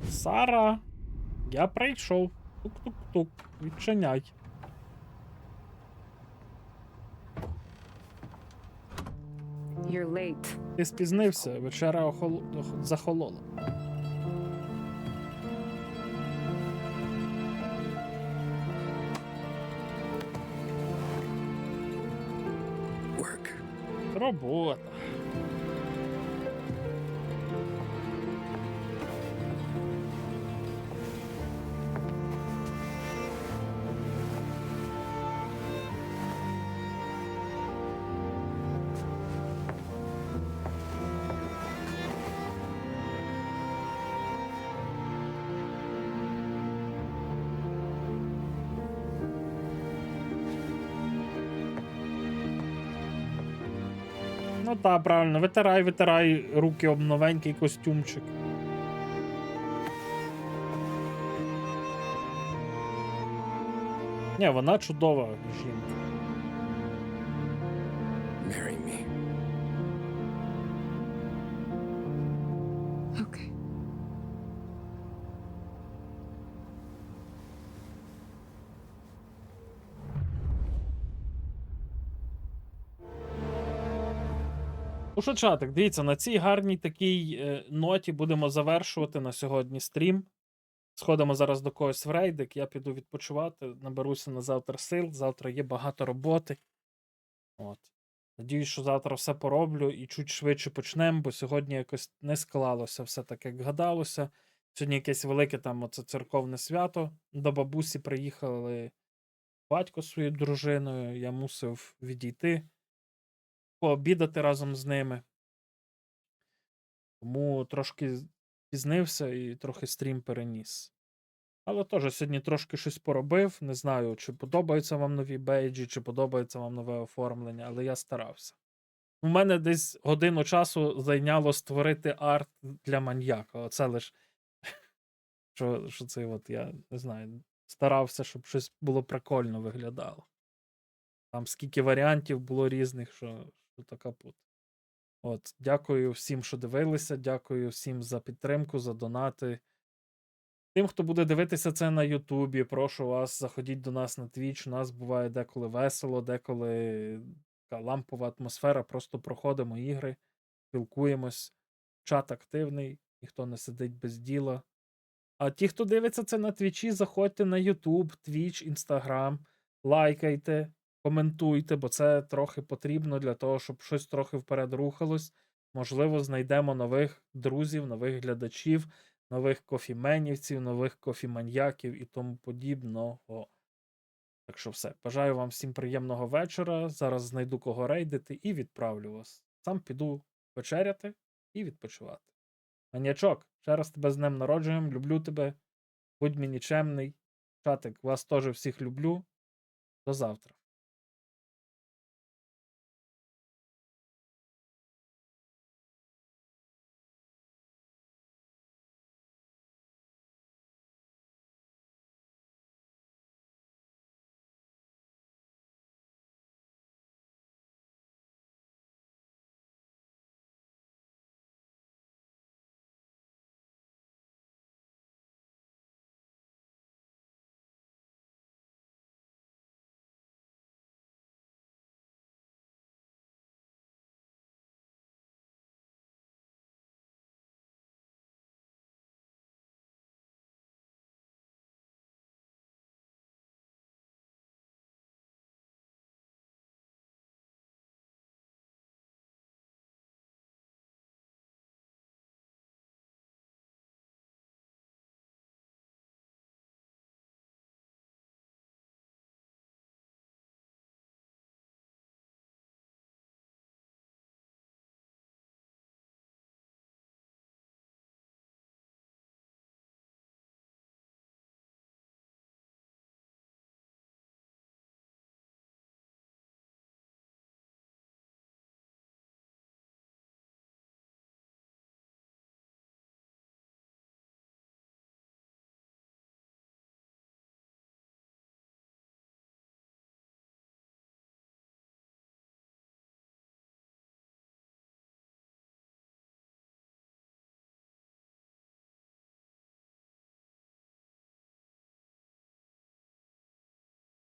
Speaker 1: Сара, я прийшов. Тук-тук-тук. Відчиняй.
Speaker 19: You're late.
Speaker 1: Ти спізнився, вечеря захолола.
Speaker 18: Work.
Speaker 1: Робота. Ну так, правильно, витирай руки об новенький костюмчик. Ні, вона чудова жінка.
Speaker 18: Marry me.
Speaker 19: Okay.
Speaker 1: Ну що, чатик, дивіться, на цій гарній такій ноті будемо завершувати на сьогодні стрім. Сходимо зараз до когось в рейдик, я піду відпочивати, наберуся на завтра сил, завтра є багато роботи. От. Надіюсь, що завтра все пороблю і чуть швидше почнемо, бо сьогодні якось не склалося все так, як гадалося. Сьогодні якесь велике там оце церковне свято. До бабусі приїхали батько зі своєю дружиною, я мусив відійти, пообідати разом з ними. Тому трошки пізнився і трохи стрім переніс. Але теж сьогодні трошки щось поробив. Не знаю, чи подобаються вам нові бейджі, чи подобається вам нове оформлення, але я старався. У мене десь годину часу зайняло створити арт для маньяка. Оце лише, що це от, я не знаю, старався, щоб щось було прикольно виглядало. Там скільки варіантів було різних, що то капут. От, дякую всім, що дивилися, дякую всім за підтримку, за донати. Тим, хто буде дивитися це на Ютубі, прошу вас, заходіть до нас на Twitch. У нас буває деколи весело, деколи така лампова атмосфера, просто проходимо ігри, спілкуємось. Чат активний, ніхто не сидить без діла. А ті, хто дивиться це на Твічі, заходьте на Ютуб, Твіч, Інстаграм, лайкайте, коментуйте, бо це трохи потрібно для того, щоб щось трохи вперед рухалось. Можливо, знайдемо нових друзів, нових глядачів, нових кофіменівців, нових кофіманьяків і тому подібного. Так що все. Бажаю вам всім приємного вечора. Зараз знайду кого рейдити і відправлю вас. Сам піду вечеряти і відпочивати. Маньячок, ще раз тебе з днем народженням. Люблю тебе. Будь мені чемний. Чатик, вас теж всіх люблю. До завтра.